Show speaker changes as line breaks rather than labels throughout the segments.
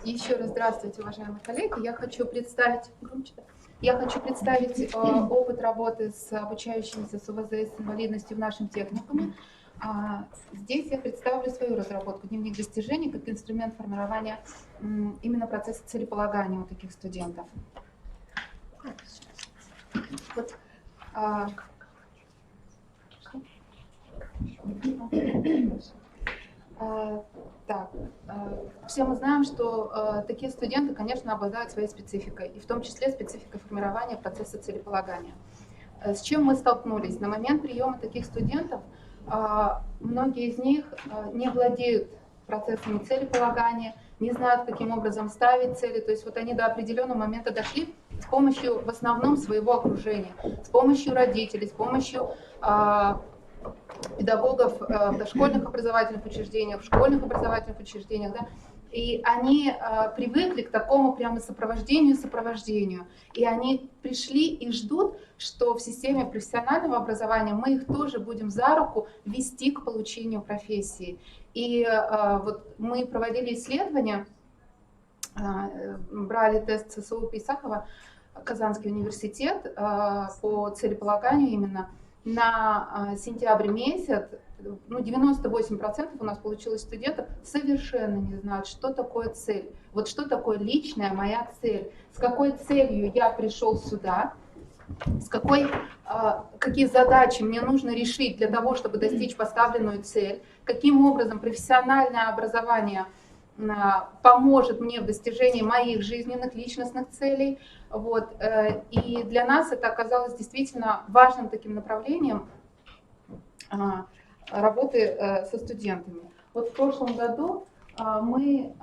Еще раз здравствуйте, уважаемые коллеги. Я хочу представить опыт работы с обучающимися с ОВЗ с инвалидностью в нашем техникуме. Здесь я представлю свою разработку «Дневник достижений» как инструмент формирования именно процесса целеполагания у таких студентов. Вот, все мы знаем, что такие студенты, конечно, обладают своей спецификой, и в том числе спецификой формирования процесса целеполагания. С чем мы столкнулись? На момент приема таких студентов многие из них не владеют процессами целеполагания, не знают, каким образом ставить цели, то есть вот они до определенного момента дошли с помощью в основном своего окружения, с помощью родителей, с помощью педагогов в дошкольных образовательных учреждениях, в школьных образовательных учреждениях, да, и они привыкли к такому прямо сопровождению, и они пришли и ждут, что в системе профессионального образования мы их тоже будем за руку вести к получению профессии. И вот мы проводили исследования, брали тест ССУ Исахова, Казанский университет по целеполаганию именно. На сентябрь месяц 98% у нас получилось студентов совершенно не знают, что такое цель. Вот что такое личная моя цель, с какой целью я пришел сюда, какие задачи мне нужно решить для того, чтобы достичь поставленную цель, каким образом профессиональное образование поможет мне в достижении моих жизненных личностных целей. Вот. И для нас это оказалось действительно важным таким направлением работы со студентами. Вот в прошлом году мы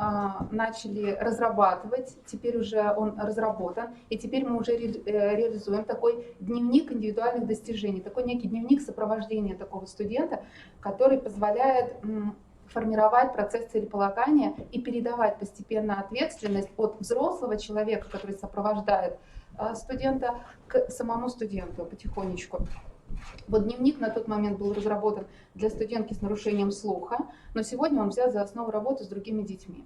начали разрабатывать, теперь уже он разработан, и теперь мы уже реализуем такой дневник индивидуальных достижений, такой некий дневник сопровождения такого студента, который позволяет формировать процесс целеполагания и передавать постепенно ответственность от взрослого человека, который сопровождает студента, к самому студенту потихонечку. Вот дневник на тот момент был разработан для студентки с нарушением слуха, но сегодня он взят за основу работы с другими детьми.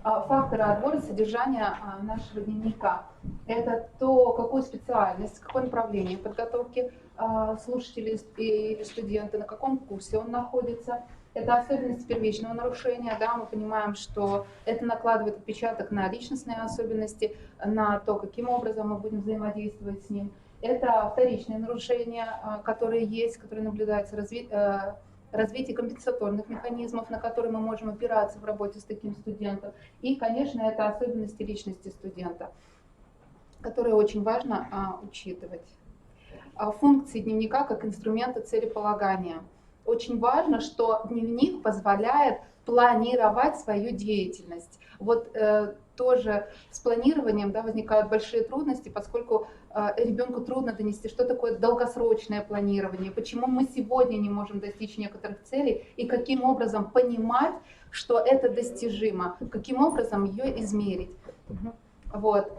Факторы отбора содержания нашего дневника – это то, какую специальность, какое направление подготовки слушателей или студента, на каком курсе он находится. Это особенности первичного нарушения, да, мы понимаем, что это накладывает отпечаток на личностные особенности, на то, каким образом мы будем взаимодействовать с ним. Это вторичные нарушения, которые есть, которые наблюдаются, развитие компенсаторных механизмов, на которые мы можем опираться в работе с таким студентом. И, конечно, это особенности личности студента, которые очень важно учитывать. Функции дневника как инструмента целеполагания. Очень важно, что дневник позволяет планировать свою деятельность. Вот тоже с планированием, да, возникают большие трудности, поскольку ребенку трудно донести, что такое долгосрочное планирование, почему мы сегодня не можем достичь некоторых целей и каким образом понимать, что это достижимо, каким образом ее измерить. Вот,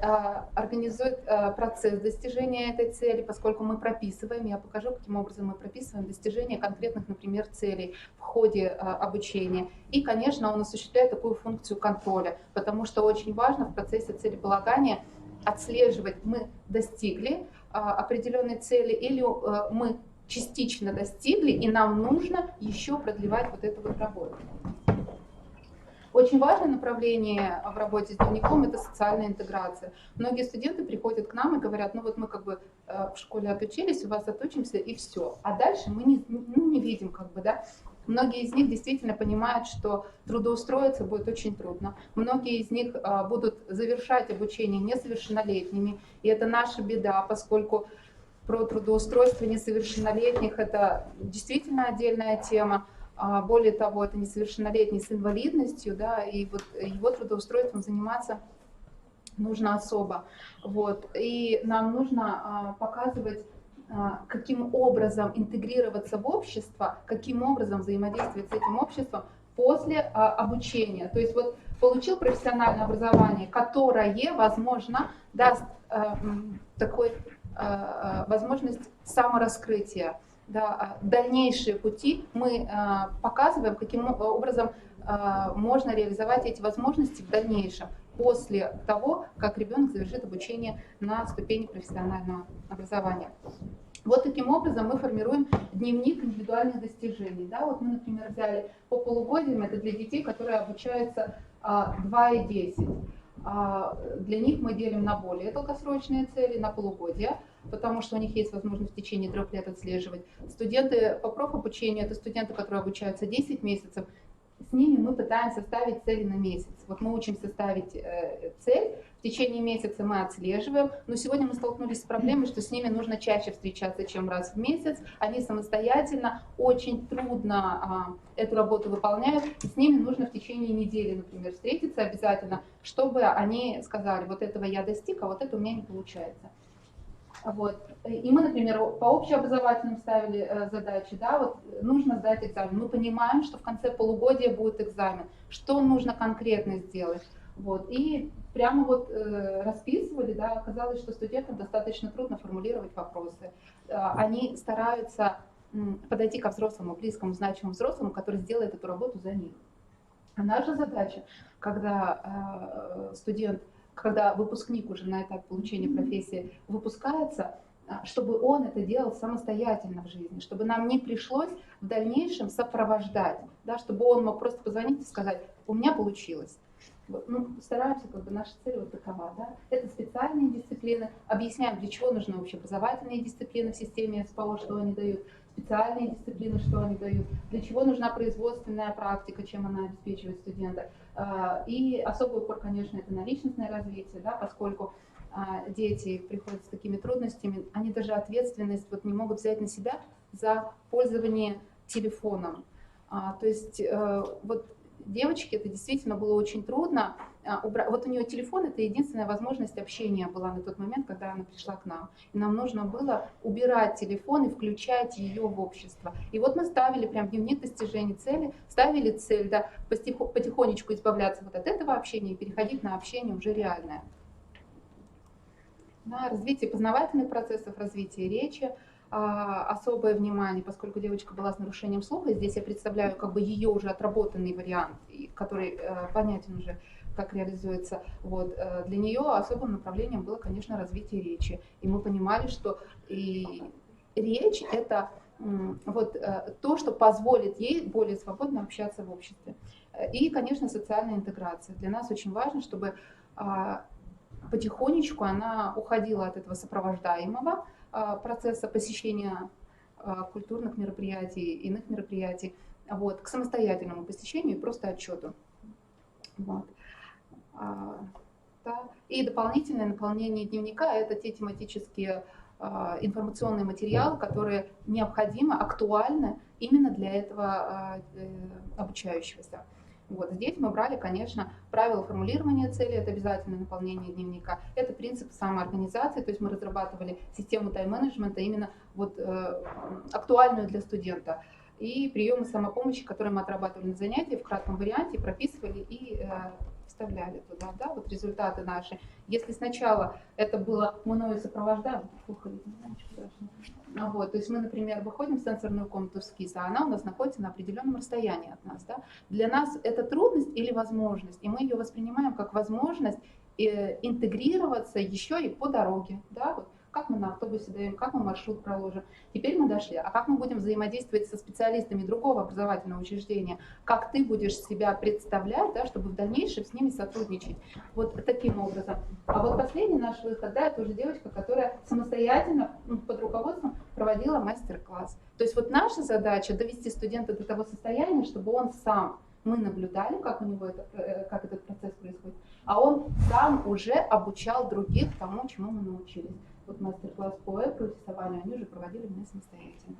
организует процесс достижения этой цели, поскольку мы прописываем, я покажу, каким образом мы прописываем достижение конкретных, например, целей в ходе обучения. И, конечно, он осуществляет такую функцию контроля, потому что очень важно в процессе целеполагания отслеживать, мы достигли определенной цели или мы частично достигли, и нам нужно еще продлевать вот эту вот работу. Очень важное направление в работе с дневником – это социальная интеграция. Многие студенты приходят к нам и говорят, ну вот мы как бы в школе отучились, у вас отучимся и все. А дальше мы не видим как бы, да. Многие из них действительно понимают, что трудоустроиться будет очень трудно. Многие из них будут завершать обучение несовершеннолетними. И это наша беда, поскольку про трудоустройство несовершеннолетних – это действительно отдельная тема. Более того, это несовершеннолетний с инвалидностью, да, и вот его трудоустройством заниматься нужно особо. Вот. И нам нужно показывать, каким образом интегрироваться в общество, каким образом взаимодействовать с этим обществом после обучения. То есть вот получил профессиональное образование, которое, возможно, даст такой возможность самораскрытия. Да, дальнейшие пути мы показываем, каким образом можно реализовать эти возможности в дальнейшем, после того, как ребенок завершит обучение на ступени профессионального образования. Вот таким образом мы формируем дневник индивидуальных достижений. Да, вот мы, например, взяли по полугодиям, это для детей, которые обучаются 2 и 10. Для них мы делим на более долгосрочные цели, на полугодия, потому что у них есть возможность в течение 3 лет отслеживать. Студенты по профобучению, это студенты, которые обучаются 10 месяцев, с ними мы пытаемся ставить цели на месяц. Вот мы учимся ставить цель, в течение месяца мы отслеживаем, но сегодня мы столкнулись с проблемой, что с ними нужно чаще встречаться, чем раз в месяц. Они самостоятельно, очень трудно эту работу выполняют, и с ними нужно в течение недели, например, встретиться обязательно, чтобы они сказали, вот этого я достиг, а вот это у меня не получается. Вот. И мы, например, по общеобразовательным ставили задачи, да, вот нужно сдать экзамен. Мы понимаем, что в конце полугодия будет экзамен, что нужно конкретно сделать. Вот. И прямо вот расписывали, да, оказалось, что студентам достаточно трудно формулировать вопросы. Они стараются подойти ко взрослому, близкому, значимому взрослому, который сделает эту работу за них. А наша задача, когда когда выпускник уже на этапе получения профессии выпускается, чтобы он это делал самостоятельно в жизни, чтобы нам не пришлось в дальнейшем сопровождать, да, чтобы он мог просто позвонить и сказать, у меня получилось. Вот, ну, стараемся, как бы наша цель вот такова. Да? Это специальные дисциплины, объясняем, для чего нужны общеобразовательные дисциплины в системе СПО, что они дают, специальные дисциплины, что они дают, для чего нужна производственная практика, чем она обеспечивает студента. И особый упор, конечно, это на личностное развитие, да, поскольку дети приходят с такими трудностями, они даже ответственность вот не могут взять на себя за пользование телефоном. То есть вот девочке это действительно было очень трудно. Вот у нее телефон — это единственная возможность общения была на тот момент, когда она пришла к нам. И нам нужно было убирать телефон и включать ее в общество. И вот мы ставили прям дневник достижений цели, ставили цель, да, потихонечку избавляться вот от этого общения и переходить на общение уже реальное. Да, развитие познавательных процессов, развитие речи. Особое внимание, поскольку девочка была с нарушением слуха, здесь я представляю как бы ее уже отработанный вариант, который понятен уже, как реализуется. Вот. Для нее особым направлением было, конечно, развитие речи. И мы понимали, что и речь — это вот то, что позволит ей более свободно общаться в обществе. И, конечно, социальная интеграция. Для нас очень важно, чтобы потихонечку она уходила от этого сопровождаемого процесса посещения культурных мероприятий, иных мероприятий, вот, к самостоятельному посещению и просто отчету. Вот. Да. И дополнительное наполнение дневника — это те тематические информационные материалы, которые необходимы, актуальны именно для этого обучающегося. Вот. Здесь мы брали, конечно, правила формулирования цели, это обязательное наполнение дневника, это принцип самоорганизации, то есть мы разрабатывали систему тайм-менеджмента именно вот, актуальную для студента. И приемы самопомощи, которые мы отрабатывали на занятии в кратком варианте, прописывали и вставляли туда, да, вот результаты наши. Если сначала это было мною сопровождаем, вот, то есть мы, например, выходим в сенсорную комнату эскиза, а она у нас находится на определенном расстоянии от нас. Да? Для нас это трудность или возможность, и мы ее воспринимаем как возможность интегрироваться еще и по дороге. Да? Вот, как мы на автобусе даем, как мы маршрут проложим. Теперь мы дошли, а как мы будем взаимодействовать со специалистами другого образовательного учреждения, как ты будешь себя представлять, да, чтобы в дальнейшем с ними сотрудничать. Вот таким образом. А вот последний наш выход, да, это уже девочка, которая самостоятельно под руководством проводила мастер-класс. То есть вот наша задача довести студента до того состояния, чтобы он сам, мы наблюдали, как у него как этот процесс происходит, а он сам уже обучал других тому, чему мы научились. Вот мастер-класс по рисованию они уже проводили мне самостоятельно.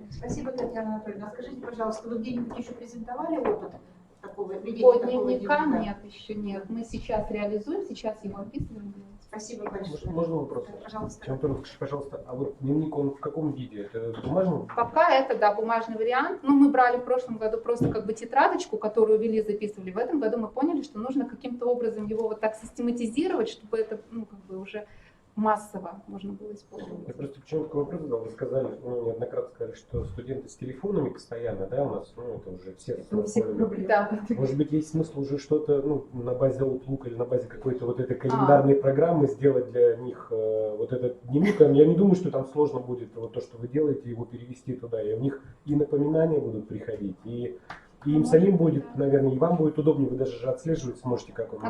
Спасибо, Татьяна Анатольевна. Скажите, пожалуйста, вы где-нибудь еще презентовали опыт такого ведения?
По дневникам нет, еще нет. Мы сейчас реализуем, сейчас его описываем.
Спасибо большое.
Можно вопрос?
Пожалуйста.
Скажите, пожалуйста, а вот дневник, он в каком виде? Это бумажный?
Пока это, да, бумажный вариант. Ну, мы брали в прошлом году просто как бы тетрадочку, которую вели, записывали. В этом году мы поняли, что нужно каким-то образом его вот так систематизировать, чтобы это, ну, как бы уже массово можно было использовать.
Я просто почему такой вопрос задал. Вы сказали, неоднократно сказали, что студенты с телефонами постоянно, да, у нас, это уже все.
У всех проблемы. Да.
Может быть, есть смысл уже что-то, на базе Outlook или на базе какой-то вот этой календарной программы сделать для них вот этот дневник. Я не думаю, что там сложно будет вот то, что вы делаете, его перевести туда. И у них и напоминания будут приходить, и им самим будет, наверное, и вам будет удобнее, вы даже отслеживать сможете, как он.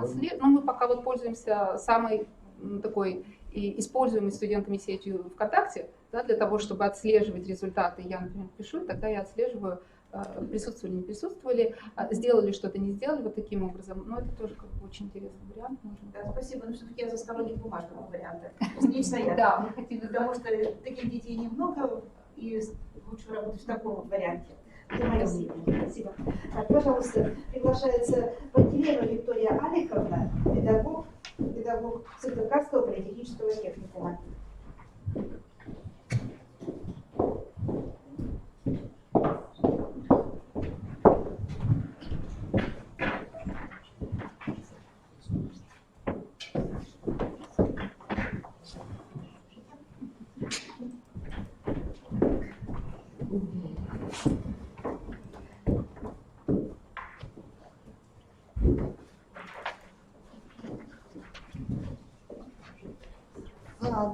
Мы пока вот пользуемся самой такой и используемой студентами сетью ВКонтакте, да, для того, чтобы отслеживать результаты. Я, например, пишу, и тогда я отслеживаю, присутствовали, не присутствовали, сделали что-то, не сделали, вот таким образом. Но это тоже как бы очень интересный вариант.
Да, спасибо, но все-таки я за сторонник бумажного варианта. Лично я.
Да, мы хотим,
потому что таких детей немного, и лучше работать в таком вот варианте. Это мое мнение. Спасибо. Так, пожалуйста, приглашается Пантелеева Виктория Аликовна, педагог Сыктывкарского политехнического техникума.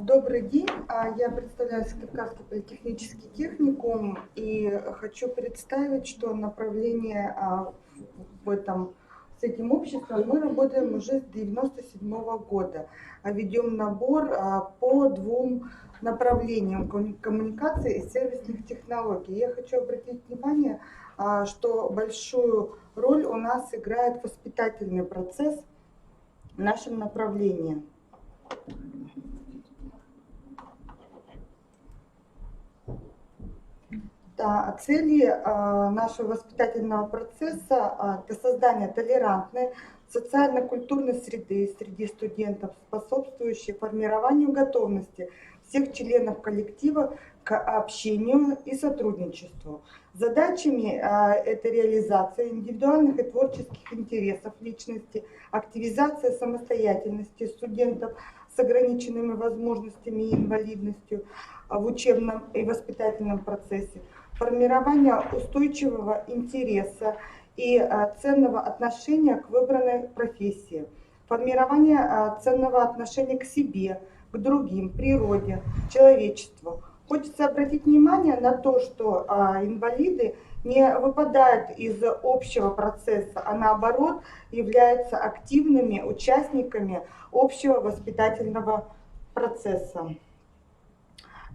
Добрый день, я представляю Сыктывкарский политехнический техникум и хочу представить, что направление с этим обществом мы работаем уже с 1997 года, ведем набор по двум направлениям коммуникации и сервисных технологий. Я хочу обратить внимание, что большую роль у нас играет воспитательный процесс в нашем направлении. Да, цели нашего воспитательного процесса – это создание толерантной, социально-культурной среды среди студентов, способствующей формированию готовности всех членов коллектива к общению и сотрудничеству. Задачами это реализация индивидуальных и творческих интересов личности, активизация самостоятельности студентов с ограниченными возможностями и инвалидностью в учебном и воспитательном процессе, формирование устойчивого интереса и ценного отношения к выбранной профессии, формирование ценного отношения к себе, к другим, природе, человечеству. Хочется обратить внимание на то, что инвалиды не выпадают из общего процесса, а наоборот являются активными участниками общего воспитательного процесса.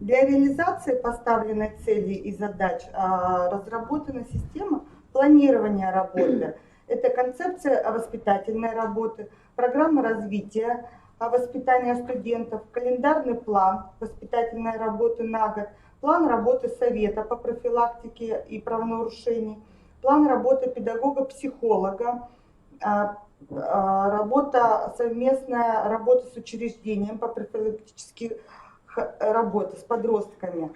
Для реализации поставленной цели и задач разработана система планирования работы. Это концепция воспитательной работы, программа развития воспитания студентов, календарный план воспитательной работы на год, план работы совета по профилактике и правонарушений, план работы педагога-психолога, совместная работа с учреждением по профилактической работе с подростками,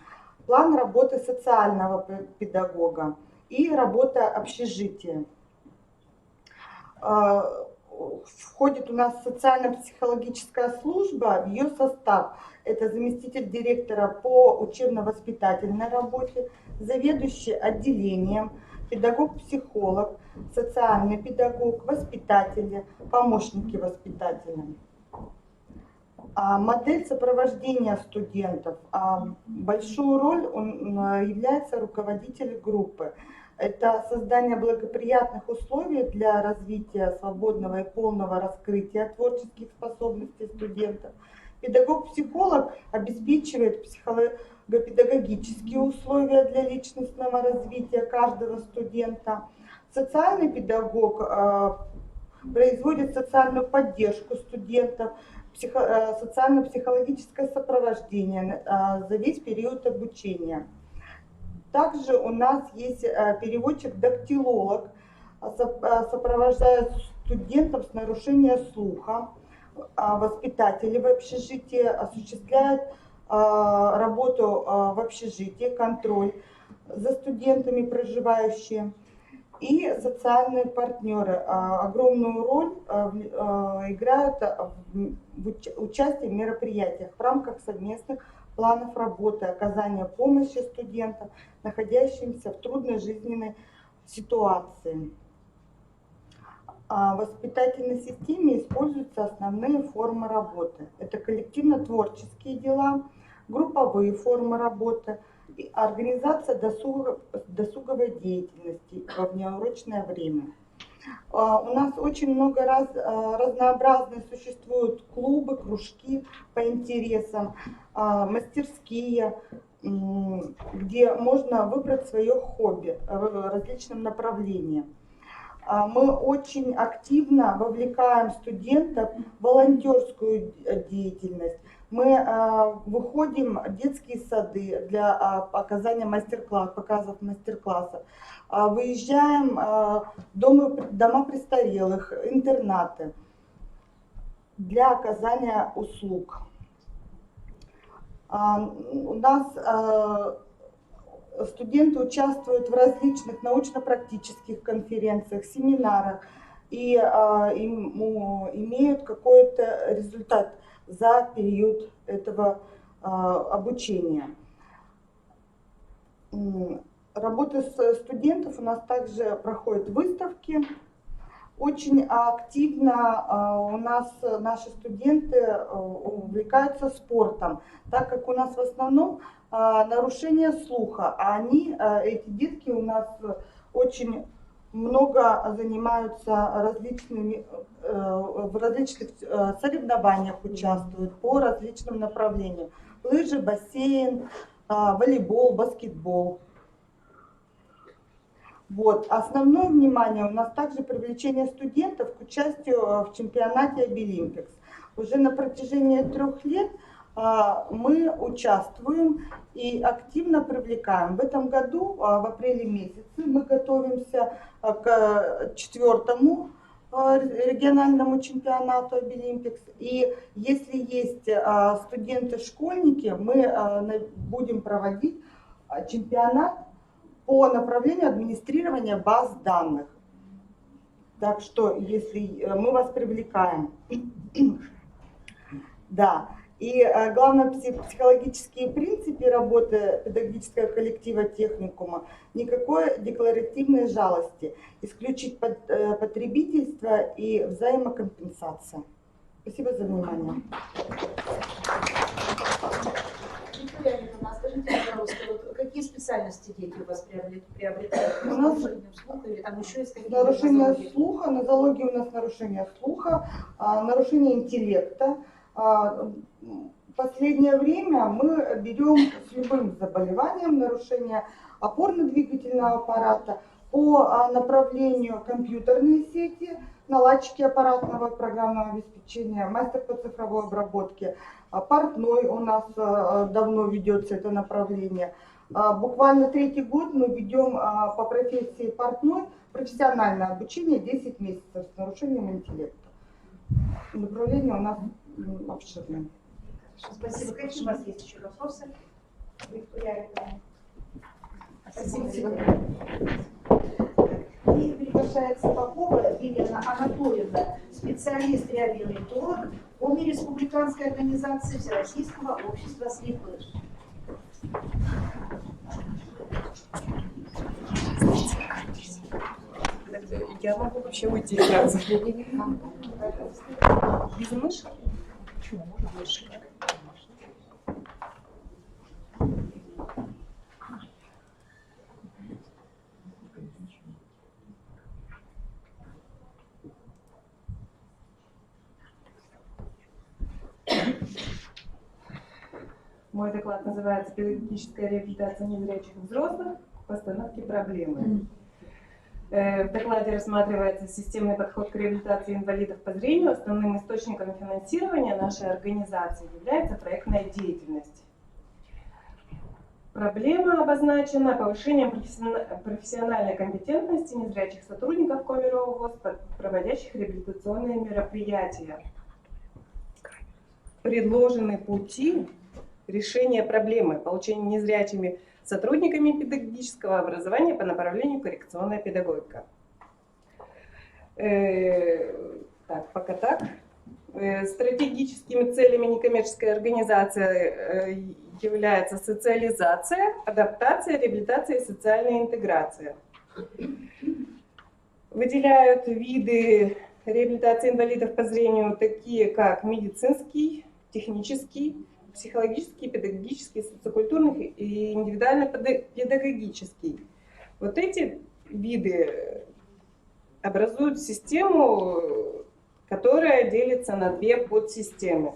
план работы социального педагога и работа общежития. Входит у нас социально-психологическая служба, в ее состав это заместитель директора по учебно-воспитательной работе, заведующий отделением, педагог-психолог, социальный педагог, воспитатели, помощники воспитателя. Модель сопровождения студентов. Большую роль является руководитель группы. Это создание благоприятных условий для развития свободного и полного раскрытия творческих способностей студентов. Педагог-психолог обеспечивает психолого-педагогические условия для личностного развития каждого студента. Социальный педагог производит социальную поддержку студентов, социально-психологическое сопровождение за весь период обучения. Также у нас есть переводчик-дактилолог, сопровождает студентов с нарушением слуха, воспитатели в общежитии, осуществляет работу в общежитии, контроль за студентами проживающими. И социальные партнеры огромную роль играют в участии в мероприятиях в рамках совместных планов работы, оказания помощи студентам, находящимся в трудной жизненной ситуации. В воспитательной системе используются основные формы работы. Это коллективно-творческие дела, групповые формы работы, и организация досуговой деятельности во внеурочное время. У нас очень много разнообразные существуют клубы, кружки по интересам, мастерские, где можно выбрать свое хобби в различном направлении. Мы очень активно вовлекаем студентов в волонтерскую деятельность. Мы выходим в детские сады для оказания показов мастер-классов. Выезжаем в дома престарелых, интернаты для оказания услуг. У нас студенты участвуют в различных научно-практических конференциях, семинарах и имеют какой-то результат за период этого обучения. Работа студентов у нас также проходят выставки. Очень активно у нас наши студенты увлекаются спортом, так как у нас в основном нарушение слуха, а эти детки у нас очень много занимаются в различных соревнованиях участвуют по различным направлениям. Лыжи, бассейн, волейбол, баскетбол. Вот. Основное внимание у нас также привлечение студентов к участию в чемпионате Обилимпикс. Уже на протяжении 3 лет мы участвуем и активно привлекаем. В этом году, в апреле месяце, мы готовимся к 4-му региональному чемпионату Обилимпикс. И если есть студенты-школьники, мы будем проводить чемпионат по направлению администрирования баз данных. Так что, если мы вас привлекаем. Да. И главное, психологические принципы работы педагогического коллектива техникума, никакой декларативной жалости, исключить потребительство и взаимокомпенсация. Спасибо за внимание.
Виктория Олеговна, скажите, пожалуйста, какие специальности дети у вас приобретают?
У нас
слуха или там еще есть какие-то
нарушение
нозологии?
слуха, нозология у нас нарушение слуха, нарушение интеллекта. В последнее время мы берем с любым заболеванием нарушение опорно-двигательного аппарата по направлению компьютерные сети, наладчики аппаратного программного обеспечения, мастер по цифровой обработке, портной у нас давно ведется это направление. Буквально 3-й год мы ведем по профессии портной профессиональное обучение 10 месяцев с нарушением интеллекта. Направление у нас обширное.
Спасибо. Какие у вас есть еще вопросы? Виктория Олеговна. Спасибо. И приглашается Попова Елена Анатольевна, специалист реабилитолог по республиканской организации Всероссийского общества слепых.
Я могу вообще уйти сразу. Без мыши? Почему? Можно мыши? Мой доклад называется «Педагогическая реабилитация незрячих взрослых. Постановки проблемы». В докладе рассматривается системный подход к реабилитации инвалидов по зрению. Основным источником финансирования нашей организации является проектная деятельность. Проблема обозначена повышением профессиональной компетентности незрячих сотрудников Комерова ВОЗ, проводящих реабилитационные мероприятия. Предложены пути решения проблемы получения незрячими сотрудниками педагогического образования по направлению коррекционная педагогика. Так, пока так. Стратегическими целями некоммерческой организации является социализация, адаптация, реабилитация и социальная интеграция. Выделяют виды реабилитации инвалидов по зрению, такие как медицинский, технический, психологический, педагогический, социокультурный и индивидуально-педагогический. Вот эти виды образуют систему, которая делится на две подсистемы.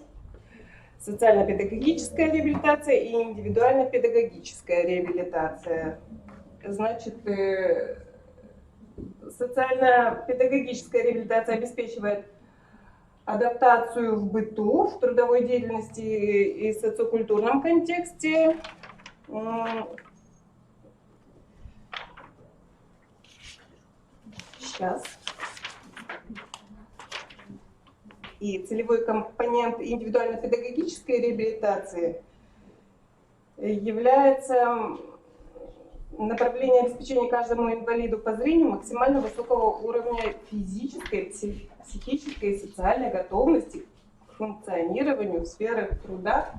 Социально-педагогическая реабилитация и индивидуально-педагогическая реабилитация. Значит, социально-педагогическая реабилитация обеспечивает адаптацию в быту, в трудовой деятельности и социокультурном контексте. Сейчас. И целевой компонент индивидуально-педагогической реабилитации является направление обеспечения каждому инвалиду по зрению максимально высокого уровня физической, психической и социальной готовности к функционированию в сферах труда,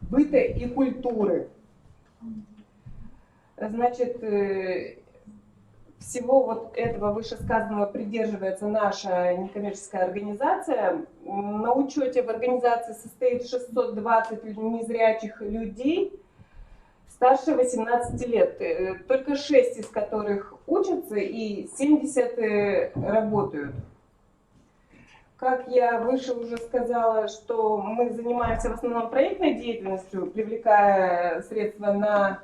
быта и культуры. Значит, всего вот этого вышесказанного придерживается наша некоммерческая организация. На учете в организации состоит 620 незрячих людей старше 18 лет, только 6 из которых учатся и 70 работают. Как я выше уже сказала, что мы занимаемся в основном проектной деятельностью, привлекая средства на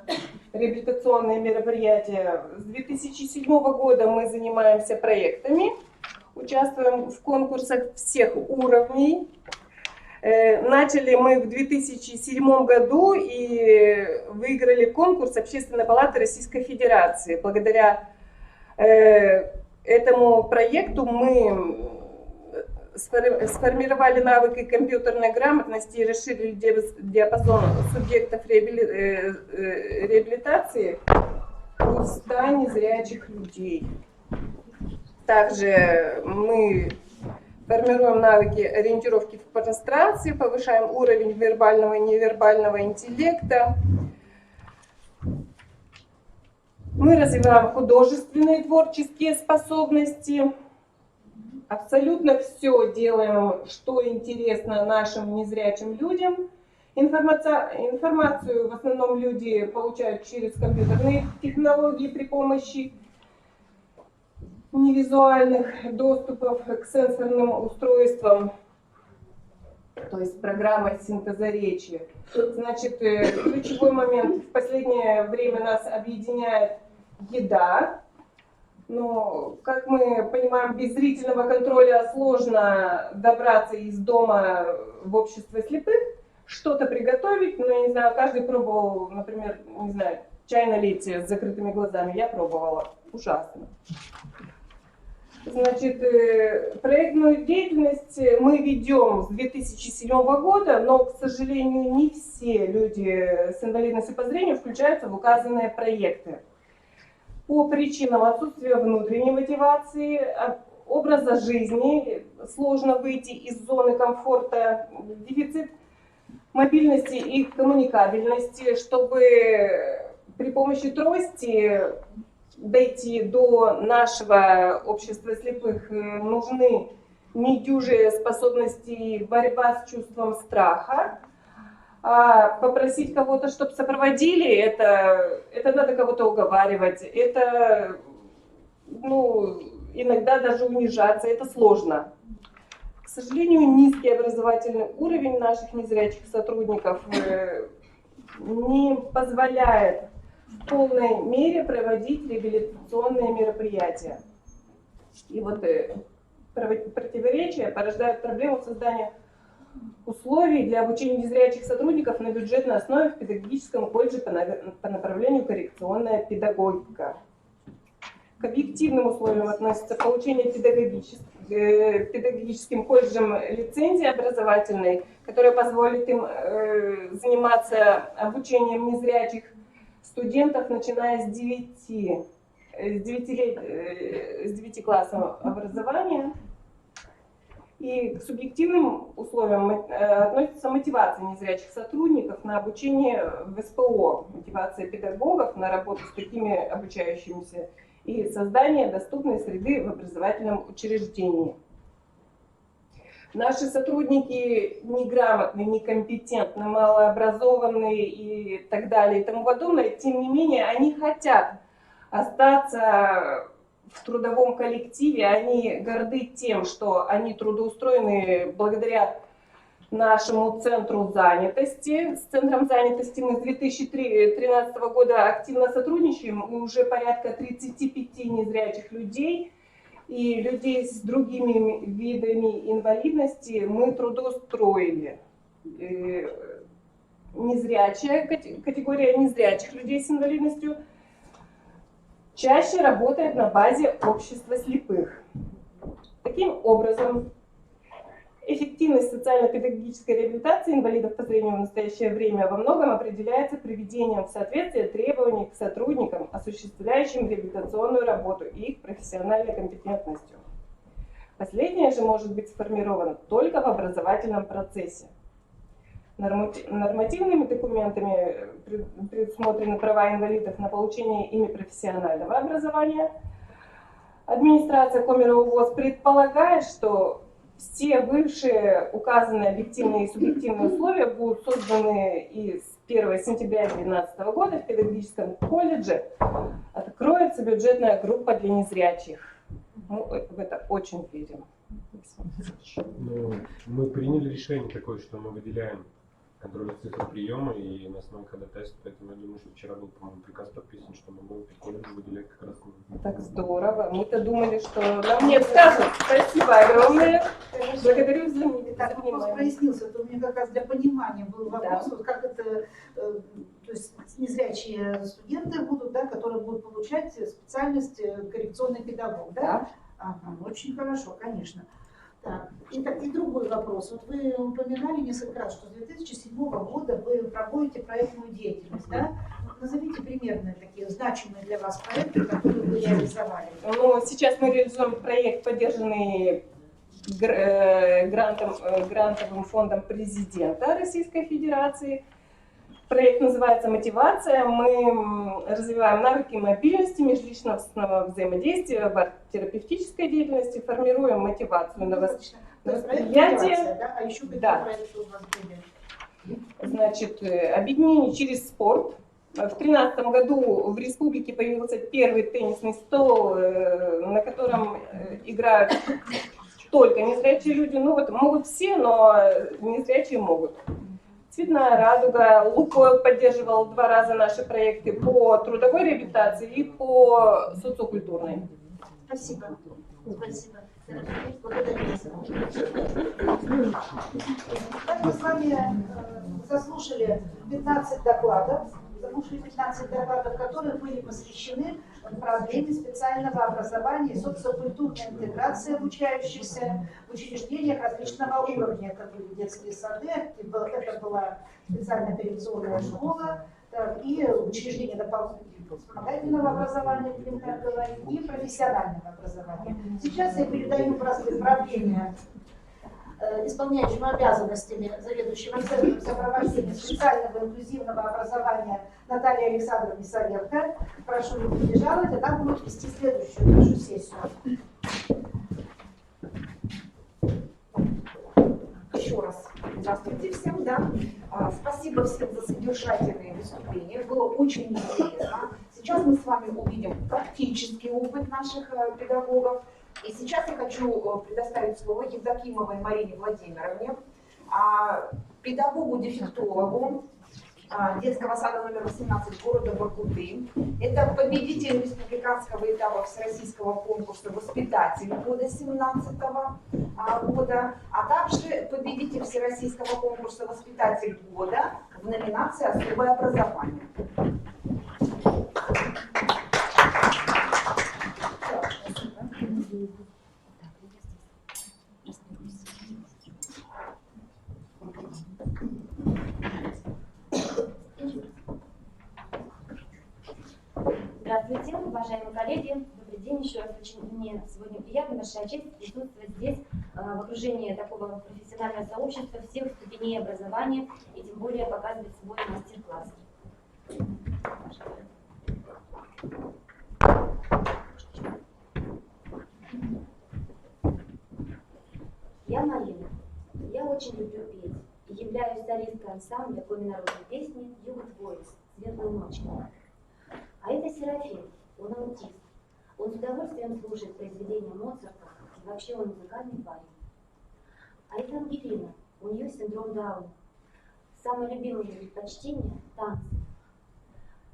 реабилитационные мероприятия. С 2007 года мы занимаемся проектами, участвуем в конкурсах всех уровней. Начали мы в 2007 году и выиграли конкурс Общественной палаты Российской Федерации. Благодаря этому проекту мы сформировали навыки компьютерной грамотности и расширили диапазон субъектов реабилитации у 100 незрячих людей. Также мы формируем навыки ориентировки в пространстве, повышаем уровень вербального и невербального интеллекта. Мы развиваем художественные творческие способности. Абсолютно все делаем, что интересно нашим незрячим людям. Информацию в основном люди получают через компьютерные технологии при помощи невизуальных доступов к сенсорным устройствам, то есть программа синтеза речи. Значит, ключевой момент: в последнее время нас объединяет еда. Но, как мы понимаем, без зрительного контроля сложно добраться из дома в общество слепых, что-то приготовить. Ну, я не знаю, каждый пробовал, например, не знаю, чай налить с закрытыми глазами. Я пробовала. Ужасно. Значит, проектную деятельность мы ведем с 2007 года, но, к сожалению, не все люди с инвалидностью по зрению включаются в указанные проекты. По причинам отсутствия внутренней мотивации, образа жизни, сложно выйти из зоны комфорта, дефицит мобильности и коммуникабельности. Чтобы при помощи трости дойти до нашего общества слепых, нужны недюжие способности борьба с чувством страха. А попросить кого-то, чтобы сопроводили, это надо кого-то уговаривать, это, ну, иногда даже унижаться, это сложно. К сожалению, низкий образовательный уровень наших незрячих сотрудников не позволяет в полной мере проводить реабилитационные мероприятия. И вот противоречия порождают проблему создания условий для обучения незрячих сотрудников на бюджетной основе в педагогическом колледже по направлению коррекционная педагогика. К объективным условиям относится получение педагогическим колледжам лицензии образовательной, которая позволит им заниматься обучением незрячих студентов, начиная с 9 классов образования. И к субъективным условиям относится мотивация незрячих сотрудников на обучение в СПО, мотивация педагогов на работу с такими обучающимися и создание доступной среды в образовательном учреждении. Наши сотрудники неграмотные, некомпетентны, малообразованные и так далее и тому подобное, тем не менее они хотят остаться в трудовом коллективе, они горды тем, что они трудоустроены благодаря нашему центру занятости. С центром занятости мы с 2013 года активно сотрудничаем, и уже порядка 35 незрячих людей и людей с другими видами инвалидности мы трудоустроили. Незрячая категория незрячих людей с инвалидностью чаще работает на базе общества слепых. Таким образом, эффективность социально-педагогической реабилитации инвалидов по зрению в настоящее время во многом определяется приведением в соответствие требований к сотрудникам, осуществляющим реабилитационную работу, и их профессиональной компетентностью. Последнее же может быть сформировано только в образовательном процессе. Нормативными документами предусмотрены права инвалидов на получение ими профессионального образования. Администрация Коммерова ВОС предполагает, что все выше указанные объективные и субъективные условия будут созданы и с 1 сентября 2012 года в педагогическом колледже откроется бюджетная группа для незрячих. Мы в это очень верим.
Ну, мы приняли решение такое, что мы выделяем контроль цифроприема и на основе ходатайства, поэтому я думаю, что вчера был, по-моему, приказ подписан, что мы будем колледж выделять как раз.
Так здорово. Мы-то думали, что нам не скажут. Спасибо огромное. Благодарю за
Так, вопрос
внимание.
прояснился. Это у меня как раз для понимания был вопрос, вот как это, то есть незрячие студенты будут, да, которые будут получать специальность коррекционный педагог, да?
Да.
Ага, очень хорошо, конечно. Так, и другой вопрос. Вот вы упоминали несколько раз, что с 2007 года вы проводите проектную деятельность, да? Вот назовите примерные такие значимые для вас проекты, которые вы реализовали.
Ну, сейчас мы реализуем проект, поддержанный грантовым фондом президента Российской Федерации. Проект называется «Мотивация». Мы развиваем навыки мобильности, межличностного взаимодействия, в арт-терапевтической деятельности, формируем мотивацию на
То есть проект
восприятие.
«Мотивация», да? А еще какие
Да.
проекты у вас были?
Значит, объединение через спорт. В 2013 году в республике появился первый теннисный стол, на котором играют только незрячие люди. Ну вот могут все, но незрячие могут. Цветная радуга. Лукойл поддерживал 2 раза наши проекты по трудовой реабилитации и по социокультурной.
Спасибо. Спасибо. Благодарю вас. Так, мы с вами заслушали 15 докладов, которые были посвящены проблеме специального образования и социокультурной интеграции обучающихся в учреждениях различного уровня. Это были детские сады, это была специальная коррекционная школа, и учреждения вспомогательного образования, будем так говорить, и профессионального образования. Сейчас я передаю правление исполняющим обязанностями заведующего Центром сопровождения специального инклюзивного образования Натальи Александровны Савенко. Прошу не прибежать, она будет вести следующую нашу сессию.
Еще раз здравствуйте всем, да. Спасибо всем за содержательные выступления, было очень интересно. Сейчас мы с вами увидим практический опыт наших педагогов. И сейчас я хочу предоставить слово Евдокимовой Марине Владимировне, педагогу-дефектологу детского сада номер 18 города Воркуты. Это победитель республиканского этапа всероссийского конкурса «Воспитатель года» 2017 года, а также победитель всероссийского конкурса «Воспитатель года» в номинации «Особое образование».
уважаемые коллеги, добрый день еще раз. Мне сегодня приятно, большая честь присутствовать здесь в окружении такого профессионального сообщества всех ступеней образования и тем более показывать свой мастер-класс. Я Марина. Я очень люблю петь и являюсь солисткой ансамбля коминародной песни «Youth Voice» «Светлая ночь». А это Серафим, он аутист. Он с удовольствием слушает произведения Моцарта, и вообще он музыкальный парень. А это Ангелина, у нее синдром Дауна. Самое любимое ее предпочтение – танцы.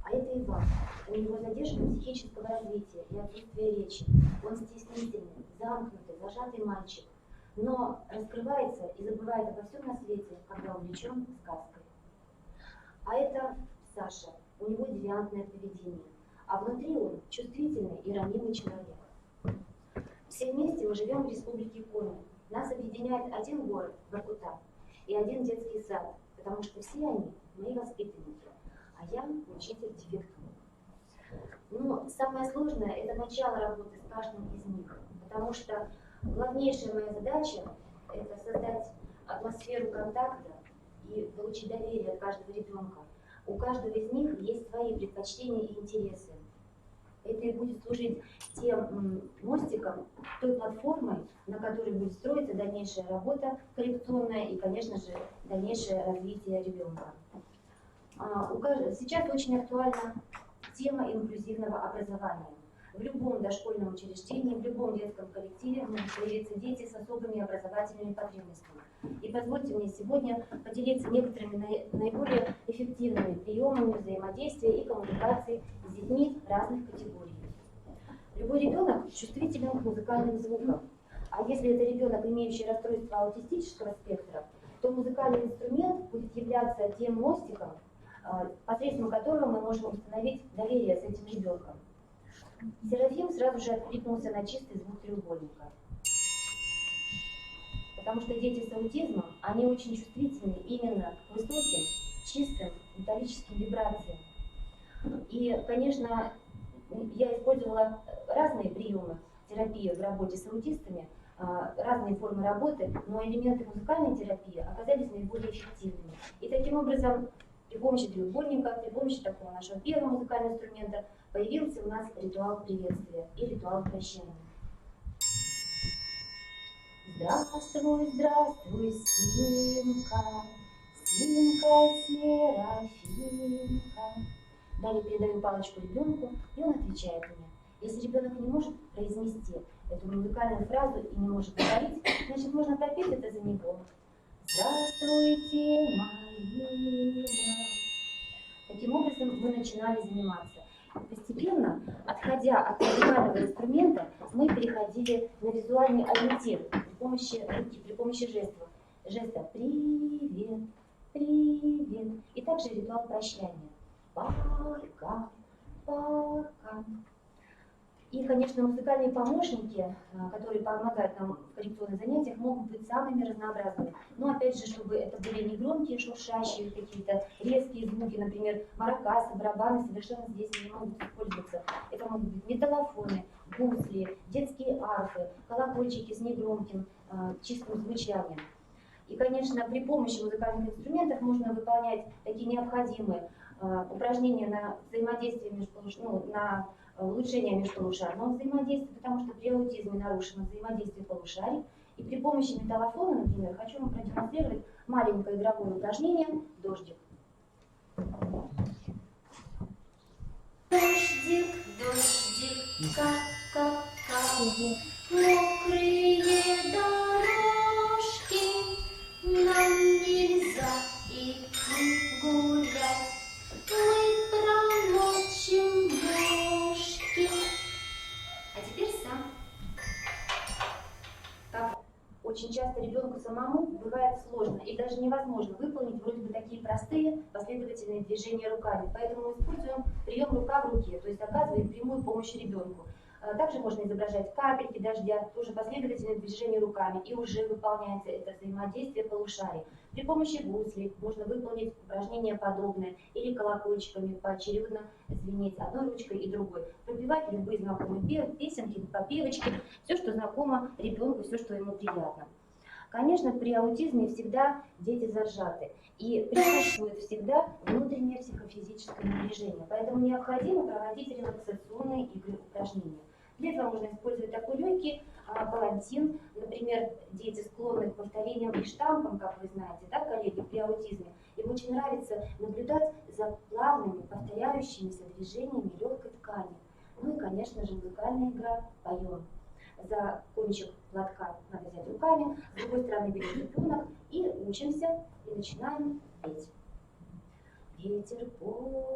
А это Иван, у него задержка психического развития и отсутствие речи. Он стеснительный, замкнутый, зажатый мальчик, но раскрывается и забывает обо всем на свете, когда увлечен сказкой. А это Саша, у него девиантное поведение, а внутри он чувствительный и ранимый человек. Все вместе мы живем в республике Коми. Нас объединяет один город, Воркута, и один детский сад, потому что все они мои воспитанники, а я учитель дефектолог. Но самое сложное – это начало работы с каждым из них, потому что главнейшая моя задача – это создать атмосферу контакта и получить доверие от каждого ребенка. У каждого из них есть свои предпочтения и интересы. Это и будет служить тем мостиком, той платформой, на которой будет строиться дальнейшая работа коррекционная и, конечно же, дальнейшее развитие ребенка. Сейчас очень актуальна тема инклюзивного образования. В любом дошкольном учреждении, в любом детском коллективе могут появиться дети с особыми образовательными потребностями. И позвольте мне сегодня поделиться некоторыми наиболее эффективными приемами взаимодействия и коммуникации с детьми разных категорий. Любой ребенок чувствителен к музыкальным звукам. А если это ребенок, имеющий расстройство аутистического спектра, то музыкальный инструмент будет являться тем мостиком, посредством которого мы можем установить доверие с этим ребенком. Серафим сразу же откликнулся на чистый звук треугольника. Потому что дети с аутизмом, они очень чувствительны именно к высоким, чистым, металлическим вибрациям. И, конечно, я использовала разные приемы терапии в работе с аутистами, разные формы работы, но элементы музыкальной терапии оказались наиболее эффективными. И таким образом, при помощи треугольника, при помощи такого нашего первого музыкального инструмента появился у нас ритуал приветствия и ритуал прощания. Здравствуй, здравствуй, Симка, Симка, Серафимка. Далее передаю палочку ребенку, и он отвечает мне. Если ребенок не может произнести эту музыкальную фразу и не может говорить, значит можно пропеть это за него. Здравствуйте, Марина. Таким образом мы начинали заниматься. Постепенно, отходя от музыкального инструмента, мы переходили на визуальный ориентир при помощи руки, при помощи жестов. Жеста «Привет», «Привет». И также ритуал прощания. Пока, пока. И, конечно, музыкальные помощники, которые помогают нам в коррекционных занятиях, могут быть самыми разнообразными. Но, опять же, чтобы это были не громкие, шуршащие, какие-то резкие звуки, например, маракасы, барабаны совершенно здесь не могут использоваться. Это могут быть металлофоны, гусли, детские арфы, колокольчики с негромким, чистым звучанием. И, конечно, при помощи музыкальных инструментов можно выполнять такие необходимые упражнения на взаимодействие на улучшение межполушарного взаимодействия, потому что при аутизме нарушено взаимодействие полушарий. И при помощи металлофона, например, хочу вам продемонстрировать маленькое игровое упражнение «Дождик». Дождик, дождик, как, мокрые дорожки, нам нельзя идти гулять, мы промочим ножки. А теперь сам. Так, очень часто ребенку самому бывает сложно и даже невозможно выполнить вроде бы такие простые последовательные движения руками. Поэтому мы используем прием рука в руке, то есть оказываем прямую помощь ребенку. Также можно изображать капельки дождя, тоже последовательное движение руками, и уже выполняется это взаимодействие полушарий. При помощи гуслей можно выполнить упражнение подобное или колокольчиками поочередно звенеть одной ручкой и другой, пропевать любые знакомые песенки, попевочки, все, что знакомо ребенку, все, что ему приятно. Конечно, при аутизме всегда дети зажаты, и присутствует всегда внутреннее психофизическое напряжение, поэтому необходимо проводить релаксационные игры, упражнения. Для этого можно использовать такой легкий палантин, например, дети склонны к повторениям и штампам, как вы знаете, да, коллеги, при аутизме. Им очень нравится наблюдать за плавными, повторяющимися движениями легкой ткани. Ну и, конечно же, музыкальная игра «Поем». За кончик платка надо взять руками, с другой стороны берем ребенок и учимся, и начинаем петь. Ветер по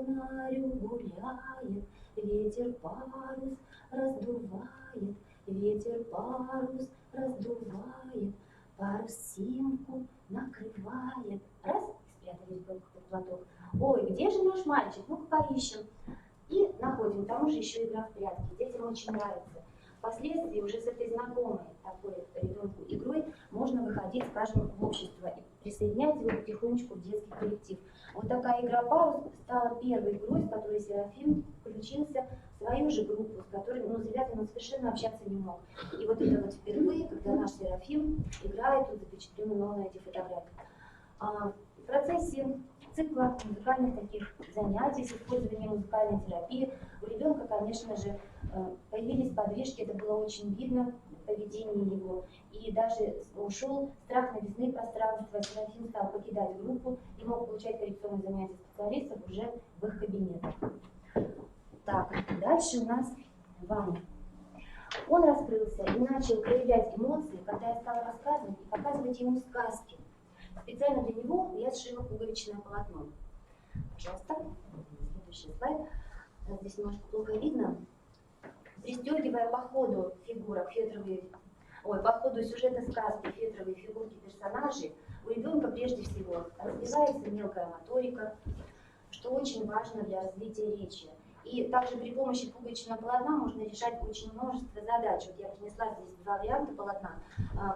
морю гуляет, ветер парус раздувает, ветер парус раздувает, парусинку накрывает. Раз, спрятали ребенка под платок. Ой, где же наш мальчик? Ну-ка поищем. И находим, там уже еще игра в прятки. Детям очень нравится. Впоследствии уже с этой знакомой такой ребенку игрой можно выходить, скажем, в общество и присоединять его потихонечку в детский коллектив. Вот такая игра «Парус» стала первой игрой, с которой Серафим включился в свою же группу, с которой завязан он совершенно общаться не мог. И вот это вот впервые, когда наш Серафим играет, тут запечатлено на эти фотографии. В процессе цикла музыкальных таких занятий с использованием музыкальной терапии у ребенка, конечно же, появились подвижки, это было очень видно в поведении его. И даже ушел страх новизны пространства, Серафим стал покидать группу и мог получать коррекционные занятия специалистов уже в их кабинетах. Так, дальше у нас Ваня. Он раскрылся и начал проявлять эмоции, когда я стала рассказывать и показывать ему сказки. Специально для него я сшила пуговичное полотно. Пожалуйста, следующий слайд. Здесь немножко плохо видно. Пристегивая по ходу фигурок, по ходу сюжета сказки фетровые фигурки персонажей, у ребенка прежде всего развивается мелкая моторика, что очень важно для развития речи. И также при помощи пуговичного полотна можно решать очень множество задач. Вот я принесла здесь два варианта полотна.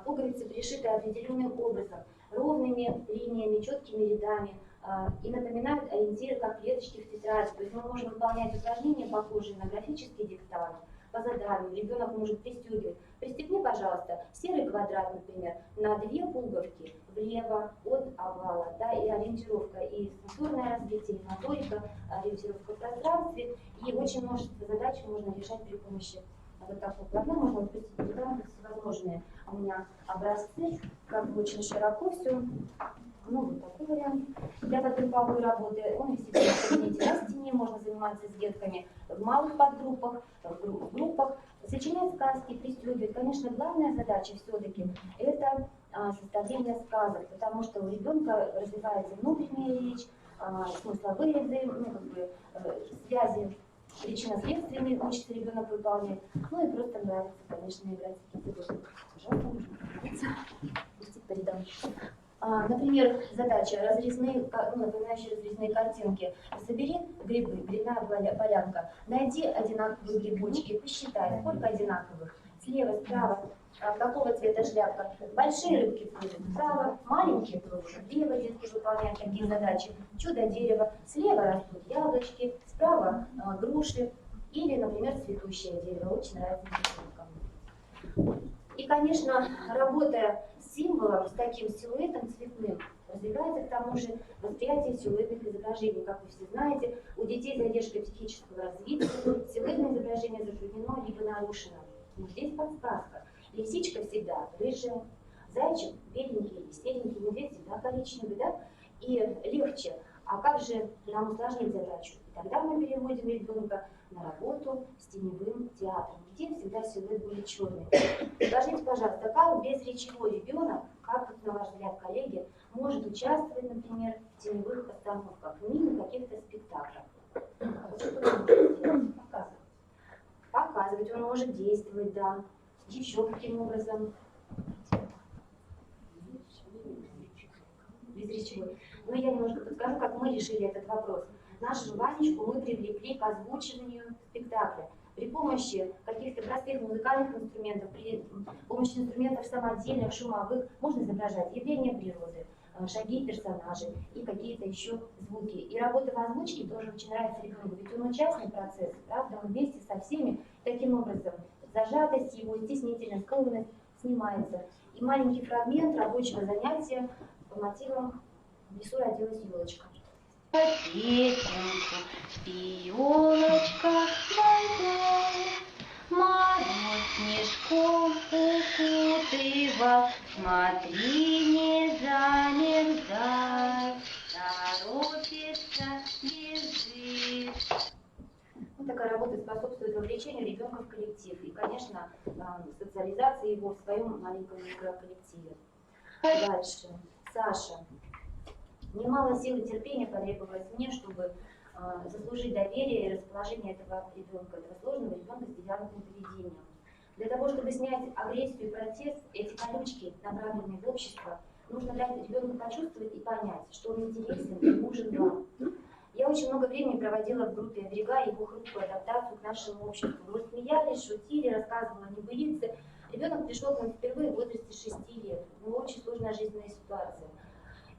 Пуговицы пришиты определенным образом, ровными линиями, четкими рядами, и напоминают ориентиры, как клеточки в тетради. То есть мы можем выполнять упражнения, похожие на графические диктанты, по заданию. Ребенок может пристегивать. Пристегни, пожалуйста, серый квадрат, например, на 2 пуговки влево от овала, да, и ориентировка, и структурное развитие, и моторика, ориентировка в пространстве, и очень множество задач можно решать при помощи вот такого полотна. Можно пристегнуть всевозможные у меня образцы, как бы очень широко все. Ну, вот такой вариант. Для подгрупповой работы он висит в кабинете на стене, можно заниматься с детками в малых подгруппах, в группах, сочинять сказки, пристегивать. Конечно, главная задача все-таки это составление сказок, потому что у ребенка развивается внутренняя речь, смысловые связи, причинно-следственные учится ребенок выполнять. Ну и просто нравится, конечно, играть в такие игры. Пожалуйста, можно идти по рядам. Например, задача напоминающие разрезные картинки. Собери грибы, грибная полянка. Найди одинаковые грибочки, посчитай, сколько одинаковых. Слева, справа, какого цвета шляпка. Большие рыбки плывут справа, маленькие плывут влево. Детки выполняют такие задачи. Чудо-дерево. Слева растут яблочки, справа груши. Или, например, цветущее дерево. Очень нравится детям. И, конечно, работая с символом, с таким силуэтом цветным, развивается к тому же восприятие силуэтных изображений. Как вы все знаете, у детей с задержкой психического развития силуэтное изображение затруднено либо нарушено. Но здесь подсказка. Лисичка всегда рыжая, зайчик беленький или серенький, медведь всегда коричневый, да? И легче. А как же нам усложнить задачу? И тогда мы переводим ребенка на работу с теневым театром, где всегда силуэт будет черный. Скажите, пожалуйста, как безречевой ребенок, как, на ваш взгляд, коллеги, может участвовать, например, в теневых постановках, в мини каких-то спектаклях? Показывать он может действовать, да. Еще каким образом? Безречевой. Но я немножко подскажу, как мы решили этот вопрос. Нашу Ванечку мы привлекли к озвучиванию спектакля. При помощи каких-то простых музыкальных инструментов, при помощи инструментов самодельных, шумовых, можно изображать явления природы, шаги персонажей и какие-то еще звуки. И работа в озвучке тоже очень нравится ребенку, ведь он участник процесса, правда, он вместе со всеми. Таким образом, зажатость его, стеснительность, скованность снимается. И маленький фрагмент рабочего занятия по мотивам «В лесу родилась елочка». Петеньку, елочка, дай-дай, мороз снежком укутывал, смотри, не замерзай, торопится, бежит. Вот такая работа способствует вовлечению ребенка в коллектив и, конечно, социализации его в своем маленьком микроколлективе. Дальше. Саша. Немало сил и терпения потребовалось мне, чтобы заслужить доверие и расположение этого ребенка, этого сложного ребенка с девиантным поведением. Для того, чтобы снять агрессию и протест, эти колючки, направленные в общество, нужно дать ребенку почувствовать и понять, что он интересен и нужен вам. Я очень много времени проводила в группе, оберегая его хрупкую адаптацию к нашему обществу. Мы смеялись, шутили, рассказывала небылицы. Ребенок пришел к нам впервые в возрасте 6 лет. У него очень сложная жизненная ситуация.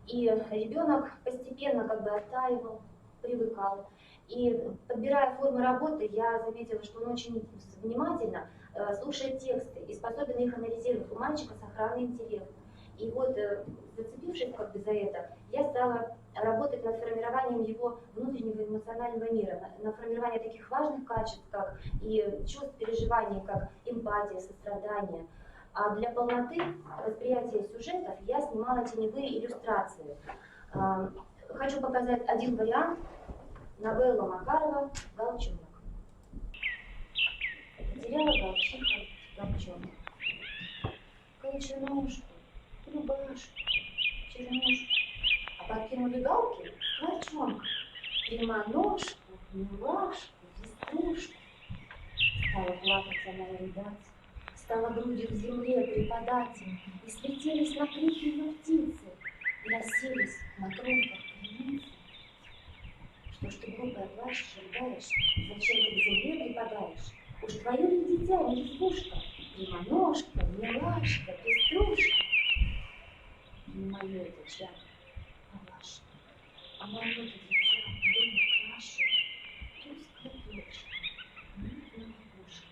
И ребенок постепенно как бы оттаивал, привыкал. И подбирая формы работы, я заметила, что он очень внимательно слушает тексты и способен их анализировать. У мальчика сохранный интеллект. И вот, зацепившись как бы за это, я стала работать над формированием его внутреннего эмоционального мира, на формирование таких важных качеств, как и чувств, переживаний, как эмпатия, сострадание. А для полноты восприятия сюжетов я снимала теневые иллюстрации. Хочу показать один вариант. Новелла Макарова «Голчонок». Потеряла голчонок. Колченожку, рубашку, чернушку. А подкинули галки с голчонка. Прямоножку, милашку, веснушку. Стала плакать она и рыдать. Стала грудью к земле припадать, и слетелись на крики ее птицы, и расселись на кронках креницы. Что ж ты, глупая, плачешь, рыдаешь, зачем ты к земле припадаешь? Уж твое ли дитя, не избушка, прямоножка, милашка, пеструшка? Не мое это чай, а ваше, а мое это дитя, дома краше, тусклая точка, мутная пушка.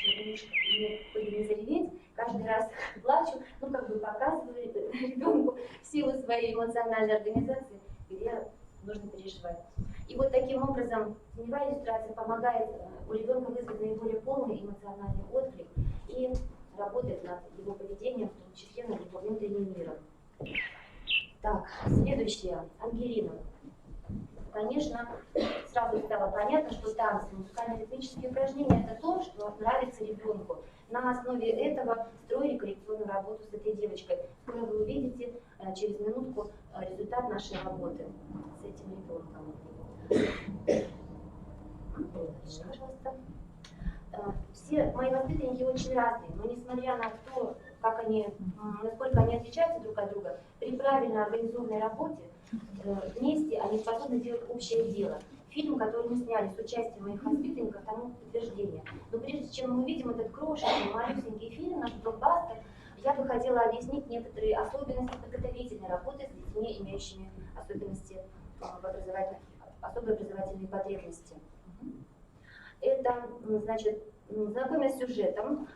Чернушка, и чтобы не зареветь, каждый раз плачу, ну как бы показываю ребенку силу своей эмоциональной организации, где нужно переживать. И вот таким образом теневая иллюстрация помогает у ребенка вызвать наиболее полный эмоциональный отклик и работать над его поведением, в том числе над его внутренним миром. Так, следующее, Ангелина. Конечно, сразу стало понятно, что танцы, музыкально-ритмические упражнения – это то, что нравится ребенку. На основе этого строили коррекционную работу с этой девочкой. Скоро вы увидите через минутку результат нашей работы с этим ребенком. Дальше, пожалуйста. Все мои воспитанники очень разные, но несмотря на то, как они, насколько они отличаются друг от друга, при правильно организованной работе вместе они способны делать общее дело. Фильм, который мы сняли с участием моих воспитанников, тому подтверждение. Но прежде чем мы увидим этот крошечный, малюсенький фильм, наш блокбастер, я бы хотела объяснить некоторые особенности подготовительной работы с детьми, имеющими особенности особые образовательные потребности. Это, значит, знакомясь с сюжетом,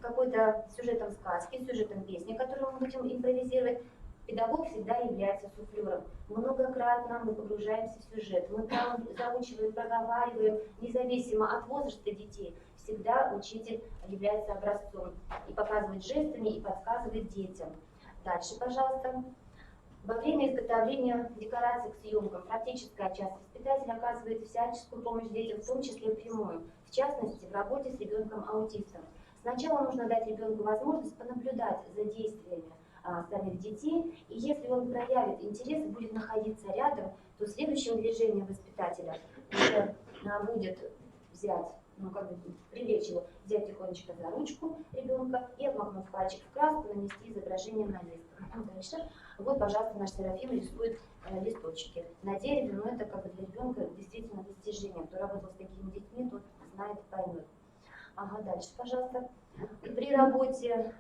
какой-то сюжетом сказки, сюжетом песни, которую мы будем импровизировать, педагог всегда является суфлером. Многократно мы погружаемся в сюжет, мы там заучиваем, проговариваем, независимо от возраста детей. Всегда учитель является образцом и показывает жестами, и подсказывает детям. Дальше, пожалуйста. Во время изготовления декораций к съемкам практическая часть воспитателя оказывает всяческую помощь детям, в том числе прямую, в частности, в работе с ребенком-аутистом. Сначала нужно дать ребенку возможность понаблюдать за действиями самих детей, и если он проявит интерес и будет находиться рядом, то следующим движением воспитателя уже будет взять ну, как бы привлечь его, взять тихонечко за ручку ребенка и, обмакнув пальчик в краску, нанести изображение на лист. Дальше, вот, пожалуйста, наш Серафим рисует листочки на дереве, но это как бы для ребенка действительно достижение. Кто работал с такими детьми, тот знает и поймет. Ага, дальше, пожалуйста. При работе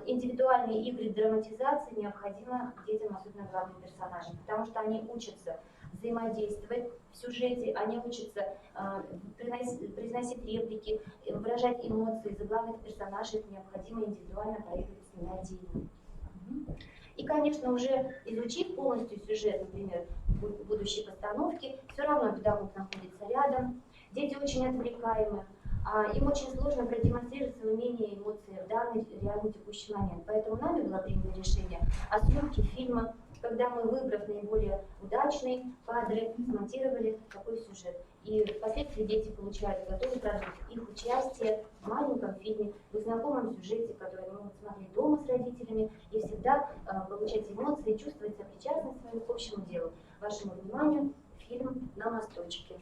индивидуальные игры драматизации необходимо детям, особенно главным персонажам, потому что они учатся взаимодействовать в сюжете, они учатся произносить реплики, выражать эмоции. За главных персонажей это необходимо индивидуально поигрывать с ними отдельно. И, конечно, уже изучив полностью сюжет, например, будущей постановки, все равно педагог находится рядом, дети очень отвлекаемы, им очень сложно продемонстрировать свои умения и эмоции в данный реальный текущий момент. Поэтому нами было принято решение о съемке фильма, когда мы, выбрав наиболее удачные кадры, смонтировали такой сюжет. И впоследствии дети получают готовый продукт, их участие в маленьком фильме, в знакомом сюжете, который они могут смотреть дома с родителями, и всегда получать эмоции, чувствовать сопричастность свою к общему делу. Вашему вниманию фильм «На мосточке».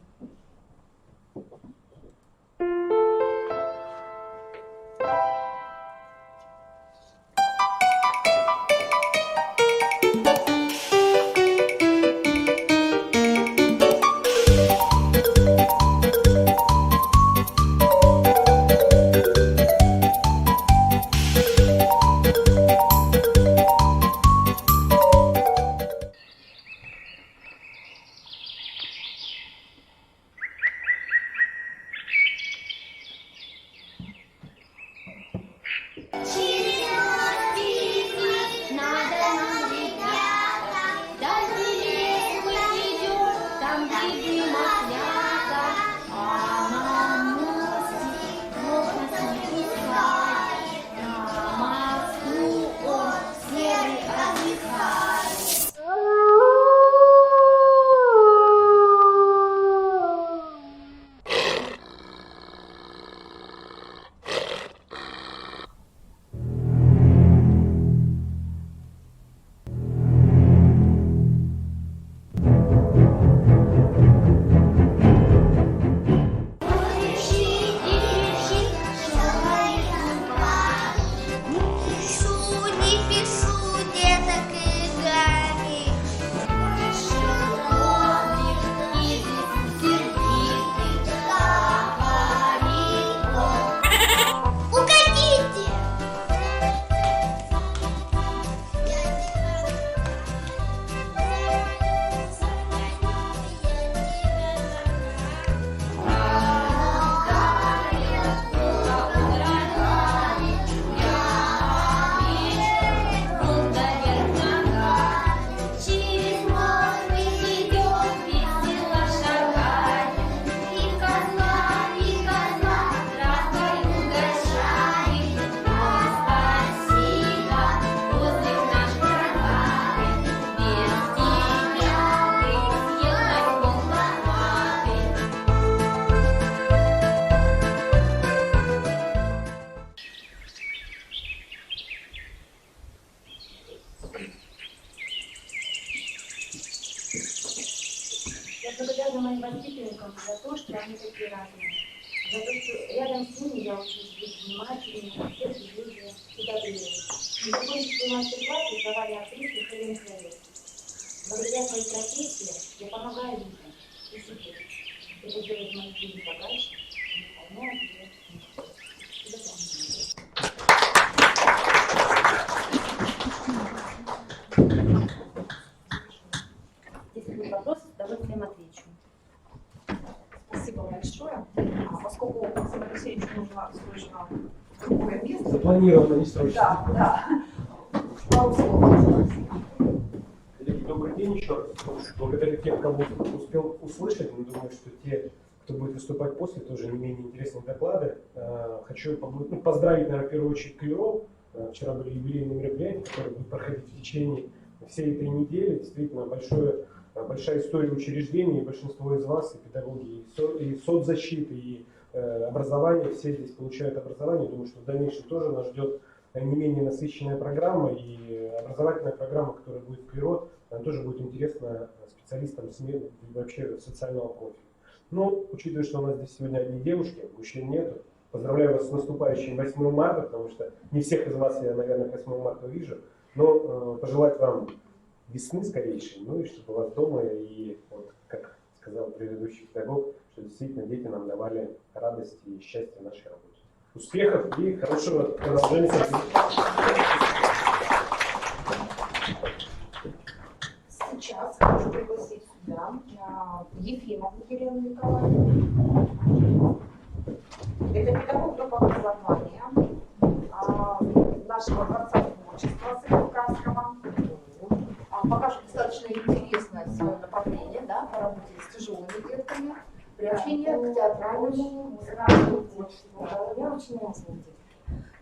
благодарна моим воспитанникам за то, что они такие разные. За то, что рядом с ними я учусь быть внимательнее, терпеливее и добрее. И закончив свой мастер-класс, издавали актрисы Хелен Келли. Благодаря своей профессии я помогаю людям и себе. Это делает мою жизнь богаче, и наполняет ее мечтой. До свидания. Если будут вопросы, с удовольствием отвечу.
Спасибо большое. Поскольку Максиму Алексеевичу нужно срочно в другое место.
Запланировано не срочно.
Да. Пару слов.
Коллеги, добрый день еще раз. Благодаря тем, кого успел услышать, но думаю, что те, кто будет выступать после, тоже не менее интересные доклады. Хочу поздравить, наверное, в первую очередь КИРО. Вчера были юбилейные мероприятия, которые будут проходить в течение всей этой недели. Действительно, большая история учреждений, и большинство из вас, и педагоги, и соцзащиты, и образование, все здесь получают образование. Думаю, что в дальнейшем тоже нас ждет не менее насыщенная программа, и образовательная программа, которая будет в КИРО, она тоже будет интересна специалистам СМИ и вообще социального профиля. Ну, учитывая, что у нас здесь сегодня одни девушки, мужчин нету, поздравляю вас с наступающим 8 марта, потому что не всех из вас я, наверное, к 8 марта увижу, но пожелать вам весны скорейшей, ну и чтобы у вас дома, и вот, как сказал предыдущий педагог, что действительно дети нам давали радость и счастье в нашей работе. Успехов и хорошего продолжения.
Сейчас хочу пригласить сюда Ефимову Елену Николаевну. Это педагог группы образования нашего дворца творчества Сыктывкарского. Пока что достаточно интересное свое направление, да, по работе с тяжелыми детками, приобщение к театральному музыкальному творчеству.
Я очень разные дети,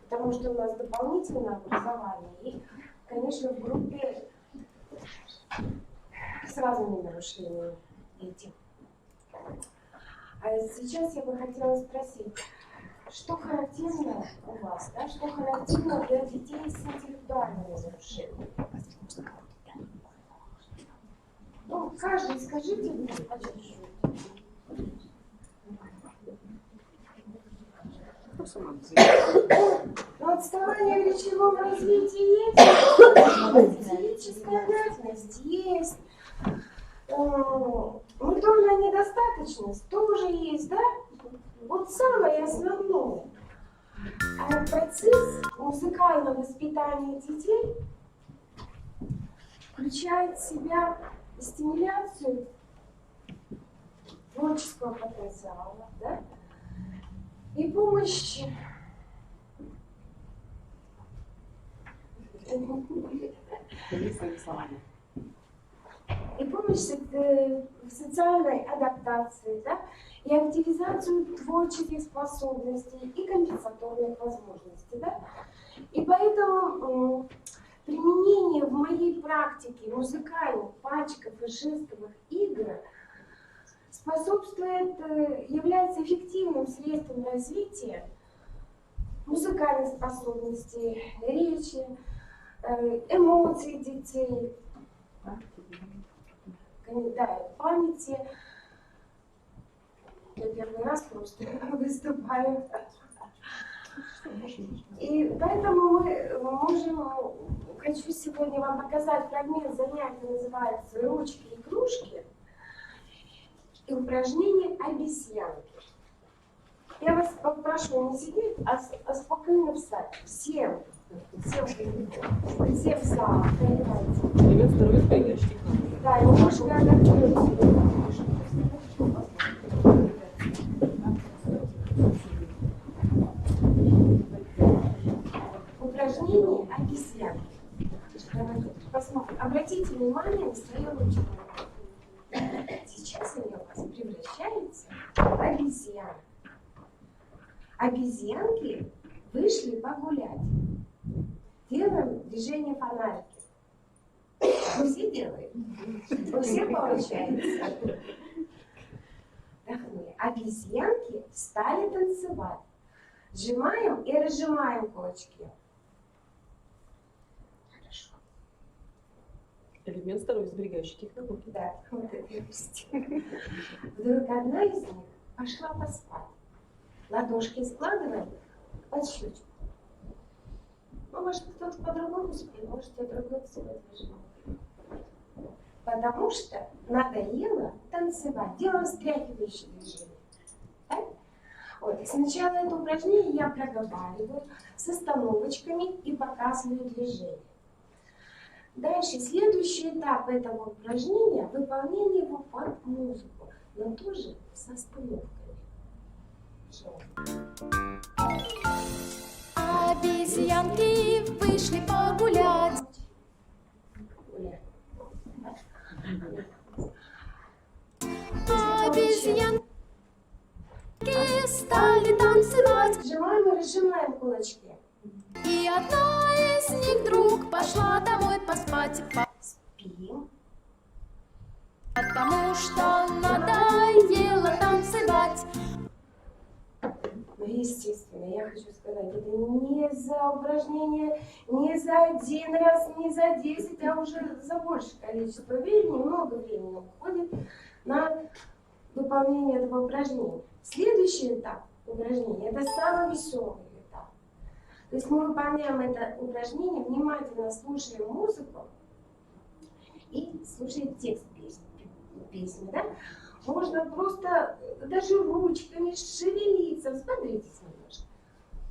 потому что у нас дополнительное образование и, конечно, в группе с разными нарушениями дети. А сейчас я бы хотела спросить, что характерно у вас, да, что характерно для детей с интеллектуальными нарушениями? Ну, каждый скажите мне по чуть-чуть. Ну, отставание в речевом развитии есть, физическая грамотность есть, моторная недостаточность тоже есть, да? Вот самое основное. А процесс музыкального воспитания детей включает в себя стимуляцию творческого потенциала, да? И помощь в социальной адаптации, да? И активизацию творческих способностей и компенсаторных возможностей, да? И поэтому применение в моей практике музыкальных, пальчиков и жестовых игр способствует, является эффективным средством развития музыкальных способностей, речи, эмоций детей, да, памяти. Я первый раз просто выступаю. И поэтому мы можем, хочу сегодня вам показать фрагмент занятия, называется «Ручки и кружки» и упражнение «Обезьянки». Я вас попрошу не сидеть, а спокойно встать. Всем встать. Да, немножко адаптируйте. Упражнение обезьянки. Посмотрим. Обратите внимание на свою ручку. Сейчас они у вас превращаются в обезьян. Обезьянки вышли погулять. Делаем движение фонарики. Мы все делаем. У всех получается. Вдохнули. Обезьянки стали танцевать. Сжимаем и разжимаем кулачки. Хорошо.
Элемент здоровья, сберегающий технологии.
Да, вот это и есть. Вдруг одна из них пошла поспать. Ладошки складываем под щечку. Ну, может, кто-то по-другому спит, может, я другой цвет выжимаю. Потому что надоело танцевать. Делаем встряхивающие движения. Так? Вот. И сначала это упражнение я проговариваю с остановочками и показываю движение. Дальше, следующий этап этого упражнения – выполнение его под музыку, но тоже с остановками.
Обезьянки вышли погулять. Обезьянки стали танцевать.
Сжимаем и разжимаем кулачки.
И одна из них вдруг пошла домой поспать.
Спим.
Потому что надоело танцевать.
Ну, естественно, я хочу сказать, это не за упражнение, не за один раз, не за 10, а уже за большее количество времени, много времени уходит на выполнение выполнения этого упражнения. Следующий этап упражнения – это самый веселый этап. То есть мы выполняем это упражнение, внимательно слушаем музыку и слушаем текст песни. Да? Можно просто даже ручками шевелиться. Взбодритесь немножко.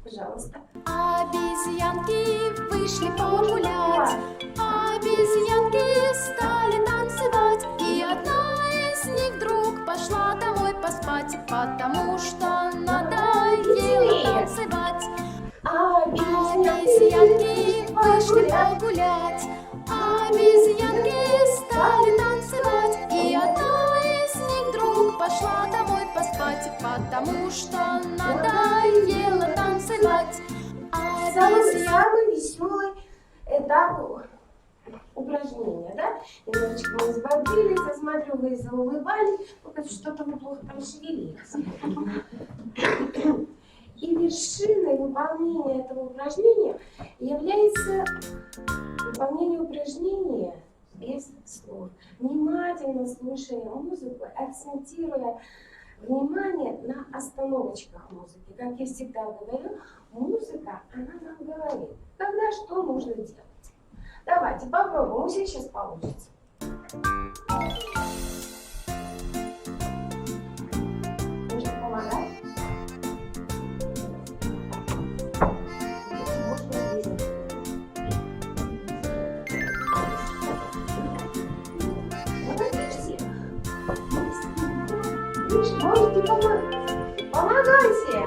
Пожалуйста.
Обезьянки вышли погулять, обезьянки стали танцевать, и одна из них вдруг пошла домой поспать, потому что надоело танцевать. Обезьянки вышли погулять, обезьянки стали танцевать, и одна из них вдруг пошла домой поспать, потому что надоело танцевать.
Самый веселый этап упражнения, да? Немножечко мы взбодрились, я смотрю, вы заулыбались, только что-то вы плохо там шевелились. И вершиной выполнения этого упражнения является выполнение упражнения без слов. Внимательно слушая музыку, акцентируя внимание на остановочках музыки. Как я всегда говорю, музыка, она нам говорит, когда что нужно делать. Давайте попробуем, у всех сейчас получится. Нужно помогать. Можете помогать. Помогайте.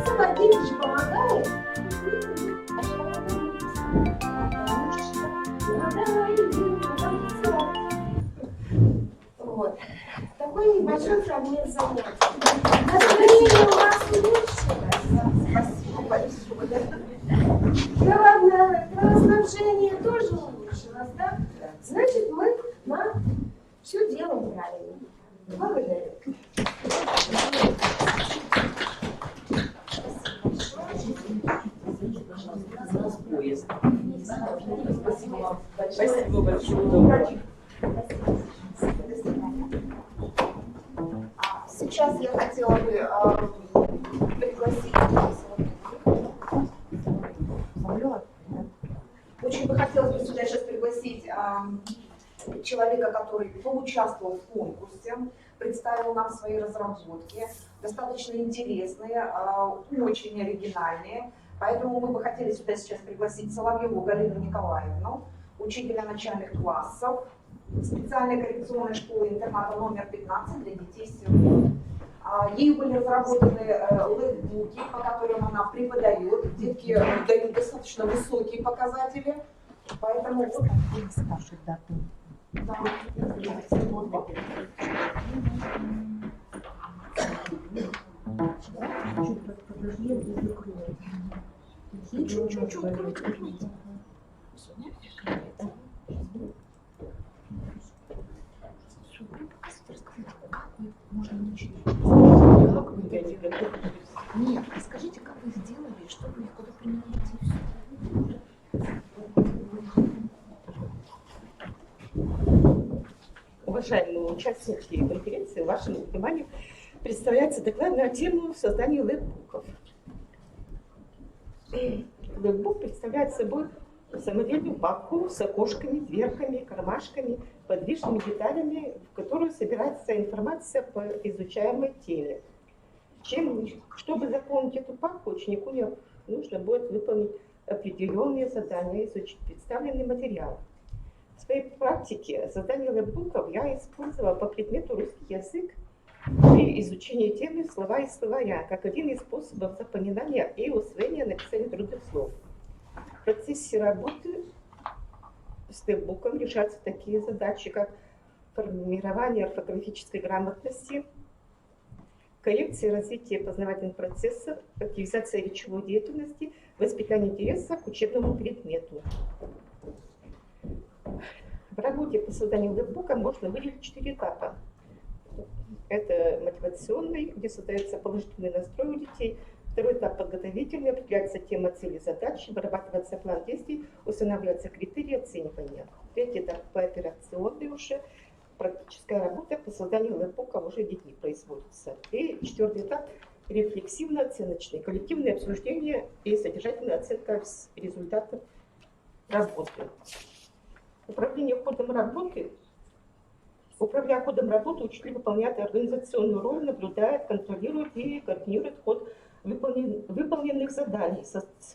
Самодельно же помогает. Вот. Такой небольшой фрагмент занятия. Настроение у вас улучшилось. Спасибо большое. Кровоснабжение тоже улучшилось, да? Значит, мы все делаем правильно. Благодарю.
Спасибо вам. Спасибо большое.
Сейчас я хотела бы пригласить. Очень бы хотелось бы сюда сейчас пригласить человека, который поучаствовал в конкурсе, представил нам свои разработки, достаточно интересные, очень оригинальные. Поэтому мы бы хотели сюда сейчас пригласить Соловьеву Галину Николаевну, учителя начальных классов специальной коррекционной школы интерната номер 15 для детей-сирот. Ею были разработаны лэкбуки, по которым она преподает. Детки дают достаточно высокие показатели. Поэтому вот скажут дату. Да. Чуть-чуть откройте. Можно начать. Как вы это? Нет, скажите, как вы сделали, чтобы их куда применяете и все.
Уважаемые участники конференции, вашему вниманию представляется доклад на тему создания лэкбуков. Лэкбук представляет собой самодельную папку с окошками, дверками, кармашками, подвижными деталями, в которую собирается информация по изучаемой теме. Чтобы заполнить эту папку, ученику нужно будет выполнить определенные задания, изучить представленный материал. В своей практике создания лэкбуков я использовала по предмету русский язык при изучении темы слова и словаря, как один из способов запоминания и усвоения написания трудных слов. В процессе работы с лэкбуком решаются такие задачи, как формирование орфографической грамотности, коррекция и развитие познавательных процессов, активизация речевой деятельности, воспитание интереса к учебному предмету. В работе по созданию лэкбука можно выделить 4 этапа. Это мотивационный, где создается положительный настрой у детей. Второй этап подготовительный, определяется тема, цели, задачи, вырабатывается план действий, устанавливаются критерии оценивания. Третий этап кооперационный уже, практическая работа по созданию лэпбука уже детьми производится. И 4-й этап – рефлексивно-оценочный, коллективное обсуждение и содержательная оценка результатов работы. Управляя ходом работы, учитель выполняет организационную роль, наблюдает, контролирует и координирует ход выполненных заданий,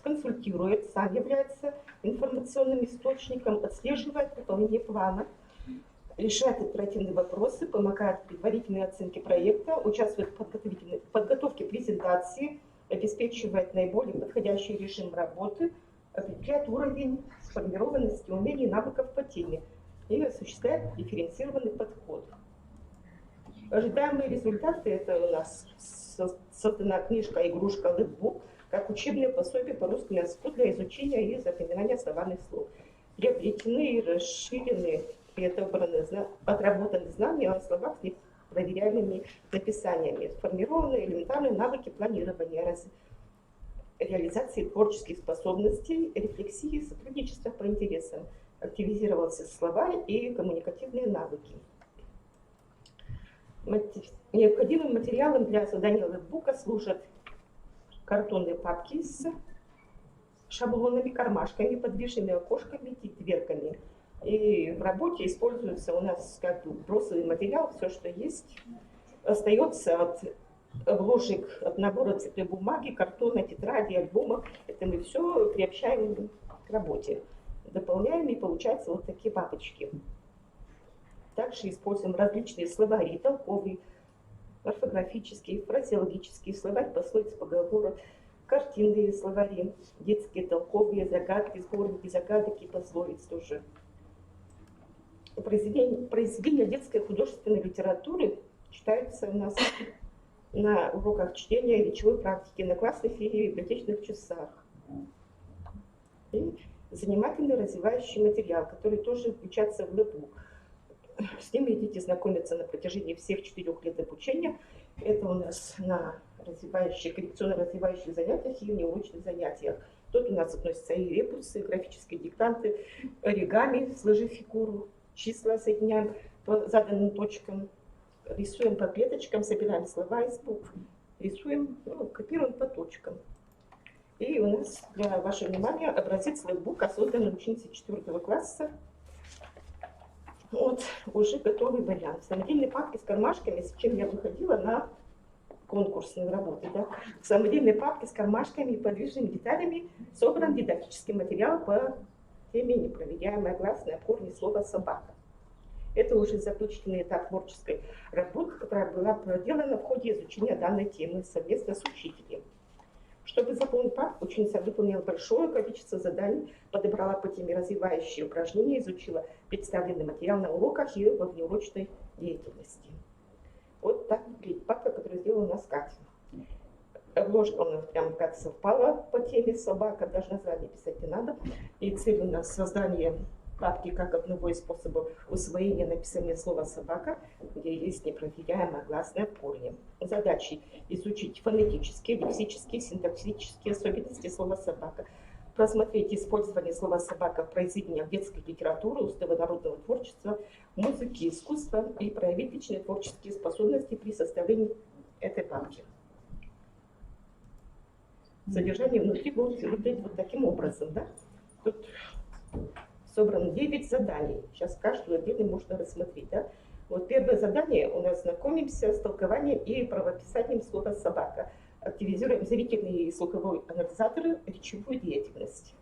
консультирует, сам является информационным источником, отслеживает выполнение плана, решает оперативные вопросы, помогает в предварительной оценке проекта, участвует в подготовке презентации, обеспечивает наиболее подходящий режим работы, определяет уровень сформированности умений и навыков по теме и осуществляет дифференцированный подход. Ожидаемые результаты — это у нас создана книжка-игрушка «Лэпбук» как учебное пособие по русскому языку для изучения и запоминания словарных слов. Приобретены и расширены и отработаны знания о словах с непроверяемыми написаниями. Сформированы элементарные навыки планирования, реализации творческих способностей, рефлексии, сотрудничества по интересам. Активизировался словарь и коммуникативные навыки. Необходимым материалом для создания лэпбука служат картонные папки с шаблонами, кармашками, подвижными окошками и дверками. И в работе используется у нас как бы бросовый материал, все, что есть. Остается от обложек, от набора цветной бумаги, картона, тетради, альбомов. Это мы все приобщаем к работе. Дополняем, и получаются вот такие папочки. Также используем различные словари, толковые, орфографические, фразеологические, словарь пословиц, поговорок, картинные словари, детские толковые, загадки, сборники загадок и пословиц тоже. Произведения детской художественной литературы читаются у нас на уроках чтения и речевой практики, на классных и библиотечных часах. И занимательный развивающий материал, который тоже включается в лэпбук. С ним дети знакомятся на протяжении всех 4 лет обучения. Это у нас на коррекционно-развивающих занятиях и неурочных занятиях. Тут у нас относятся и ребусы, графические диктанты, оригами, сложи фигуру, числа соединяем по заданным точкам, рисуем по клеточкам, собираем слова из букв, рисуем, копируем по точкам. И у нас для вашего внимания образец лэпбука, созданный ученицей 4 класса. Вот уже готовый вариант. Самодельные папки с кармашками, с чем я выходила на конкурсные работы. Да? Самодельные папки с кармашками и подвижными деталями собран дидактический материал по теме непроверяемое гласное корни слова «собака». Это уже заключительный этап творческой работы, которая была проделана в ходе изучения данной темы совместно с учителем. Чтобы заполнить папку, ученица выполнила большое количество заданий, подобрала по теме развивающие упражнения, изучила представленный материал на уроках и во внеурочной деятельности. Вот так выглядит папка, которую сделала у нас Катя. Обложка у нас прям как совпала по теме «собака», даже название писать не надо. И цель у нас создание папки как одного из способов усвоения написания слова «собака», где есть непроверяемое гласное в корне. Задачи – изучить фонетические, лексические, синтаксические особенности слова «собака», просмотреть использование слова «собака» в произведениях детской литературы, устава народного творчества, музыки, искусства и проявить личные творческие способности при составлении этой папки. Содержание внутри будет выглядеть вот таким образом. Да? Тут собрано 9 заданий. Сейчас каждую отдельно можно рассмотреть. Да? Вот первое задание у нас знакомимся с толкованием и правописанием слова «собака». Активизируем зрительный и слуховой анализаторы, речевую деятельность.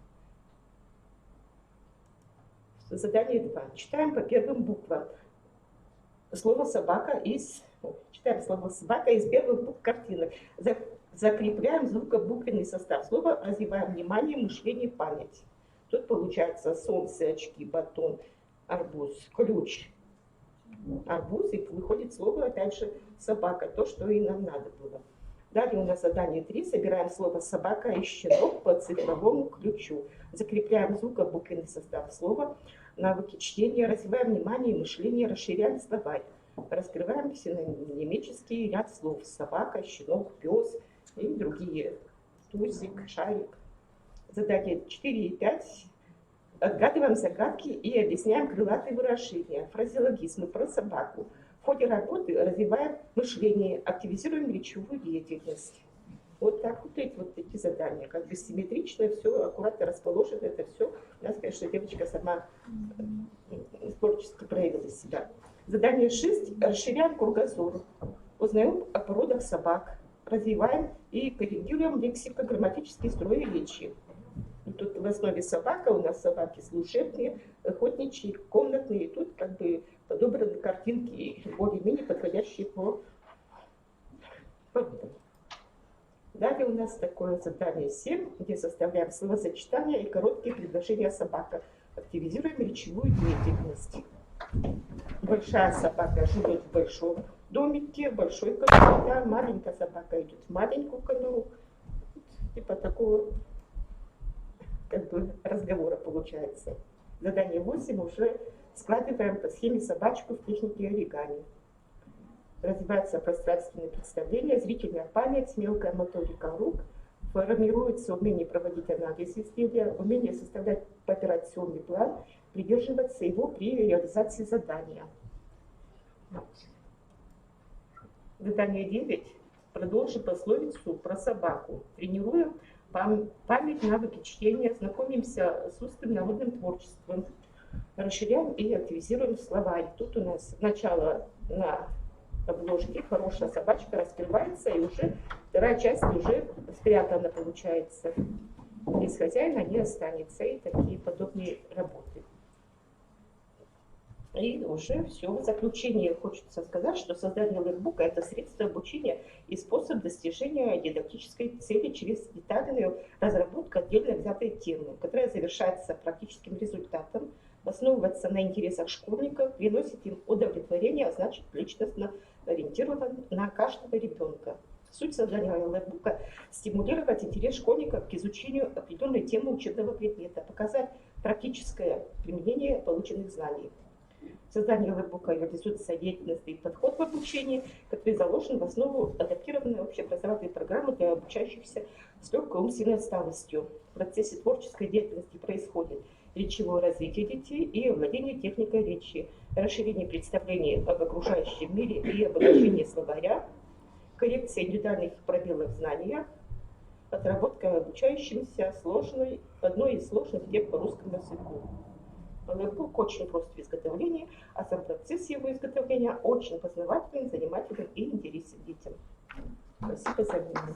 Задание 2. Читаем по первым буквам. Слово «собака» читаем слово «собака» из первых букв картинок. Закрепляем звукобуквенный состав слова, развиваем внимание, мышление, память. Тут получается солнце, очки, батон, арбуз, ключ, арбуз, и выходит слово, опять же, собака, то, что и нам надо было. Далее у нас задание 3. Собираем слово «собака» и «щенок» по цифровому ключу. Закрепляем звукобуквенный состав слова, навыки чтения, развиваем внимание и мышление, расширяем словарь. Раскрываем синонимический ряд слов: собака, щенок, пес и другие. Тузик, шарик. Задание 4 и 5. Отгадываем загадки и объясняем крылатые выражения, фразеологизмы про собаку. В ходе работы развиваем мышление, активизируем речевую деятельность. Вот так вот эти задания, как бы симметрично, все аккуратно расположено, это все. У нас, конечно, девочка сама творчески проявила себя. Задание 6. Расширяем кругозор. Узнаем о породах собак. Развиваем и корректируем лексико-грамматические строи речи. И тут в основе собака, у нас собаки служебные, охотничьи, комнатные. И тут как бы подобраны картинки, более-менее подходящие по породам. Далее у нас такое задание 7, где составляем словосочетания и короткие предложения собака. Активизируем речевую деятельность. Большая собака живет в большом домике, в большой конуре, да, маленькая собака идет в маленькую конуру. Типа такого как бы разговора получается. Задание 8 уже складываем по схеме собачку в технике оригами. Развивается пространственное представление, зрительная память, мелкая моторика рук, формируется умение проводить анализ изделия, умение составлять операционный план, придерживаться его при реализации задания. Задание 9. Продолжим пословицу про собаку. Тренируем память, навыки чтения, знакомимся с устным народным творчеством, расширяем и активизируем словарь. Тут у нас начало на обложке, хорошая собачка раскрывается, и уже вторая часть уже спрятана получается. Без хозяина не останется, и такие подобные работы. И уже все. В заключение хочется сказать, что создание лэрбука – это средство обучения и способ достижения дидактической цели через детальную разработку отдельно взятой темы, которая завершается практическим результатом, основывается на интересах школьников, приносит им удовлетворение, а значит личностно ориентирован на каждого ребенка. Суть создания лэрбука – стимулировать интерес школьников к изучению определенной темы учебного предмета, показать практическое применение полученных знаний. Создание лэрбука реализуется деятельность и подход в обучении, который заложен в основу адаптированной общеобразовательной программы для обучающихся с легкой умственной отсталостью. В процессе творческой деятельности происходит речевое развитие детей и овладение техникой речи, расширение представлений об окружающем мире и обогащение словаря, коррекция индивидуальных пробелов в знаниях, отработка обучающимся одной из сложных тем по русскому языку. Лэрбук очень прост в изготовлении, а сам процесс его изготовления очень познавательный, занимательный и интересен детям. Спасибо за внимание.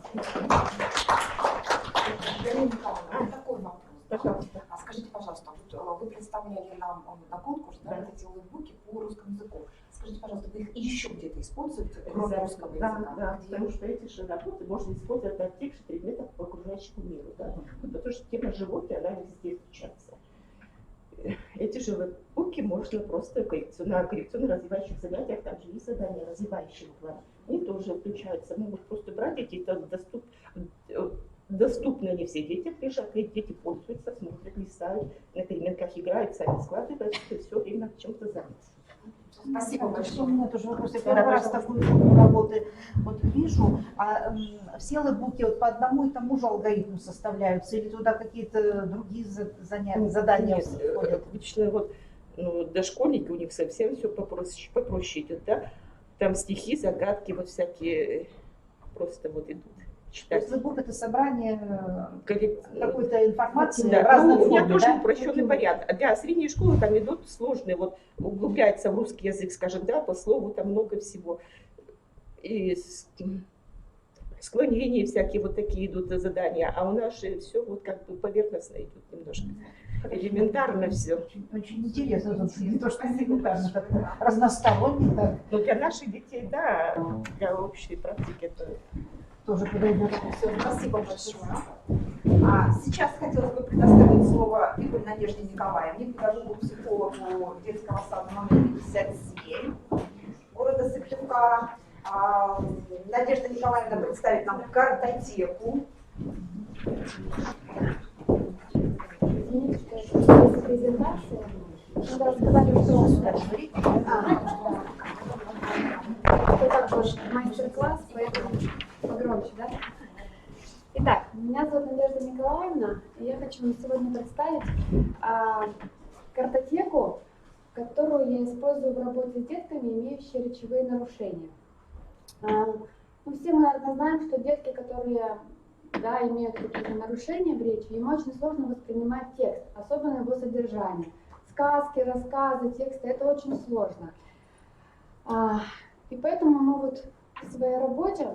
Такой вопрос.
Пожалуйста.
Скажите, пожалуйста, вот вы представляли нам на конкурс, да, эти лэрбуки по русскому языку. Скажите, пожалуйста, вы их еще где-то используете, кроме русского языка?
Да, потому что эти же работы можно использовать для тех же предметов по окружающему миру. Да? Потому что тема животных, она везде встречается. Эти же лэрбуки можно просто на коррекционно-развивающих занятиях, там же есть задания развивающего плана. Они тоже включаются, могут просто брать эти, это доступны они все детям, лежат, дети пользуются, смотрят, листают, на переменках играют, сами складывают, и все время чем-то заняться.
Спасибо
У
большое.
меня тоже вопрос. Я первый раз такую форму работы вот вижу. Все лэрбуки вот по одному и тому же алгоритму составляются или туда какие-то другие задания входят?
Обычно вот дошкольники, у них совсем все попроще идет, да? Там стихи, загадки, вот всякие просто вот идут.
То есть лэрбук — это собрание какой-то информации
Да,
в разной
у меня
форме,
тоже
да?
упрощенный вариант. А для средней школы там идут сложные, вот углубляется в русский язык, скажем, да, по слову там много всего. И склонения всякие вот такие идут задания, а у нас же все вот как бы поверхностно идут немножко. Элементарно все.
Очень интересно, не то что элементарно, так разносторонне, так.
Но для наших детей, да, для общей практики это
тоже подойдет.
Все, спасибо большое. Сейчас хотелось бы предоставить слово Игорю Надежде Николаевне, педагогу-психологу детского сада номер 57 города Сыктывкара. Надежда Николаевна представит нам картотеку.
Презентация. Надо рассказать, что это также мастер-класс, поэтому погромче, да?
Итак, меня зовут Надежда Николаевна, и я хочу вам сегодня представить картотеку, которую я использую в работе с детками, имеющими речевые нарушения. Ну, все мы, наверное, знаем, что детки, которые имеют какие-то нарушения в речи, им очень сложно воспринимать текст, особенно его содержание. Сказки, рассказы, тексты – это очень сложно. И поэтому мы вот в своей работе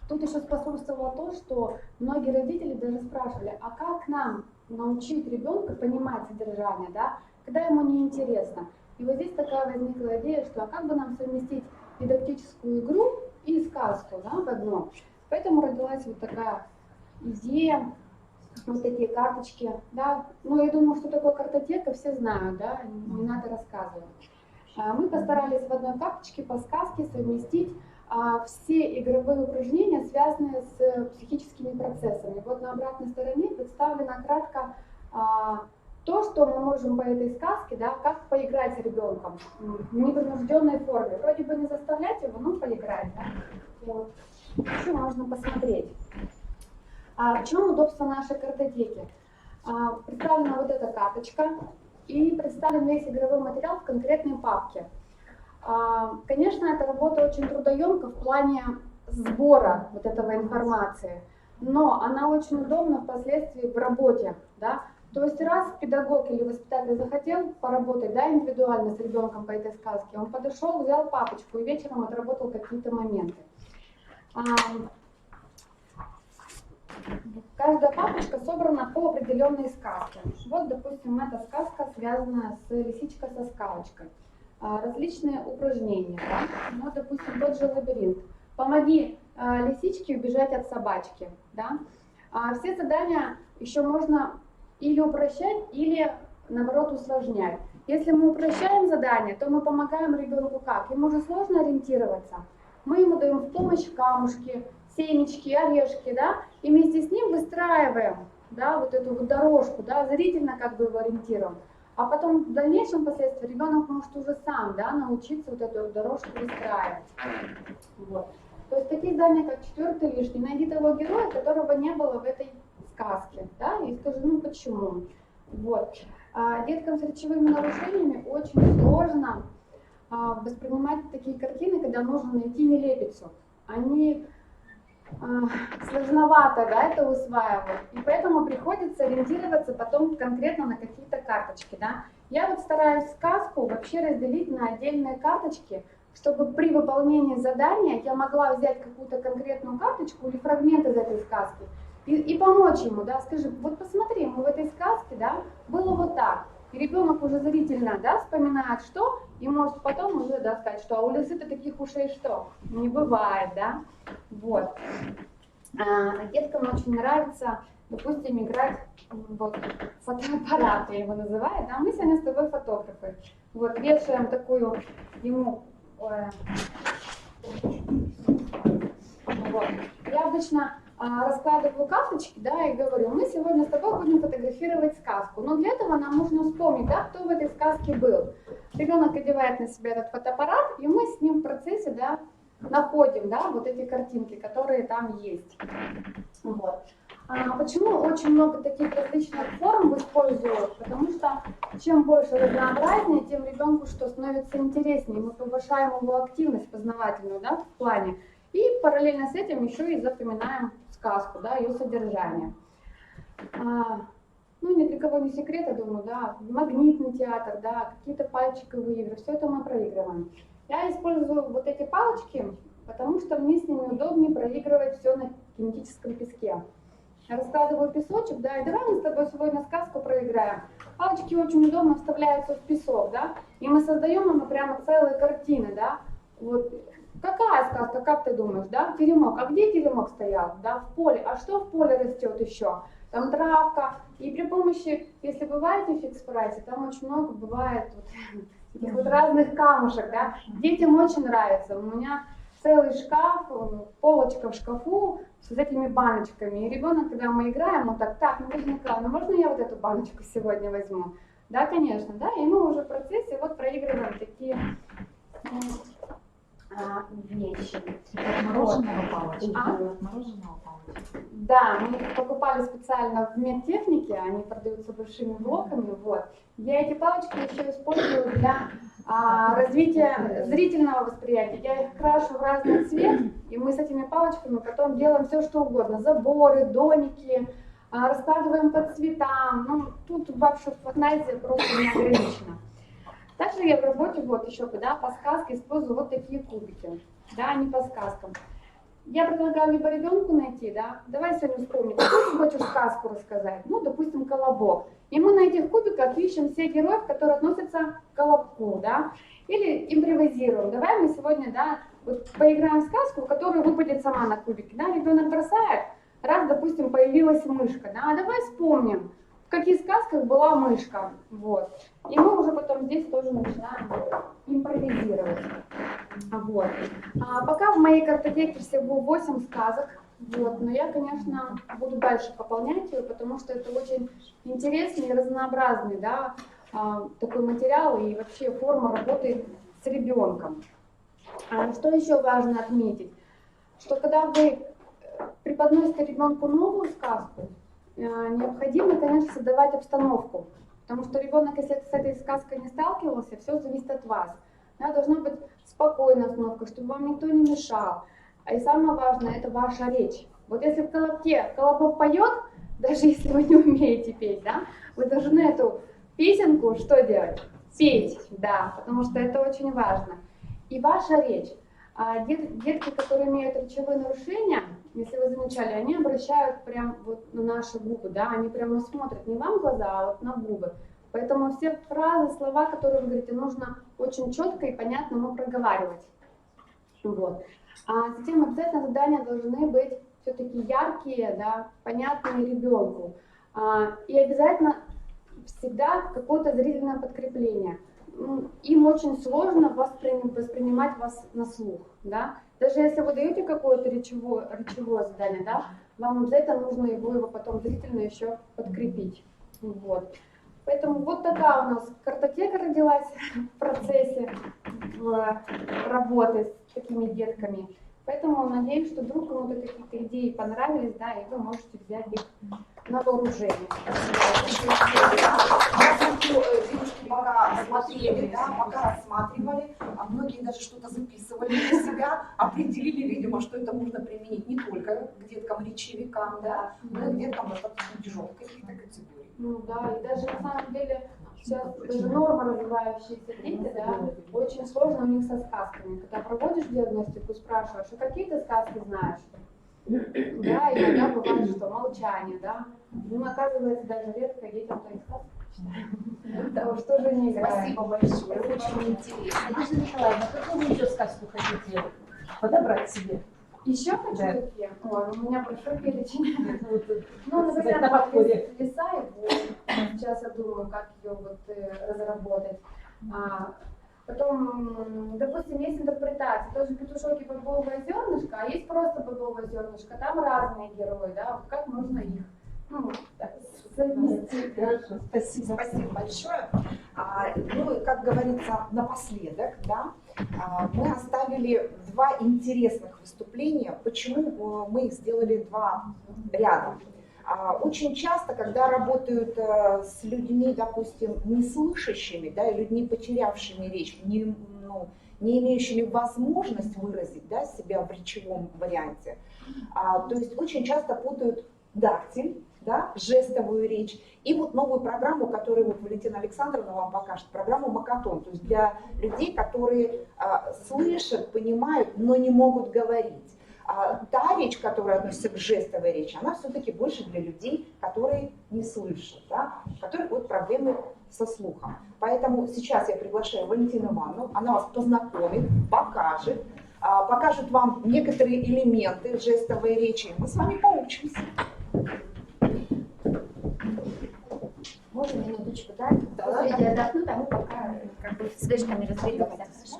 тут еще способствовало то, что многие родители даже спрашивали, а как нам научить ребенка понимать содержание, да, когда ему неинтересно. И вот здесь такая возникла идея, что а как бы нам совместить дидактическую игру и сказку, да, в одно. Поэтому родилась вот такая идея, вот такие карточки, да. Ну, я думаю, что такое картотека, все знают, да, не надо рассказывать. Мы постарались в одной карточке по сказке совместить все игровые упражнения, связанные с психическими процессами. Вот на обратной стороне представлено кратко то, что мы можем по этой сказке, да, как поиграть с ребенком в непринужденной форме. Вроде бы не заставлять его, но поиграть. Да? Вот. Еще можно посмотреть. В чем удобство нашей картотеки? Представлена вот эта карточка и представлен весь игровой материал в конкретной папке. Конечно, эта работа очень трудоемка в плане сбора вот этого информации, но она очень удобна впоследствии в работе. Да? То есть раз педагог или воспитатель захотел поработать, да, индивидуально с ребенком по этой сказке, он подошел, взял папочку и вечером отработал какие-то моменты. Каждая папочка собрана по определенной сказке. Вот, допустим, эта сказка связана с лисичкой со скалочкой. Различные упражнения, да? Вот, допустим, тот же лабиринт. Помоги лисичке убежать от собачки. Да? Все задания еще можно или упрощать, или наоборот усложнять. Если мы упрощаем задание, то мы помогаем ребенку как? Ему же сложно ориентироваться. Мы ему даем в помощь камушки, семечки, орешки, да, и вместе с ним выстраиваем, да, вот эту вот дорожку, да, зрительно как бы его ориентируем. А потом в дальнейшем последствии ребенок может уже сам, да, научиться вот эту дорожку выстраивать. Вот. То есть такие задания, как 4-й лишний, найди того героя, которого не было в этой сказке, да, и скажи, ну почему. Вот. Деткам с речевыми нарушениями очень сложно воспринимать такие картины, когда нужно найти нелепицу. Они сложновато, да, это усваивают, и поэтому приходится ориентироваться потом конкретно на какие-то карточки, да. Я вот стараюсь сказку вообще разделить на отдельные карточки, чтобы при выполнении задания я могла взять какую-то конкретную карточку или фрагмент из этой сказки и помочь ему, да, скажи, вот посмотри, мы в этой сказке, да, было вот так. И ребенок уже зрительно, да, вспоминает, что, и может потом уже, да, сказать, что а у лисы-то таких ушей что? Не бывает, да. Вот. Деткам очень нравится, допустим, играть вот, фотоаппарат, я его называю, да, мы сегодня с тобой фотографы. Вот, вешаем такую ему... вот. Я обычно раскладываю карточки, да, и говорю, мы сегодня с тобой будем фотографировать сказку. Но для этого нам нужно вспомнить, да, кто в этой сказке был. Ребенок одевает на себя этот фотоаппарат, и мы с ним в процессе, да, находим, да, вот эти картинки, которые там есть. Вот. Почему очень много таких различных форм использую? Потому что чем больше разнообразнее, тем ребенку что становится интереснее. Мы повышаем его активность познавательную, да, в плане. И параллельно с этим еще и запоминаем сказку, да, ее содержание. Ну, ни для кого не секрет, я думаю, да, магнитный театр, да, какие-то пальчиковые игры, все это мы проигрываем. Я использую вот эти палочки, потому что мне с ними удобнее проигрывать все на кинетическом песке. Я раскладываю песочек, да, и давай мы с тобой сегодня сказку проиграем. Палочки очень удобно вставляются в песок, да, и мы создаем ему прямо целые картины, да. Вот. Какая сказка, как ты думаешь, да? Теремок. А где теремок стоял? Да, в поле. А что в поле растет еще? Там травка. И при помощи, если бываете в фикс-прайсе, там очень много бывает вот, таких вот разных камушек, да. Детям очень нравится. У меня целый шкаф, полочка в шкафу с этими баночками. И ребенок, когда мы играем, он так, Надежда Николаевна, можно я вот эту баночку сегодня возьму? Да, конечно, да. И мы уже в процессе вот проигрываем такие вещи.
От мороженого палочки.
А?
От мороженого палочки.
Да, мы их покупали специально в медтехнике, они продаются большими блоками. Вот. Я эти палочки еще использую для развития зрительного восприятия. Я их крашу в разный цвет, и мы с этими палочками потом делаем все, что угодно. Заборы, домики, раскладываем по цветам. Ну, тут вообще фантазия просто не ограничена. Также я в работе вот еще, да, по сказке использую вот такие кубики. Да, не по сказкам. Я предлагаю либо ребенку найти, да, давай сегодня вспомним, какую ты хочешь сказку рассказать, ну, допустим, «Колобок». И мы на этих кубиках ищем все героев, которые относятся к Колобку, да, или импровизируем. Давай мы сегодня, да, вот поиграем в сказку, которая выпадет сама на кубике, да, ребенок бросает, раз, допустим, появилась мышка, да, а давай вспомним, в каких сказках была мышка, вот. И мы уже потом здесь тоже начинаем импровизировать. Вот. Пока в моей картотеке всего 8 сказок, вот, но я, конечно, буду дальше пополнять ее, потому что это очень интересный и разнообразный, да, такой материал и вообще форма работы с ребенком. Что еще важно отметить, что когда вы преподносите ребенку новую сказку, необходимо, конечно, создавать обстановку, потому что ребенок, если с этой сказкой не сталкивался, все зависит от вас. Да, должна быть спокойная обстановка, чтобы вам никто не мешал. И самое важное, это ваша речь. Вот если в «Колобке» Колобок поет, даже если вы не умеете петь, да, вы должны эту песенку что делать? Петь, да, потому что это очень важно. И ваша речь. Детки, которые имеют речевые нарушения, если вы замечали, они обращают прям вот на наши губы, да, они прямо смотрят не вам в глаза, а вот на губы. Поэтому все фразы, слова, которые вы говорите, нужно очень четко и понятно проговаривать. Вот. Затем обязательно задания должны быть все-таки яркие, да, понятные ребенку. И обязательно всегда какое-то зрительное подкрепление. Им очень сложно воспринимать вас на слух. Да? Даже если вы даете какое-то речевое задание, да, вам обязательно нужно его потом зрительно еще подкрепить. Вот. Поэтому вот такая у нас картотека родилась в процессе работы с такими детками. Поэтому надеюсь, что вдруг кому-то какие-то идеи понравились, да, и вы можете взять их на вооружение.
Девушки пока смотрели, да, пока рассматривали, а многие даже что-то записывали для себя, определили, видимо, что это можно применить не только к деткам-речевикам, да, но и к деткам достаточно тяжелых каких-то категорий.
Ну да, и даже на самом деле сейчас даже норма развивающиеся дети, да, очень сложно у них со сказками. Когда проводишь диагностику, спрашиваешь, а какие ты сказки знаешь? Да, иногда бывает, что молчание, да. Ну, оказывается, даже редко детям-то и сказки читают. Да уж тоже не играет.
Спасибо большое, очень интересно.
Надежда Николаевна, какую вы еще сказку хотите подобрать себе?
Еще хочу такие? Ой, у меня большой перечень. Ну,
на
например, «Лиса и волк». Сейчас я думаю, как ее вот разработать. Потом, допустим, есть интерпретация, тоже «Петушок и бобовое зернышко», а есть просто бобовое зернышко, там разные герои, да, вот как можно их, ну, совместить.
Хорошо, спасибо. Спасибо большое. Ну и, как говорится, напоследок, да, мы оставили 2 интересных выступления. Почему мы их сделали 2 рядом? Очень часто, когда работают с людьми, допустим, неслышащими, да, и людьми, потерявшими речь, не имеющими возможность выразить, да, себя в речевом варианте, то есть очень часто путают дактиль, да, жестовую речь, и вот новую программу, которую вот Валентина Александровна вам покажет, программу Макатон, то есть для людей, которые слышат, понимают, но не могут говорить. Та речь, которая относится к жестовой речи, она все-таки больше для людей, которые не слышат, да, у которых вот проблемы со слухом. Поэтому сейчас я приглашаю Валентину Ивановну, она вас познакомит, покажет вам некоторые элементы жестовой речи, мы с вами поучимся.
Можно минуточку, да? Да, я отдохну, а мы пока как бы с вешками разберемся.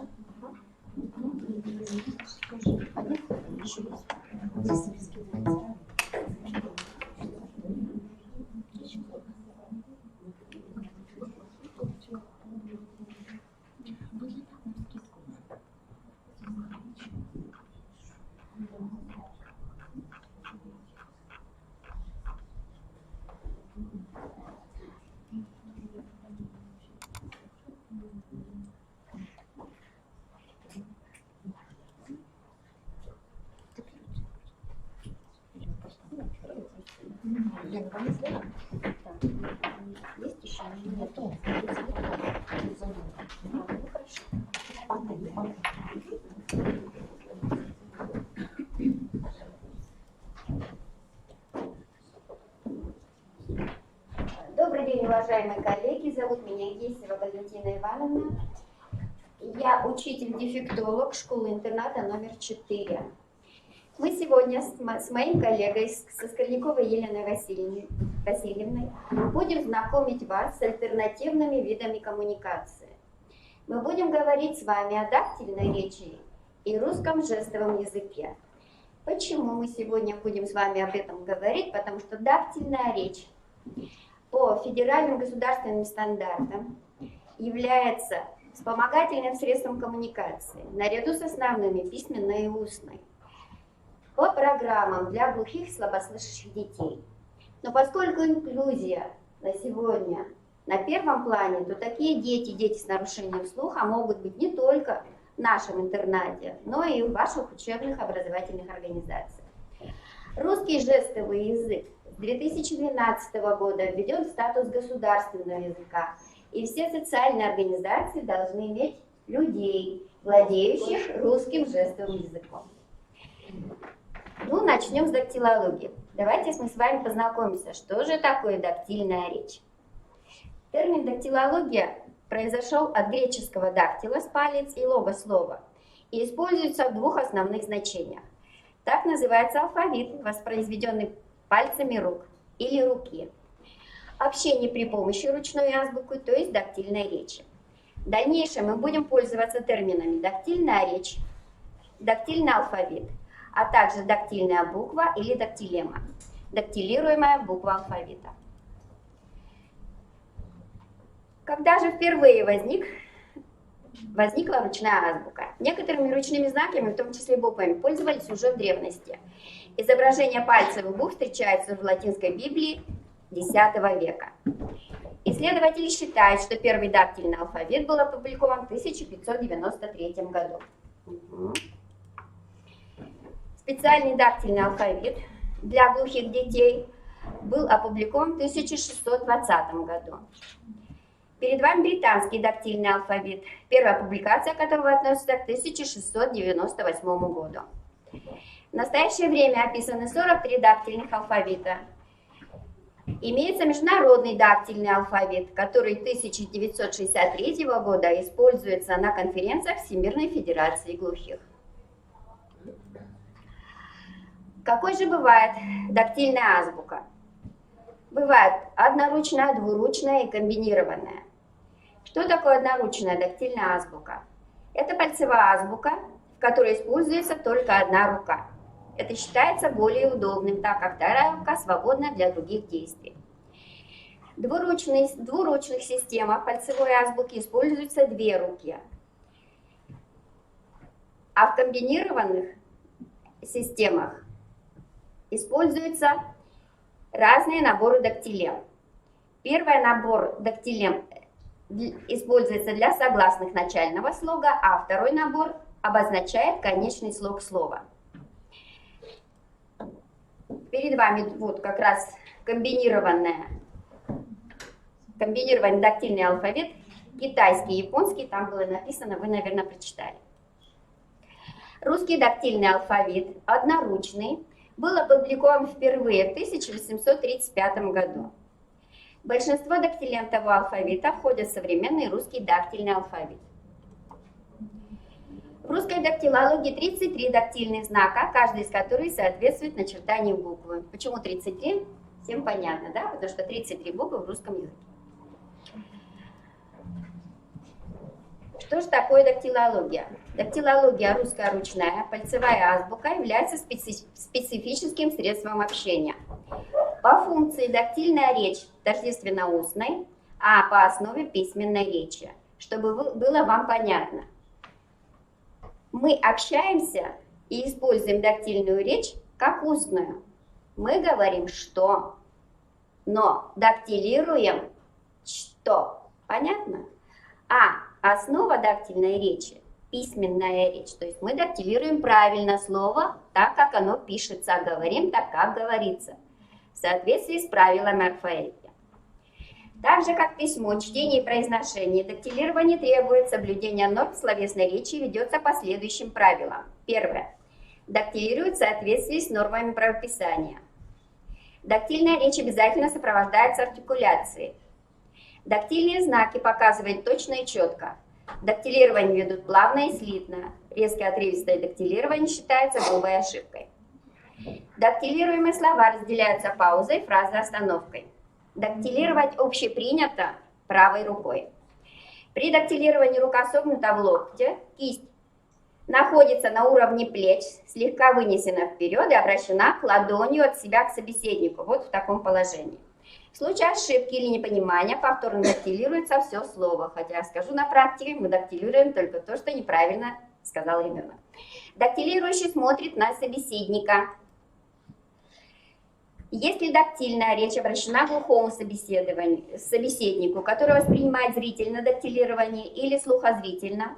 Есть еще? Нет. Ну, хорошо. Добрый день, уважаемые коллеги. Зовут меня Гесева Валентина Ивановна. Я учитель-дефектолог школы-интерната номер 4. Мы сегодня с моим коллегой, со Скорняковой Еленой Васильевной, будем знакомить вас с альтернативными видами коммуникации. Мы будем говорить с вами о дактильной речи и русском жестовом языке. Почему мы сегодня будем с вами об этом говорить? Потому что дактильная речь по федеральным государственным стандартам является вспомогательным средством коммуникации наряду с основными письменной и устной по программам для глухих и слабослышащих детей. Но поскольку инклюзия на сегодня на первом плане, то такие дети с нарушением слуха могут быть не только в нашем интернате, но и в ваших учебных образовательных организациях. Русский жестовый язык с 2012 года введен в статус государственного языка, и все социальные организации должны иметь людей, владеющих русским жестовым языком. Ну, начнем с дактилологии. Давайте мы с вами познакомимся, что же такое дактильная речь. Термин дактилология произошел от греческого дактилос – палец и логос – слово, и используется в двух основных значениях. Так называется алфавит, воспроизведенный пальцами рук или руки. Общение при помощи ручной азбуки, то есть дактильной речи. В дальнейшем мы будем пользоваться терминами дактильная речь, дактильный алфавит, а также дактильная буква или дактилема, дактилируемая буква алфавита. Когда же впервые возникла ручная азбука? Некоторыми ручными знаками, в том числе буквами, пользовались уже в древности. Изображение пальцевых букв встречается в латинской Библии X века. Исследователи считают, что первый дактильный алфавит был опубликован в 1593 году. Специальный дактильный алфавит для глухих детей был опубликован в 1620 году. Перед вами британский дактильный алфавит, первая публикация которого относится к 1698 году. В настоящее время описаны 43 дактильных алфавита. Имеется международный дактильный алфавит, который 1963 года используется на конференциях Всемирной Федерации глухих. Какой же бывает дактильная азбука? Бывает одноручная, двуручная и комбинированная. Что такое одноручная дактильная азбука? Это пальцевая азбука, в которой используется только одна рука. Это считается более удобным, так как вторая рука свободна для других действий. В двуручных системах пальцевой азбуки используются две руки. А в комбинированных системах используются разные наборы дактилем. Первый набор дактилем используется для согласных начального слога, а второй набор обозначает конечный слог слова. Перед вами вот как раз комбинированный дактильный алфавит, китайский и японский, там было написано, вы, наверное, прочитали. Русский дактильный алфавит, одноручный, был опубликован впервые в 1835 году. Большинство дактилентового алфавита входят в современный русский дактильный алфавит. В русской дактилологии 33 дактильных знака, каждый из которых соответствует начертанию буквы. Почему 33? Всем понятно, да? Потому что 33 буквы в русском языке. Что же такое дактилология? Дактилология русская ручная, пальцевая азбука является специфическим средством общения. По функции дактильная речь тождественно устной, а по основе письменной речи. Чтобы было вам понятно. Мы общаемся и используем дактильную речь как устную. Мы говорим «что», но дактилируем «что». Понятно? А основа дактильной речи – письменная речь. То есть мы дактилируем правильно слово, так как оно пишется, а говорим так, как говорится.
в соответствии с правилами орфоэпии. Так же, как письмо, чтение и произношение, дактилирование требует соблюдения норм словесной речи и ведется по следующим правилам. Первое. Дактилирует в соответствии с нормами правописания. Дактильная речь обязательно сопровождается артикуляцией. Дактильные знаки показывают точно и четко. Дактилирование ведут плавно и слитно. Резкое отрывистое дактилирование считается грубой ошибкой. Дактилируемые слова разделяются паузой, фразой, остановкой. Дактилировать общепринято правой рукой. При дактилировании рука согнута в локте, кисть находится на уровне плеч, слегка вынесена вперед и обращена к ладонью от себя к собеседнику, вот в таком положении. В случае ошибки или непонимания повторно дактилируется все слово, хотя, скажу на практике, мы дактилируем только то, что неправильно сказал ребенок. Дактилирующий смотрит на собеседника. Если дактильная речь обращена к глухому собеседнику, который воспринимает зрительно дактилирование или слухозрительно,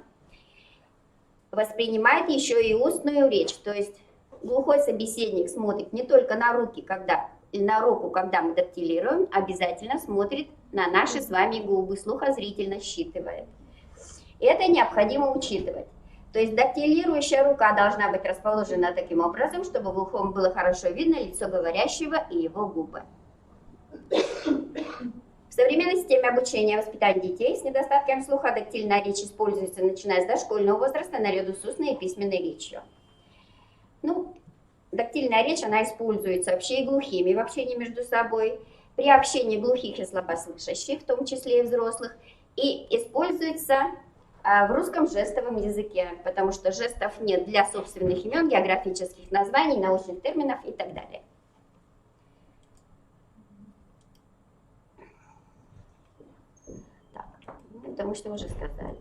воспринимает еще и устную речь, то есть глухой собеседник смотрит не только на руку, когда мы дактилируем, обязательно смотрит на наши с вами губы, слухозрительно считывает. Это необходимо учитывать. То есть дактилирующая рука должна быть расположена таким образом, чтобы глухому было хорошо видно лицо говорящего и его губы. В современной системе обучения и воспитания детей с недостатком слуха дактильная речь используется, начиная с дошкольного возраста, наряду с устной и письменной речью. Дактильная речь, она используется вообще и глухими в общении между собой, при общении глухих и слабослышащих, в том числе и взрослых, и используется в русском жестовом языке, потому что жестов нет для собственных имен, географических названий, научных терминов и так далее. Так, это мы что уже сказали.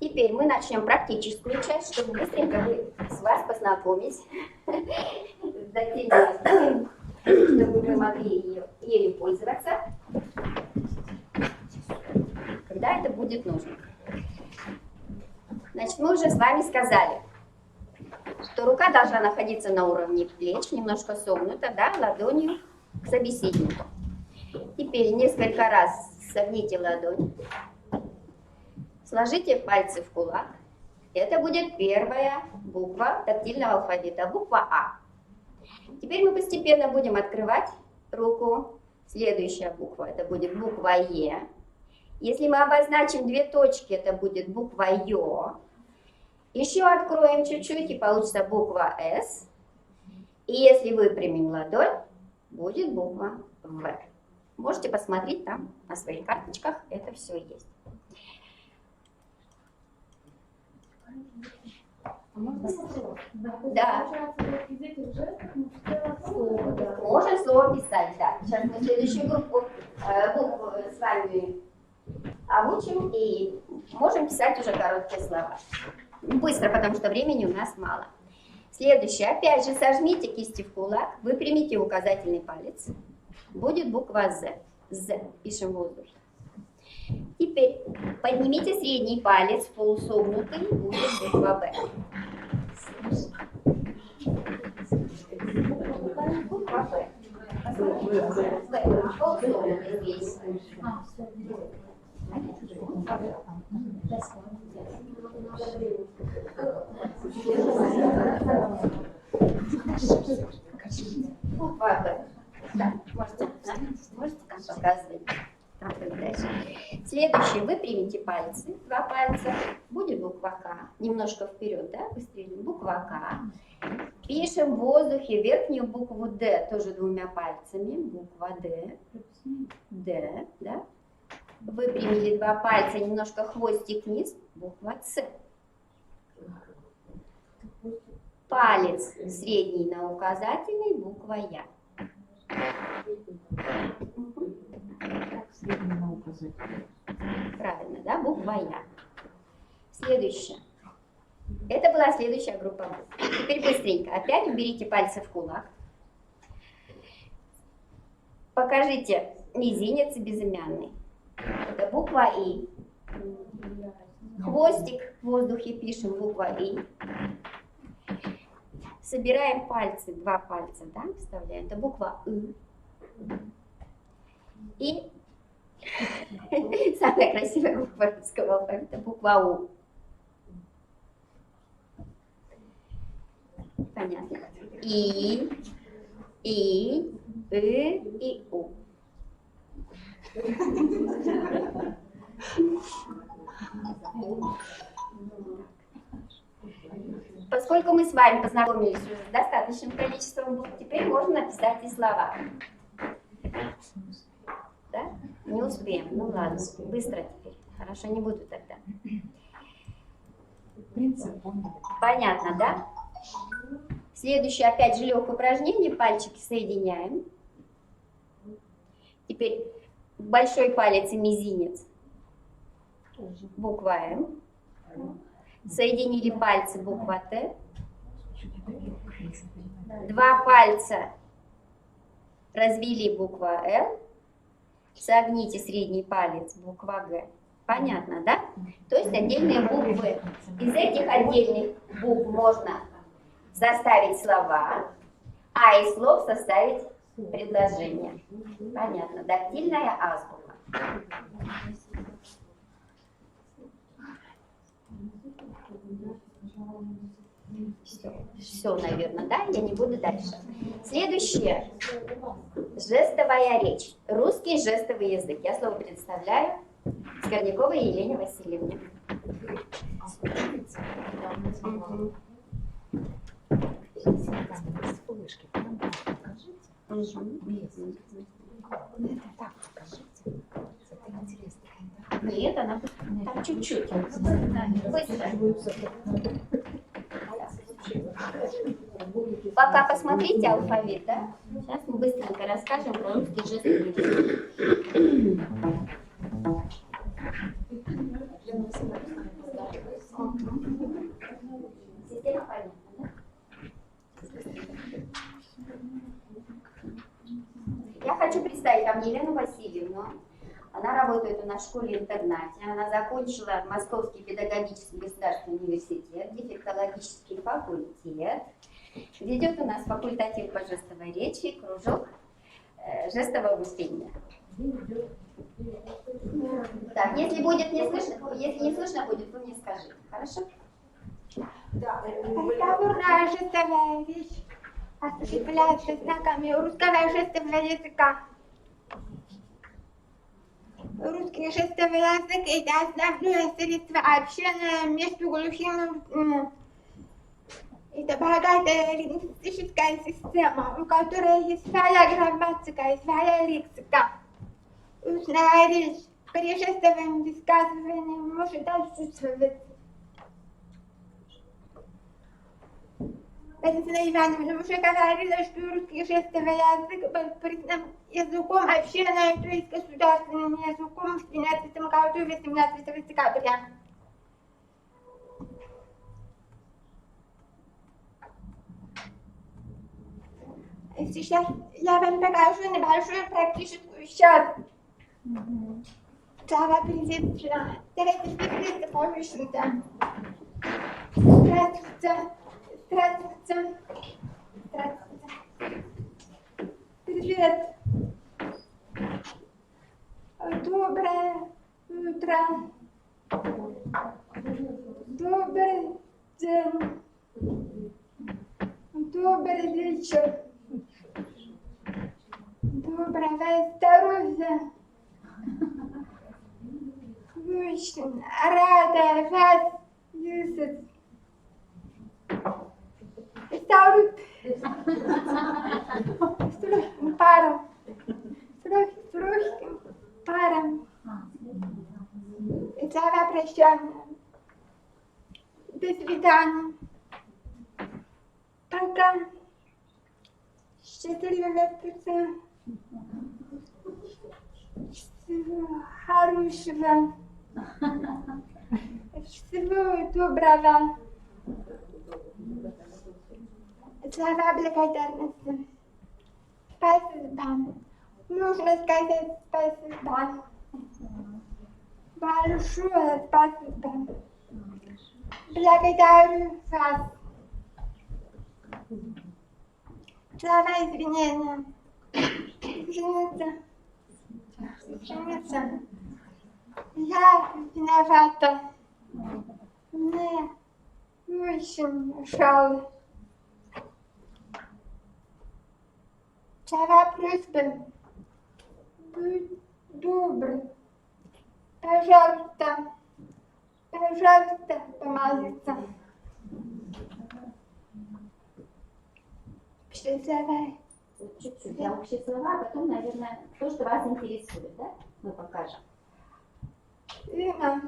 Теперь мы начнем практическую часть, чтобы быстренько с вас познакомить с дактильной историей, чтобы вы могли ею пользоваться, когда это будет нужно. Значит, мы уже с вами сказали, что рука должна находиться на уровне плеч, немножко согнута, да, ладонью к собеседнику. Теперь несколько раз согните ладонь, сложите пальцы в кулак. Это будет первая буква дактильного алфавита, буква А. Теперь мы постепенно будем открывать руку. Следующая буква, это будет буква Е. Если мы обозначим две точки, это будет буква Ё. Еще откроем чуть-чуть, и получится буква С. И если выпрямим ладонь, будет буква В. Можете посмотреть там на своих карточках, это все есть. Да. Можно слово писать, да. Сейчас мы следующую группу с вами обучим и можем писать уже короткие слова. Быстро, потому что времени у нас мало. Следующее. Опять же, сожмите кисти в кулак, выпрямите указательный палец. Будет буква З. З. Пишем в воздухе. Теперь поднимите средний палец, полусогнутый, будет буква Б. Буква Б. Полусогнутый здесь. Буква Б. Да, можете там показывать. Следующее, выпрямите пальцы, два пальца, будет буква К, немножко вперед, да, быстрее, буква К. Пишем в воздухе верхнюю букву Д, тоже двумя пальцами, буква Д, Д, да. Выпрямили два пальца, немножко хвостик вниз, буква Ц. Палец средний на указательный, буква Я. Правильно, да? Буква Я. Следующее. Это была следующая группа букв. Теперь быстренько. Опять уберите пальцы в кулак. Покажите мизинец и безымянный. Это буква И. Хвостик в воздухе пишем, буква И. Собираем пальцы, два пальца, да, вставляем. Это буква И. И самая красивая буква русского алфавита — буква У. Понятно. И, и У. Поскольку мы с вами познакомились уже с достаточным количеством букв, теперь можно написать и слова. Да? Не успеем. Ну ладно, быстро теперь. Хорошо, не буду тогда. Понятно, да? Следующее, опять же, легкое упражнение. Пальчики соединяем. Теперь большой палец и мизинец. Буква М. Соединили пальцы, буква Т. Два пальца развели, буква Л. Согните средний палец, буква Г. Понятно, да? То есть отдельные буквы. Из этих отдельных букв можно составить слова, а из слов составить предложение. Понятно. Дактильная азбука. Все, наверное, да? Я не буду дальше. Следующее. Жестовая речь. Русский жестовый язык. Я слово предоставляю Скорняковой Елене Васильевне. Нет, она там чуть-чуть. Быстро. Пока посмотрите алфавит, да? Сейчас мы быстренько расскажем про русский жестовый язык. Система понятна, да? Я хочу представить вам Елену Васильевну. Она работает у нас в школе-интернате. Она закончила Московский педагогический государственный университет, дефектологический факультет. Ведет у нас факультатив по жестовой речи, кружок жестового чтения. Так, если не слышно будет, вы мне скажите. Хорошо?
Да. Разговорная жестовая речь осуществляется знаками русского жестового языка. Русский жестовый язык — это основное средство общения между глухими. Это богатая лингвистическая система, у которой есть своя грамматика и своя лексика. Устная речь при жестовом высказывании может отсутствовать. Валентина Ивановна уже говорила, что русский жестовый язык был признан языком общения, то есть государственным языком в 12 году 18 декабря. Сейчас я вам покажу небольшую практическую часть. Слава приветствия. Давайте встретимся повышенно. Здравствуйте. Здравствуйте. Здравствуйте. Привет. Доброе утро. Добрый день. Добрый вечер. Доброго здоровья. Очень рада вас видеть. Салют. С легким паром. С легким паром. Слова прощания. До свидания. Пока. Счастливого пути. Всего хорошего. Всего доброго. Слова благодарности. Спасибо. Нужно сказать спасибо. Большое спасибо. Благодарю вас. Слова извинения. Жениться. Я виновата. Мне очень жаль. Вчера просьба. Будь добрый. Пожалуйста. Пожалуйста, помолиться. Что давай?
Чуть-чуть. Я общие слова, а потом, наверное, то, что вас интересует, да? Мы покажем.
Имя.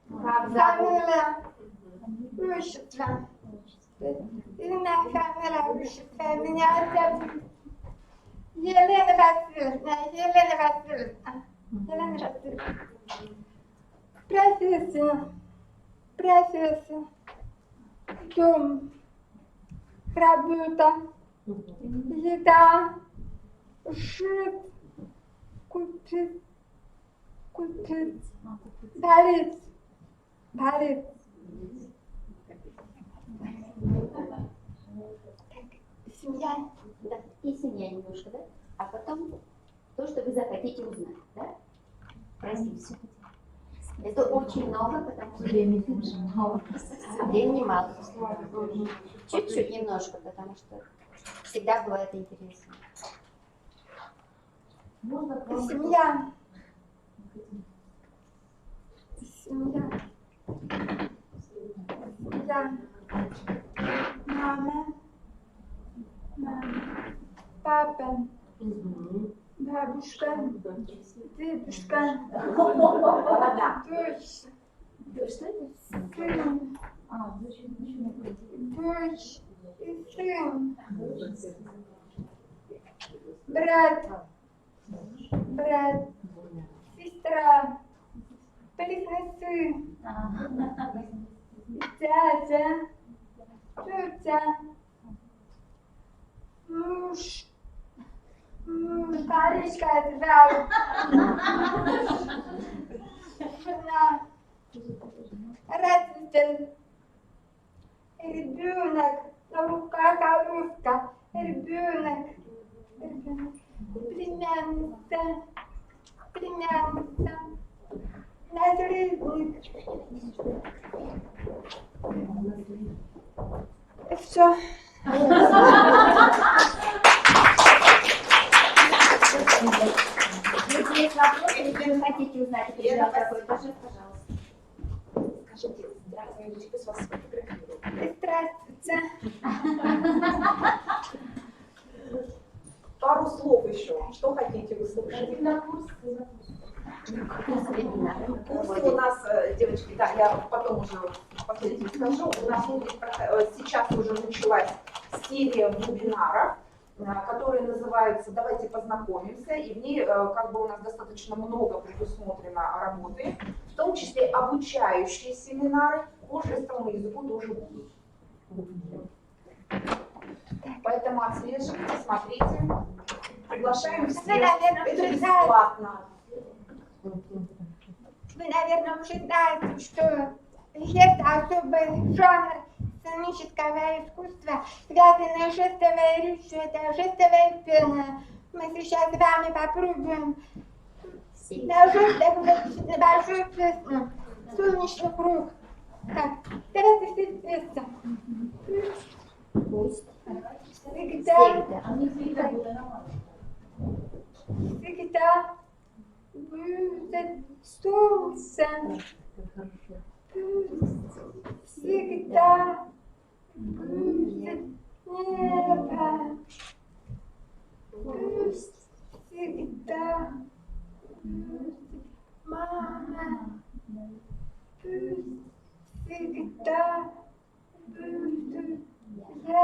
Как зовут?
Фамилия. Отчество. Имя, фамилия, отчество. Меня зовут Елена Васильевна. Елена Васильевна. Елена Васильевна. Профессия. Профессия. Дом. Работа. Еда. Жить. Купить. Купить. Болеть. Болеть. Семья.
Да, и семья немножко, да? А потом то, что вы захотите узнать, да? Простите. Это очень много, потому что времени мало. Времени мало. Чуть-чуть немножко, потому что всегда бывает интересно.
Семья. Семья. Семья. Мама. Мама. Папа. Бабушка. Дедушка. Дочь. Сын. Дочь и сын. Брат. Брат. Сестра. Близнецы. Дядя. Тетя. Муж. Парочка звал. Жена. Родитель. Ребенок. На руках коробка. Ребенок. Племянница. Племянница. Наследник. И все.
Если есть вопросы, если вы хотите узнать определенный какой-то, пожалуйста.
Скажите, здравствуйте, пусть вас сфотографируют.
Здравствуйте.
Пару слов еще. Что хотите услышать? Курсы у нас, девочки, да, я потом уже последний скажу, у нас будет, сейчас уже началась серия вебинаров, которые называются «Давайте познакомимся», и в ней как бы у нас достаточно много предусмотрено работы, в том числе обучающие семинары по жестовому языку тоже будут. Поэтому отслеживайте, смотрите, приглашаем всех, это бесплатно.
Вы, наверное, уже знаете, что есть особый жанр сценического искусства, связанный с жестовой речью, это жестовая пена. Мы сейчас с вами попробуем на жестах выучить небольшую песню «Солнечный круг». Так, давайте все вместе. Всегда будет солнце. Всегда будет небо. Пусть всегда будет мама. Пусть всегда буду я.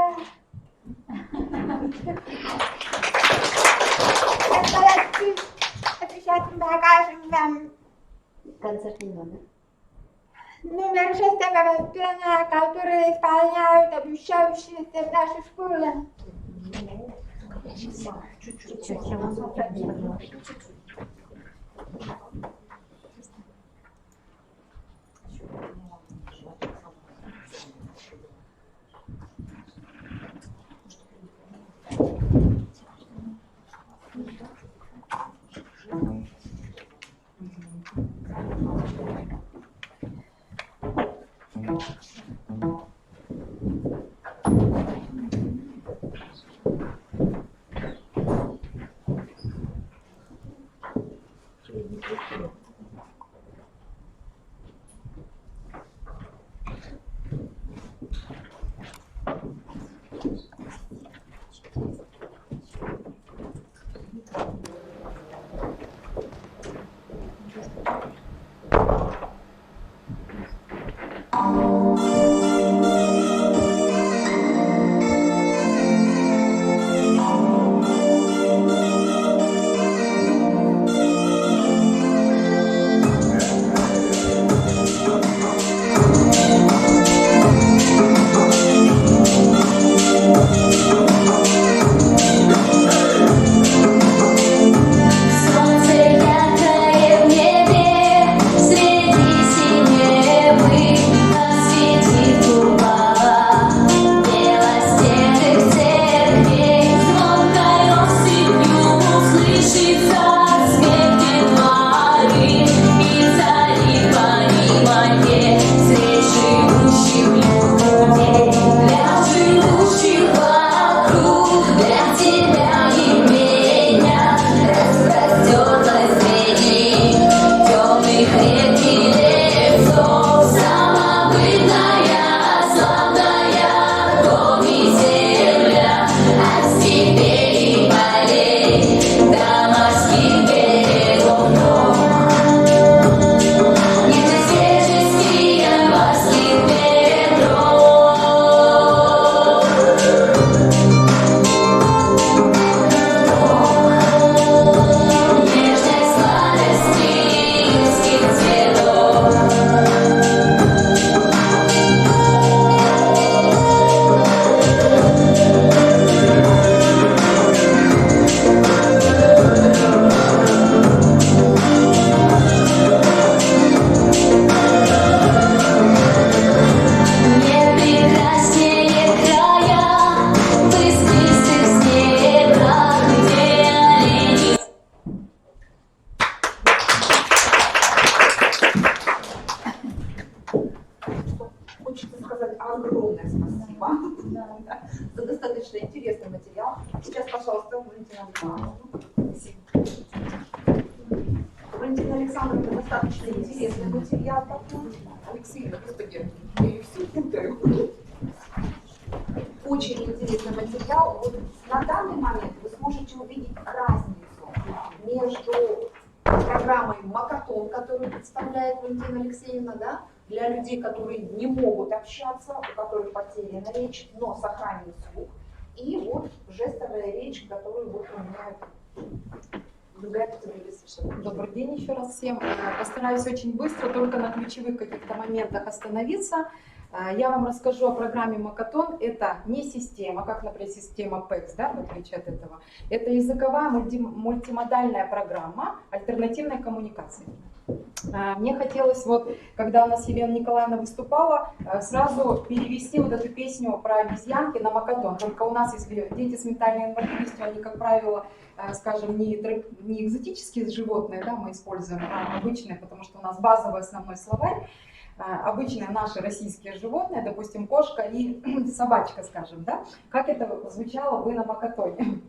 Сейчас мы покажем вам
Концертный номер.
номер жестового пения, который исполняют обучающиеся в нашей школе.
огромное спасибо за достаточно интересный материал. Сейчас, пожалуйста, Валентина Александровна. Валентина Александровна, достаточно интересный материал такой. Алексеевна, господи, я их все путаю. Очень интересный материал. Вот на данный момент вы сможете увидеть разницу между программой Макатон, которую представляет Валентина Алексеевна, да, для людей, которые не могут общаться, у которых потеряна речь, но сохранен слух, и вот жестовая речь, которую вот применяют другая категория совершенно.
Добрый день еще раз всем. Постараюсь очень быстро, только на ключевых каких-то моментах остановиться. Я вам расскажу о программе Макатон. Это не система, как, например, система PEX, да, в отличие от этого. Это языковая мультимодальная программа альтернативной коммуникации. Мне хотелось, вот, когда у нас Елена Николаевна выступала, сразу перевести вот эту песню про обезьянки на Макатон. Только у нас, если дети с ментальной инвалидностью, они, как правило, скажем, не экзотические животные, да, мы используем, а обычные, потому что у нас базовый основной словарь. Обычные наши российские животные, допустим, кошка и собачка, скажем, да, как это звучало бы на Макатоне.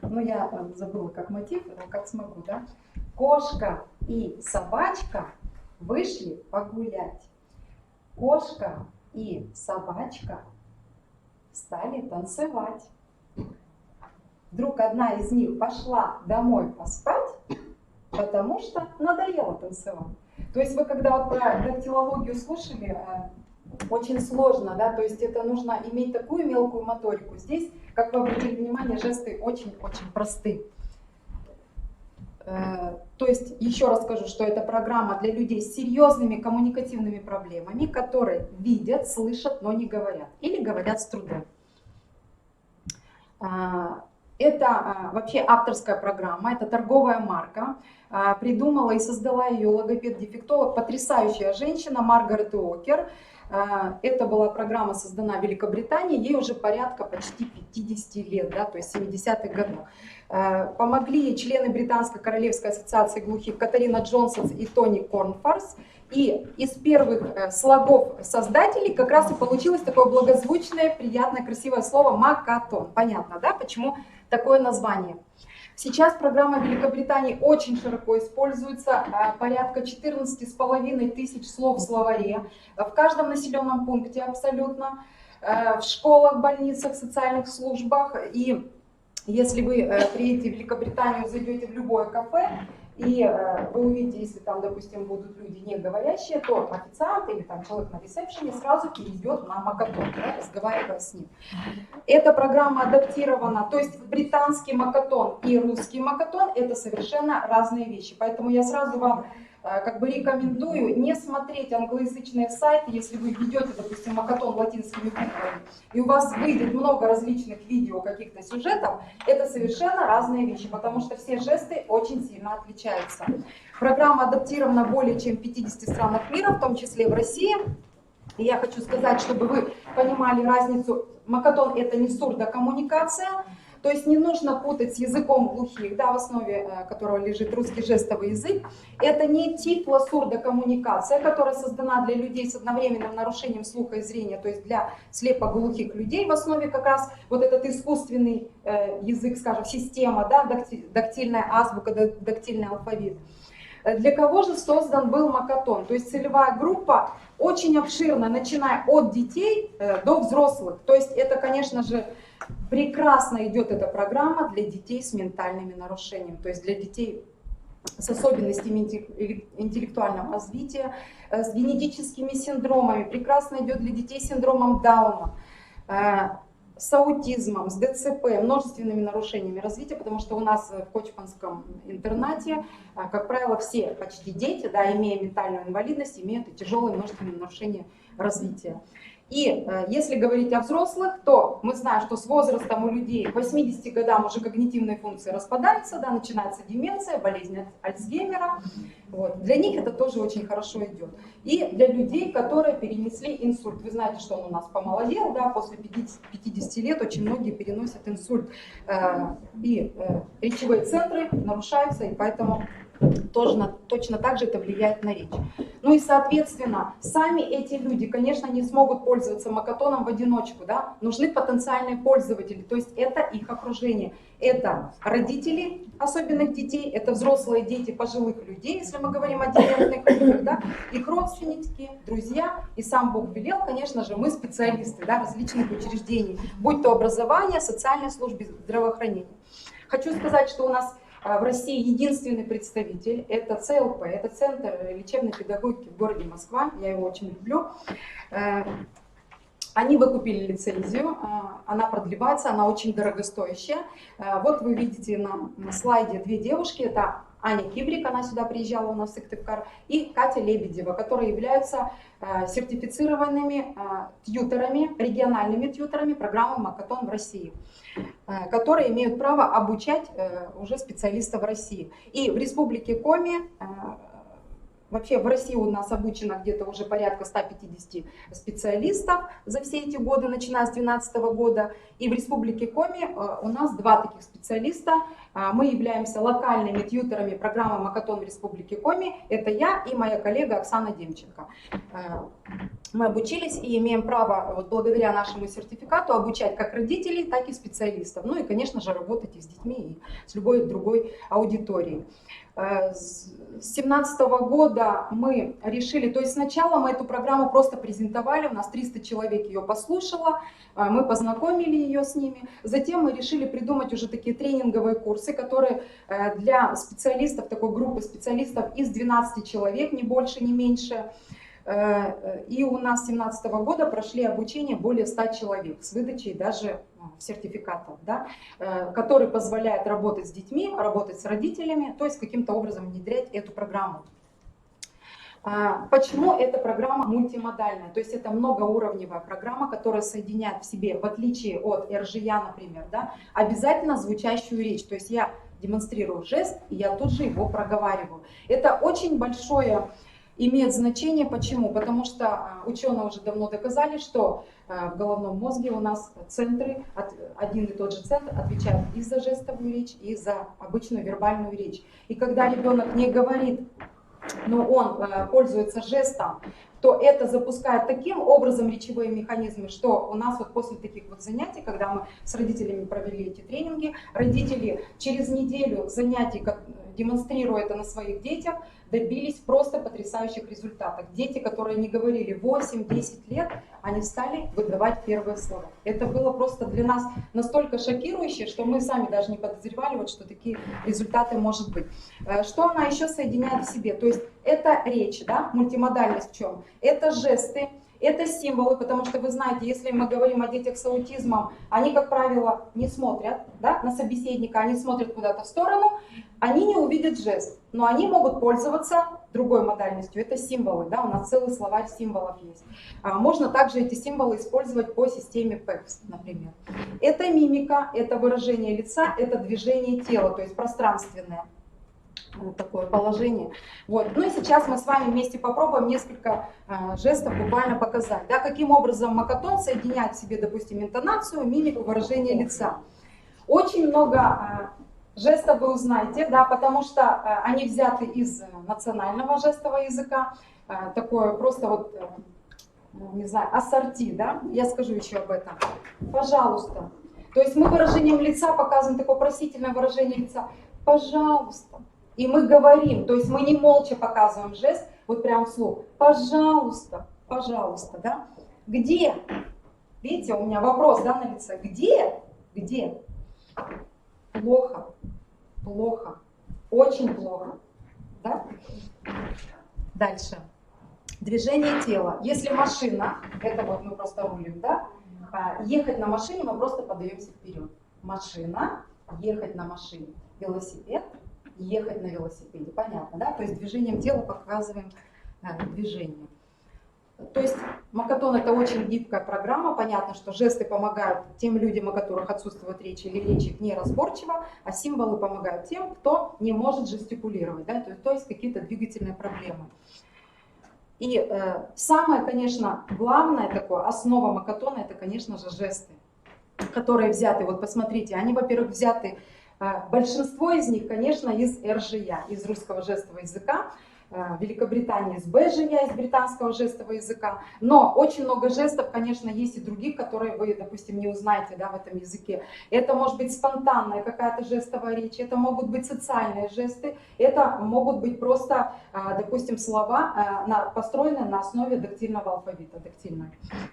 Ну, я забыла как мотив, как смогу, да. Кошка и собачка вышли погулять. Кошка и собачка стали танцевать. Вдруг одна из них пошла домой поспать, потому что надоело танцевать. То есть вы когда вот про дактилологию слушали, очень сложно, да, то есть это нужно иметь такую мелкую моторику. Здесь, как вы обратили внимание, жесты очень-очень просты. То есть еще раз скажу, что это программа для людей с серьезными коммуникативными проблемами, которые видят, слышат, но не говорят или говорят с трудом. Это вообще авторская программа, это торговая марка. Придумала и создала ее логопед-дефектолог, потрясающая женщина Маргарет Уокер. Это была программа, создана в Великобритании, ей уже порядка почти 50 лет, да, то есть 70-х годов. Помогли члены Британской королевской ассоциации глухих Катарина Джонсон и Тони Корнфарс. И из первых слогов создателей как раз и получилось такое благозвучное, приятное, красивое слово «макатон». Понятно, да, почему такое название? Сейчас программа Великобритании очень широко используется, порядка 14,5 тысяч слов в словаре, в каждом населенном пункте абсолютно, в школах, больницах, социальных службах. И если вы приедете в Великобританию, зайдете в любое кафе, и вы увидите, если там, допустим, будут люди не говорящие, то официант или там человек на ресепшене сразу перейдет на макатон, да, разговаривая с ним. Эта программа адаптирована, то есть британский макатон и русский макатон — это совершенно разные вещи. Поэтому я сразу вам как бы рекомендую не смотреть англоязычные сайты, если вы ведете, допустим, макатон латинскими буквами, и у вас выйдет много различных видео, каких-то сюжетов, это совершенно разные вещи, потому что все жесты очень сильно отличаются. Программа адаптирована более чем в 50 странах мира, в том числе в России. И я хочу сказать, чтобы вы понимали разницу, макатон — это не сурдокоммуникация, то есть не нужно путать с языком глухих, да, в основе которого лежит русский жестовый язык. Это не тифло-сурдокоммуникация, которая создана для людей с одновременным нарушением слуха и зрения, то есть для слепоглухих людей. В основе как раз вот этот искусственный язык, скажем, система, да, дактильная азбука, дактильный алфавит. Для кого же создан был макатон? То есть целевая группа очень обширна, начиная от детей до взрослых. То есть это, конечно же, прекрасно идет эта программа для детей с ментальными нарушениями, то есть для детей с особенностями интеллектуального развития, с генетическими синдромами. Прекрасно идет для детей с синдромом Дауна, с аутизмом, с ДЦП, множественными нарушениями развития, потому что у нас в Кочпанском интернате, как правило, все почти дети, да, имея ментальную инвалидность, имеют и тяжелые множественные нарушения развития. И если говорить о взрослых, то мы знаем, что с возрастом у людей к 80 годам уже когнитивные функции распадаются, да, начинается деменция, болезнь Альцгеймера. Вот. Для них это тоже очень хорошо идет. И для людей, которые перенесли инсульт. Вы знаете, что он у нас помолодел, да, после 50 лет очень многие переносят инсульт. И речевые центры нарушаются, и поэтому точно так же это влияет на речь. Ну и, соответственно, сами эти люди, конечно, не смогут пользоваться макатоном в одиночку, да? Нужны потенциальные пользователи, то есть это их окружение. Это родители особенных детей, это взрослые дети пожилых людей, если мы говорим о дементных людях, да? Их родственники, друзья, и сам Бог велел, конечно же, мы специалисты, да, различных учреждений, будь то образование, социальной службы, здравоохранение. Хочу сказать, что у нас в России единственный представитель – это ЦЛП, это Центр лечебной педагогики в городе Москва, я его очень люблю. Они выкупили лицензию, она продлевается, она очень дорогостоящая. Вот вы видите на слайде две девушки, это Аня Кибрик, она сюда приезжала у нас в Сыктывкар, и Катя Лебедева, которые являются сертифицированными тьюторами, региональными тьюторами программы Макатон в России, которые имеют право обучать уже специалистов в России. И в Республике Коми, вообще в России у нас обучено где-то уже порядка 150 специалистов за все эти годы, начиная с 2012 года. И в Республике Коми у нас 2 таких специалиста. Мы являемся локальными тьюторами программы Макатон в Республике Коми. Это я и моя коллега Оксана Демченко. Мы обучились и имеем право, вот благодаря нашему сертификату, обучать как родителей, так и специалистов. Ну и, конечно же, работать и с детьми, и с любой другой аудиторией. С 2017 года мы решили, то есть сначала мы эту программу просто презентовали, у нас 300 человек ее послушало, мы познакомили ее с ними. Затем мы решили придумать уже такие тренинговые курсы, которые для специалистов, такой группы специалистов из 12 человек, не больше, не меньше. И у нас с 2017 года прошли обучение более 100 человек с выдачей даже сертификатов, да, который позволяет работать с детьми, работать с родителями, то есть каким-то образом внедрять эту программу. Почему эта программа мультимодальная? То есть это многоуровневая программа, которая соединяет в себе, в отличие от РЖЯ, например, да, обязательно звучащую речь. То есть я демонстрирую жест, и я тут же его проговариваю. Это очень большое имеет значение. Почему? Потому что ученые уже давно доказали, что в головном мозге у нас центры, один и тот же центр отвечает и за жестовую речь, и за обычную вербальную речь. И когда ребенок не говорит, но он пользуется жестом, то это запускает таким образом речевые механизмы, что у нас вот после таких вот занятий, когда мы с родителями провели эти тренинги, родители через неделю занятий, демонстрируя это на своих детях, добились просто потрясающих результатов. Дети, которые не говорили 8-10 лет, они стали выдавать первые слова. Это было просто для нас настолько шокирующе, что мы сами даже не подозревали, вот, что такие результаты может быть. Что она еще соединяет в себе? То есть это речь, да? Мультимодальность в чем? Это жесты, это символы, потому что вы знаете, если мы говорим о детях с аутизмом, они, как правило, не смотрят, да, на собеседника, они смотрят куда-то в сторону, они не увидят жест, но они могут пользоваться другой модальностью, это символы, да, у нас целый словарь символов есть. Можно также эти символы использовать по системе PECS, например. Это мимика, это выражение лица, это движение тела, то есть пространственное такое положение. Вот. Ну и сейчас мы с вами вместе попробуем несколько жестов буквально показать, да, каким образом Макатон соединяет в себе, допустим, интонацию, мимику, выражение лица. Очень много жестов вы узнаете, да, потому что они взяты из национального жестового языка, такое просто вот, не знаю, ассорти, да, я скажу еще об этом. Пожалуйста. То есть мы выражением лица показываем такое просительное выражение лица. Пожалуйста. И мы говорим, то есть мы не молча показываем жест, вот прям вслух. Пожалуйста, пожалуйста, да. Где? Видите, у меня вопрос, да, на лице. Где? Где? Плохо, плохо, очень плохо, да? Дальше. Движение тела. Если машина, это вот мы просто рулим, да? Ехать на машине мы просто подаемся вперед. Машина, ехать на машине. Велосипед, ехать на велосипеде. Понятно, да? То есть движением тела показываем движение. То есть Макатон это очень гибкая программа. Понятно, что жесты помогают тем людям, у которых отсутствует речь или речь их неразборчива, а символы помогают тем, кто не может жестикулировать, да? То есть какие-то двигательные проблемы. И самое, конечно, главное такое, основа Макатона, это, конечно же, жесты, которые взяты, вот посмотрите, они, во-первых, взяты, большинство из них, конечно, из РЖЯ, из русского жестового языка, Великобритании из БЖЯ, из британского жестового языка, но очень много жестов, конечно, есть и других, которые вы, допустим, не узнаете, да, в этом языке. Это может быть спонтанная какая-то жестовая речь, это могут быть социальные жесты, это могут быть просто, допустим, слова, построенные на основе дактильного алфавита, дактильной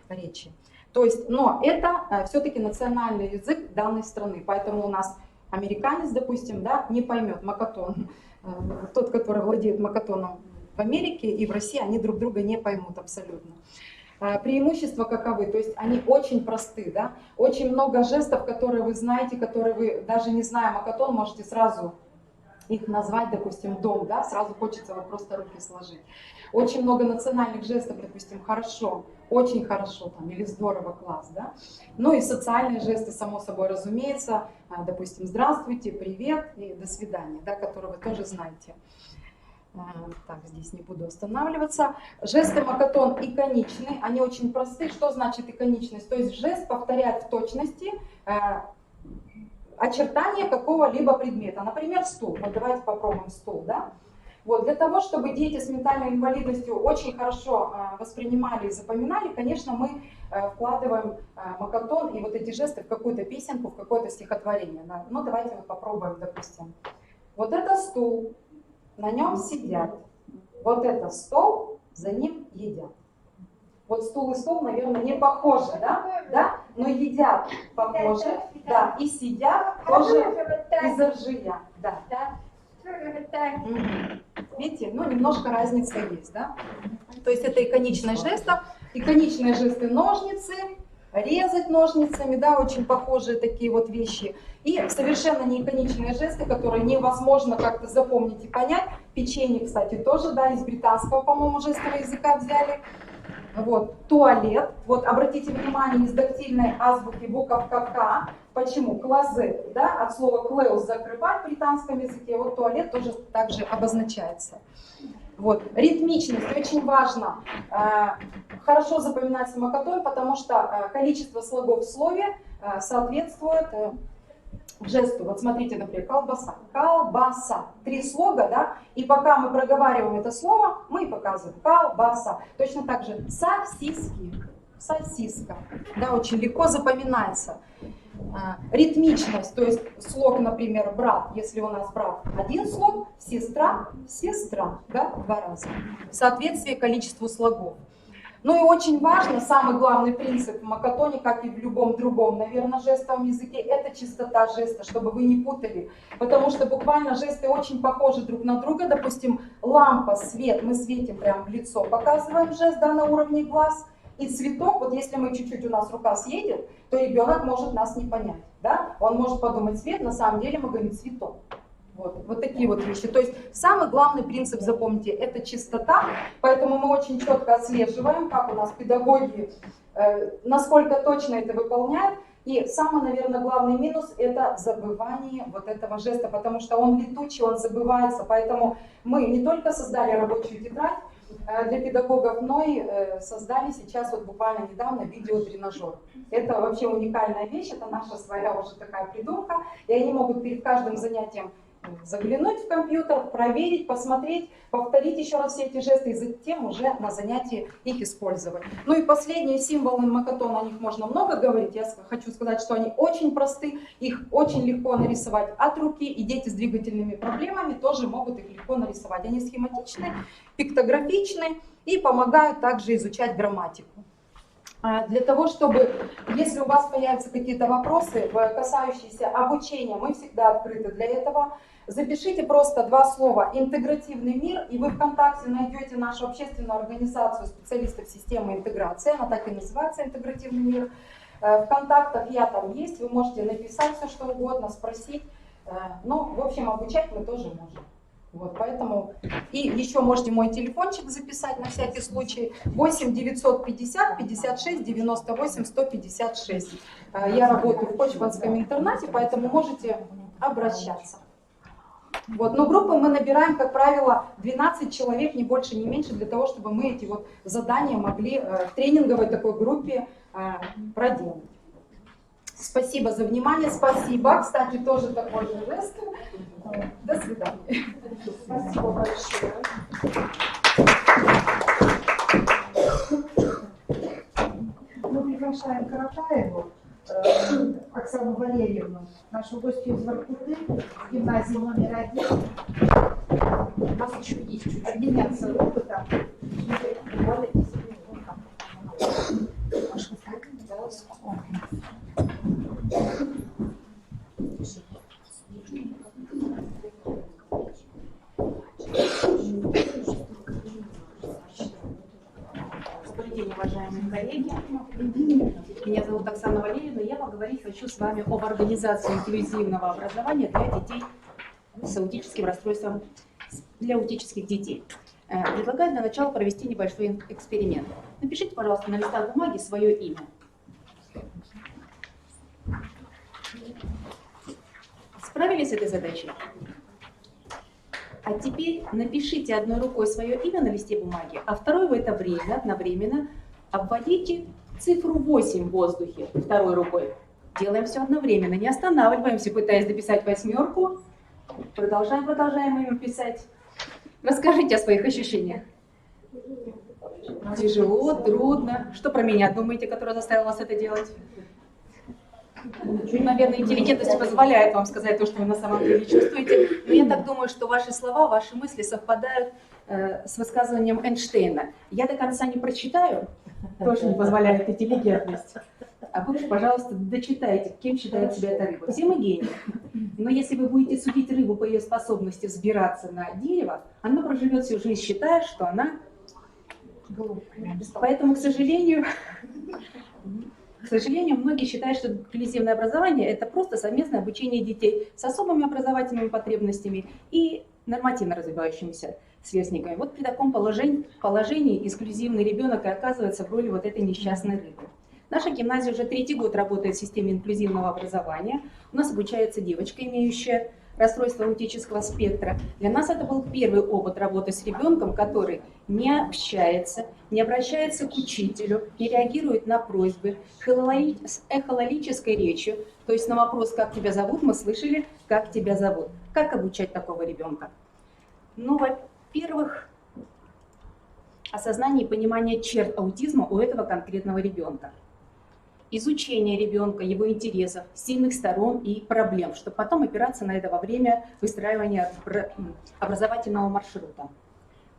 речи. То есть, но это все-таки национальный язык данной страны, поэтому у нас американец, допустим, да, не поймет Макатон. Тот, который владеет Макатоном в Америке и в России, они друг друга не поймут абсолютно. Преимущества каковы? То есть они очень просты, да? Очень много жестов, которые вы знаете, которые вы, даже не зная Макатон, можете сразу их назвать, допустим, дом, да? Сразу хочется вот просто руки сложить. Очень много национальных жестов, допустим, хорошо, очень хорошо, там, или здорово, класс, да? Ну и социальные жесты, само собой разумеется, допустим, здравствуйте, привет и до свидания, да, которые вы тоже знаете. Так, здесь не буду останавливаться. Жесты Макатон иконичны, они очень просты. Что значит иконичность? То есть жест повторяет в точности очертания какого-либо предмета. Например, стул. Вот давайте попробуем стул, да? Вот, для того, чтобы дети с ментальной инвалидностью очень хорошо воспринимали и запоминали, конечно, мы вкладываем Макатон и вот эти жесты в какую-то песенку, в какое-то стихотворение. Да? Ну, давайте вот попробуем, допустим. Вот это стул, на нем сидят. Вот это стол, за ним едят. Вот стул и стол, наверное, не похожи, да? Да? Но едят похоже, да, и сидят тоже из РЖЯ, да. Видите, ну немножко разница есть, да? То есть это иконичные жесты. Иконичные жесты ножницы, резать ножницами, да, очень похожие такие вот вещи. И совершенно не иконичные жесты, которые невозможно как-то запомнить и понять. Печенье, кстати, тоже, да, из британского, по-моему, жестового языка взяли. Вот, туалет. Вот обратите внимание, из дактильной азбуки буковка К. Почему? Клозет, да, от слова close, закрывать в британском языке. Вот туалет тоже также обозначается. Вот. Ритмичность очень важно. Хорошо запоминается макатон, потому что количество слогов в слове соответствует жесту. Вот смотрите, например, колбаса. Колбаса. 3 слога, да? И пока мы проговариваем это слово, мы и показываем. Колбаса. Точно так же сосиски. Сосиска. Да, очень легко запоминается. Ритмичность, то есть слог, например, брат, если у нас брат 1 слог, сестра, сестра, да, 2 раза. В соответствии количеству слогов. Ну и очень важно, самый главный принцип в макатоне, как и в любом другом, наверное, жестовом языке, это чистота жеста, чтобы вы не путали. Потому что буквально жесты очень похожи друг на друга. Допустим, лампа, свет, мы светим прямо в лицо, показываем жест, да, на уровне глаз. И цветок, вот если мы чуть-чуть, у нас рука съедет, то ребенок может нас не понять. Да? Он может подумать цвет, на самом деле мы говорим цветок. Вот такие вот вещи. То есть самый главный принцип, запомните, это чистота. Поэтому мы очень четко отслеживаем, как у нас педагоги, насколько точно это выполняют. И самый, наверное, главный минус – это забывание вот этого жеста, потому что он летучий, он забывается. Поэтому мы не только создали рабочую тетрадь для педагогов, но и создали сейчас вот буквально недавно видеотренажер. Это вообще уникальная вещь, это наша своя уже такая придумка. И они могут перед каждым занятием заглянуть в компьютер, проверить, посмотреть, повторить еще раз все эти жесты и затем уже на занятии их использовать. Ну и последние символы макатона, о них можно много говорить. Я хочу сказать, что они очень просты, их очень легко нарисовать от руки, и дети с двигательными проблемами тоже могут их легко нарисовать. Они схематичны, пиктографичны и помогают также изучать грамматику. Для того, чтобы, если у вас появятся какие-то вопросы, касающиеся обучения, мы всегда открыты для этого. Запишите просто 2 слова «интегративный мир», и вы ВКонтакте найдете нашу общественную организацию специалистов системы интеграции, она так и называется «Интегративный мир». В контактах я там есть, вы можете написать все, что угодно, спросить. Ну, в общем, обучать мы тоже можем. Вот, поэтому, и еще можете мой телефончик записать на всякий случай, 8 950 56 98 156. Я работаю в Почванском интернате, поэтому можете обращаться. Вот, но группы мы набираем, как правило, 12 человек, не больше, не меньше, для того, чтобы мы эти вот задания могли в тренинговой такой группе проделать. Спасибо за внимание, спасибо. Кстати, тоже такой же жест. До свидания.
Спасибо большое. Мы приглашаем Каратаеву Оксану Валерьевну, нашу гостью из Воркуты, гимназии номер 1. У нас еще есть чуть-чуть обменяться опытом.
Добрый день, уважаемые коллеги. Меня зовут Оксана Валерьевна. Я поговорить хочу с вами об организации инклюзивного образования для детей с аутическим расстройством, для аутических детей. Предлагаю для начала провести небольшой эксперимент. Напишите, пожалуйста, на листах бумаги свое имя. Справились с этой задачей? А теперь напишите одной рукой свое имя на листе бумаги, а второй в это время одновременно обводите цифру 8 в воздухе второй рукой. Делаем все одновременно, не останавливаемся, пытаясь дописать 8. Продолжаем имя писать. Расскажите о своих ощущениях. Тяжело, трудно. Что про меня думаете, которая заставила вас это делать? Наверное, интеллигентность позволяет вам сказать то, что вы на самом деле чувствуете. Но я так думаю, что ваши слова, ваши мысли совпадают с высказыванием Эйнштейна. Я до конца не прочитаю, тоже не позволяет интеллигентность. А вы, пожалуйста, дочитайте, кем считает себя эта рыба. Все мы гении. Но если вы будете судить рыбу по ее способности взбираться на дерево, она проживет всю жизнь, считая, что она глупая. Поэтому, к сожалению, многие считают, что инклюзивное образование – это просто совместное обучение детей с особыми образовательными потребностями и нормативно развивающимися сверстниками. Вот при таком положении эксклюзивный ребенок и оказывается в роли вот этой несчастной рыбы. Наша гимназия уже 3-й год работает в системе инклюзивного образования. У нас обучается девочка, имеющая расстройство аутического спектра. Для нас это был первый опыт работы с ребенком, который не общается, не обращается к учителю, не реагирует на просьбы, с эхололической речью. То есть на вопрос «как тебя зовут?» мы слышали «как тебя зовут?». Как обучать такого ребенка? Ну, во-первых, осознание и понимание черт аутизма у этого конкретного ребенка. Изучение ребенка, его интересов, сильных сторон и проблем, чтобы потом опираться на это во время выстраивания образовательного маршрута.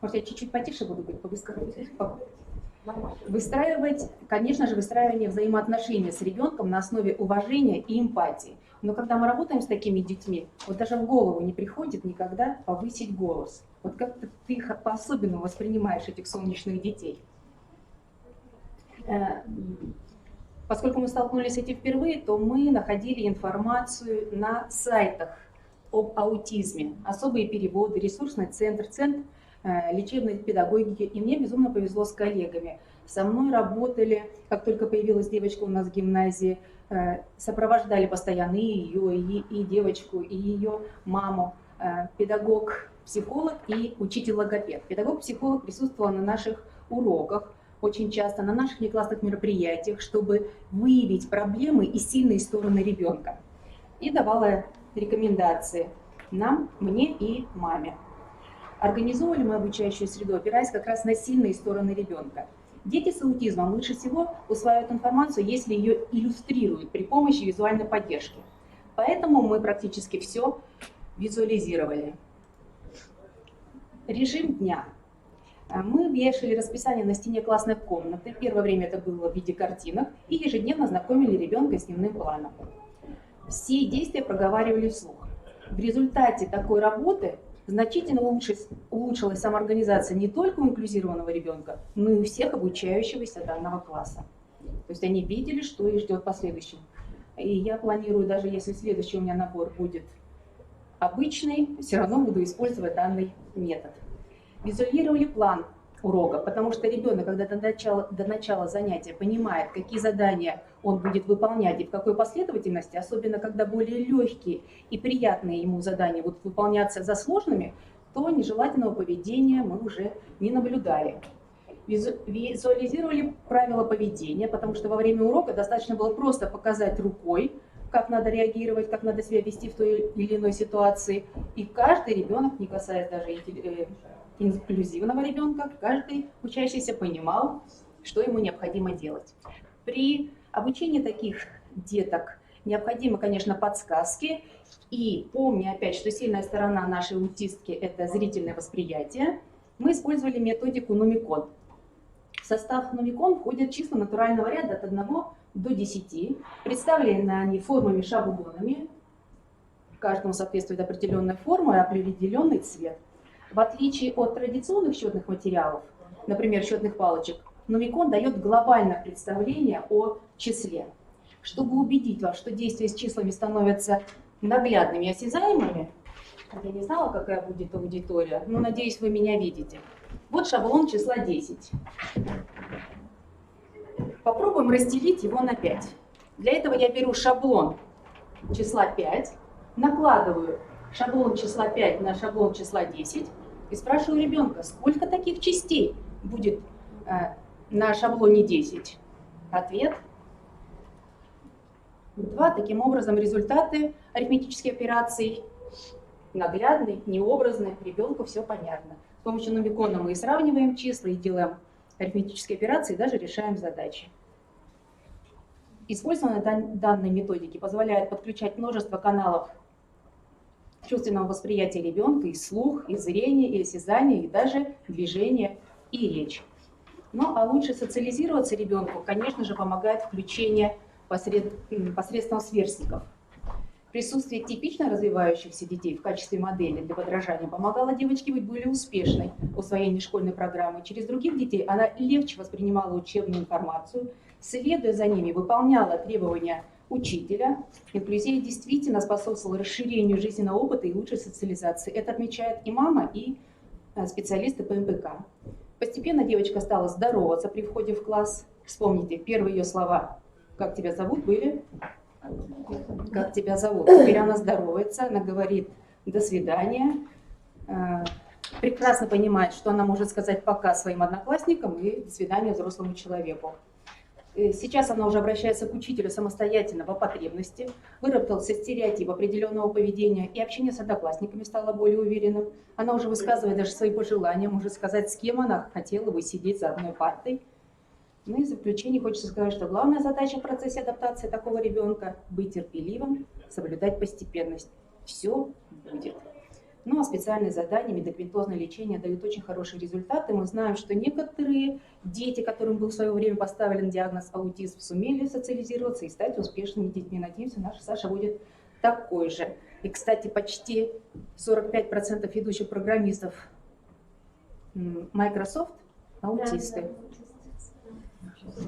Может, я чуть-чуть потише буду говорить, побыстрее? Выстраивать, конечно же, выстраивание взаимоотношений с ребенком на основе уважения и эмпатии. Но когда мы работаем с такими детьми, вот даже в голову не приходит никогда повысить голос. Вот как-то ты их по-особенному воспринимаешь, этих солнечных детей. Поскольку мы столкнулись с этим впервые, то мы находили информацию на сайтах об аутизме. Особые переводы, ресурсный центр, центр лечебной педагогики. И мне безумно повезло с коллегами. Со мной работали, как только появилась девочка у нас в гимназии, сопровождали постоянно и ее, и девочку, и ее маму, педагог, психолог и учитель-логопед. Педагог-психолог присутствовал на наших уроках, очень часто на наших неклассных мероприятиях, чтобы выявить проблемы и сильные стороны ребенка. И давала рекомендации нам, мне и маме. Организовывали мы обучающую среду, опираясь как раз на сильные стороны ребенка. Дети с аутизмом лучше всего усваивают информацию, если ее иллюстрируют при помощи визуальной поддержки. Поэтому мы практически все визуализировали. Режим дня. Мы вешали расписание на стене классной комнаты. Первое время это было в виде картинок. И ежедневно знакомили ребенка с дневным планом. Все действия проговаривали вслух. В результате такой работы значительно улучшилась самоорганизация не только у инклюзированного ребенка, но и у всех обучающегося данного класса. То есть они видели, что их ждет в последующем. И я планирую, даже если следующий у меня набор будет обычный, все равно буду использовать данный метод. Визуализировали план урока, потому что ребенок, когда до начала занятия понимает, какие задания он будет выполнять и в какой последовательности, особенно когда более легкие и приятные ему задания будут выполняться за сложными, то нежелательного поведения мы уже не наблюдали. Визуализировали правила поведения, потому что во время урока достаточно было просто показать рукой, как надо реагировать, как надо себя вести в той или иной ситуации. И каждый ребенок, не касаясь даже инклюзивного ребенка, каждый учащийся понимал, что ему необходимо делать. При обучении таких деток необходимы, конечно, подсказки. И помня опять, что сильная сторона нашей аутистки – это зрительное восприятие, мы использовали методику Numicon. В состав Numicon входят числа натурального ряда от 1 до 10. Представлены они формами-шаблонами. Каждому соответствует определенная форма и определенный цвет. В отличие от традиционных счетных материалов, например, счетных палочек, Numicon дает глобальное представление о числе. Чтобы убедить вас, что действия с числами становятся наглядными и осязаемыми, я не знала, какая будет аудитория, но надеюсь, вы меня видите. Вот шаблон числа 10. Попробуем разделить его на 5. Для этого я беру шаблон числа 5, накладываю шаблон числа 5 на шаблон числа 10 и спрашиваю ребенка, сколько таких частей будет на шаблоне 10. Ответ 2. Таким образом, результаты арифметических операций наглядны, необразны, ребенку все понятно. С помощью Numicon мы и сравниваем числа, и делаем арифметические операции, и даже решаем задачи. Использование данной методики позволяет подключать множество каналов чувственного восприятия ребенка, и слух, и зрение, и осязание, и даже движение, и речь. Ну а лучше социализироваться ребенку, конечно же, помогает включение посредством сверстников. Присутствие типично развивающихся детей в качестве модели для подражания помогало девочке быть более успешной в усвоении школьной программы. Через других детей она легче воспринимала учебную информацию, следуя за ними, выполняла требования учителя. Инклюзия действительно способствовала расширению жизненного опыта и лучшей социализации. Это отмечают и мама, и специалисты по МПК. Постепенно девочка стала здороваться при входе в класс. Вспомните, первые ее слова «Как тебя зовут?» были «Как тебя зовут?». Теперь она здоровается, она говорит до свидания. Прекрасно понимает, что она может сказать пока своим одноклассникам и до свидания взрослому человеку. Сейчас она уже обращается к учителю самостоятельно по потребности, выработался стереотип определенного поведения, и общение с одноклассниками стало более уверенным. Она уже высказывает даже свои пожелания, может сказать, с кем она хотела бы сидеть за одной партой. Ну и в заключение хочется сказать, что главная задача в процессе адаптации такого ребенка – быть терпеливым, соблюдать постепенность. Все будет. Ну а специальные задания, медикаментозное лечение дают очень хорошие результаты. Мы знаем, что некоторые дети, которым был в свое время поставлен диагноз аутизм, сумели социализироваться и стать успешными детьми. Надеемся, наша Саша будет такой же. И, кстати, почти 45% ведущих программистов Microsoft – аутисты.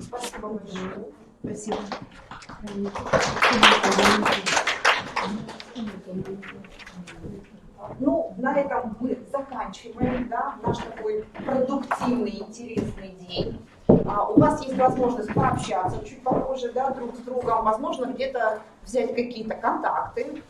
Спасибо большое.
Спасибо.
Ну, на этом мы заканчиваем, да, наш такой продуктивный, интересный день. У вас есть возможность пообщаться чуть попозже, да, друг с другом, возможно, где-то взять какие-то контакты,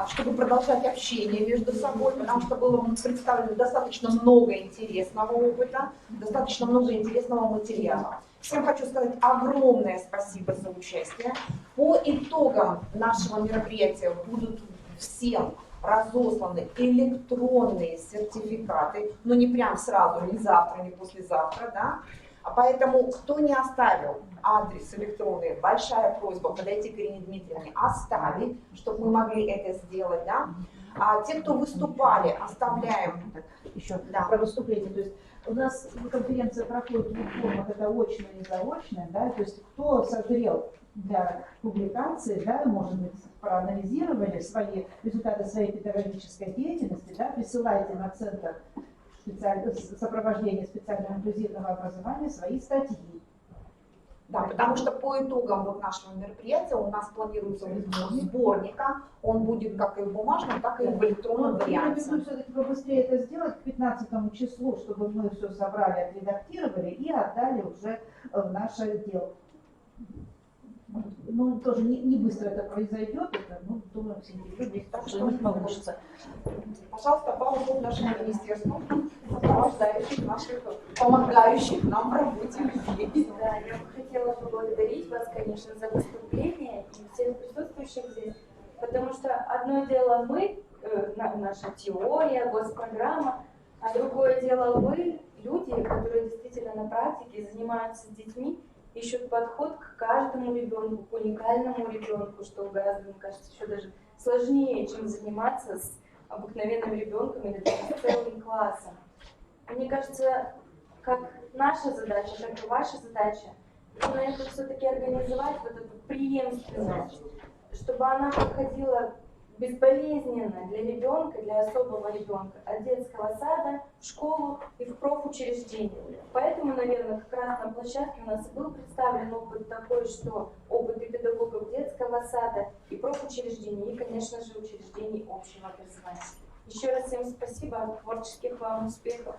чтобы продолжать общение между собой, потому что было представлено достаточно много интересного опыта, достаточно много интересного материала. Всем хочу сказать огромное спасибо за участие. По итогам нашего мероприятия будут всем разосланы электронные сертификаты, но не прям сразу, не завтра, не послезавтра, да. А поэтому, кто не оставил адрес электронный, большая просьба подойти к Ирине Дмитриевне, оставить, чтобы мы могли это сделать, да. А те, кто выступали, оставляем.
Еще про выступление. То есть у нас конференция проходит в двух формах, это очная и заочная, да, то есть кто созрел для публикации, да, может быть, проанализировали свои результаты своей педагогической деятельности, да, присылайте на Центр сопровождения специального инклюзивного образования свои статьи.
Да, потому что по итогам вот нашего мероприятия у нас планируется сборника, он будет как и в бумажном, так и в электронном варианте.
Я рекомендую все-таки побыстрее это сделать к 15 числу, чтобы мы все собрали, отредактировали и отдали уже в наше отдел. Ну, тоже не быстро это произойдет, это, ну, думаю, в сентябре, так что не получится.
Пожалуйста, пару слов нашему министерству, сопровождающих наших, помогающих нам в работе людей.
Да, я бы хотела поблагодарить вас, конечно, за выступление и всех присутствующих здесь, потому что одно дело мы, наша теория, госпрограмма, а другое дело вы, люди, которые действительно на практике занимаются с детьми, ищут подход к каждому ребенку, к уникальному ребенку, что гораздо, мне кажется, еще даже сложнее, чем заниматься с обыкновенным ребенком или даже с целым классом. Мне кажется, как наша задача, так и ваша задача, нужно это все-таки организовать, вот эту преемственность, чтобы она проходила безболезненно для ребенка, для особого ребенка, от детского сада в школу и в профучреждение. Поэтому, наверное, как раз на площадке у нас был представлен опыт такой, что опыт и педагогов детского сада, и профучреждений, и, конечно же, учреждений общего образования. Еще раз всем спасибо, творческих вам успехов.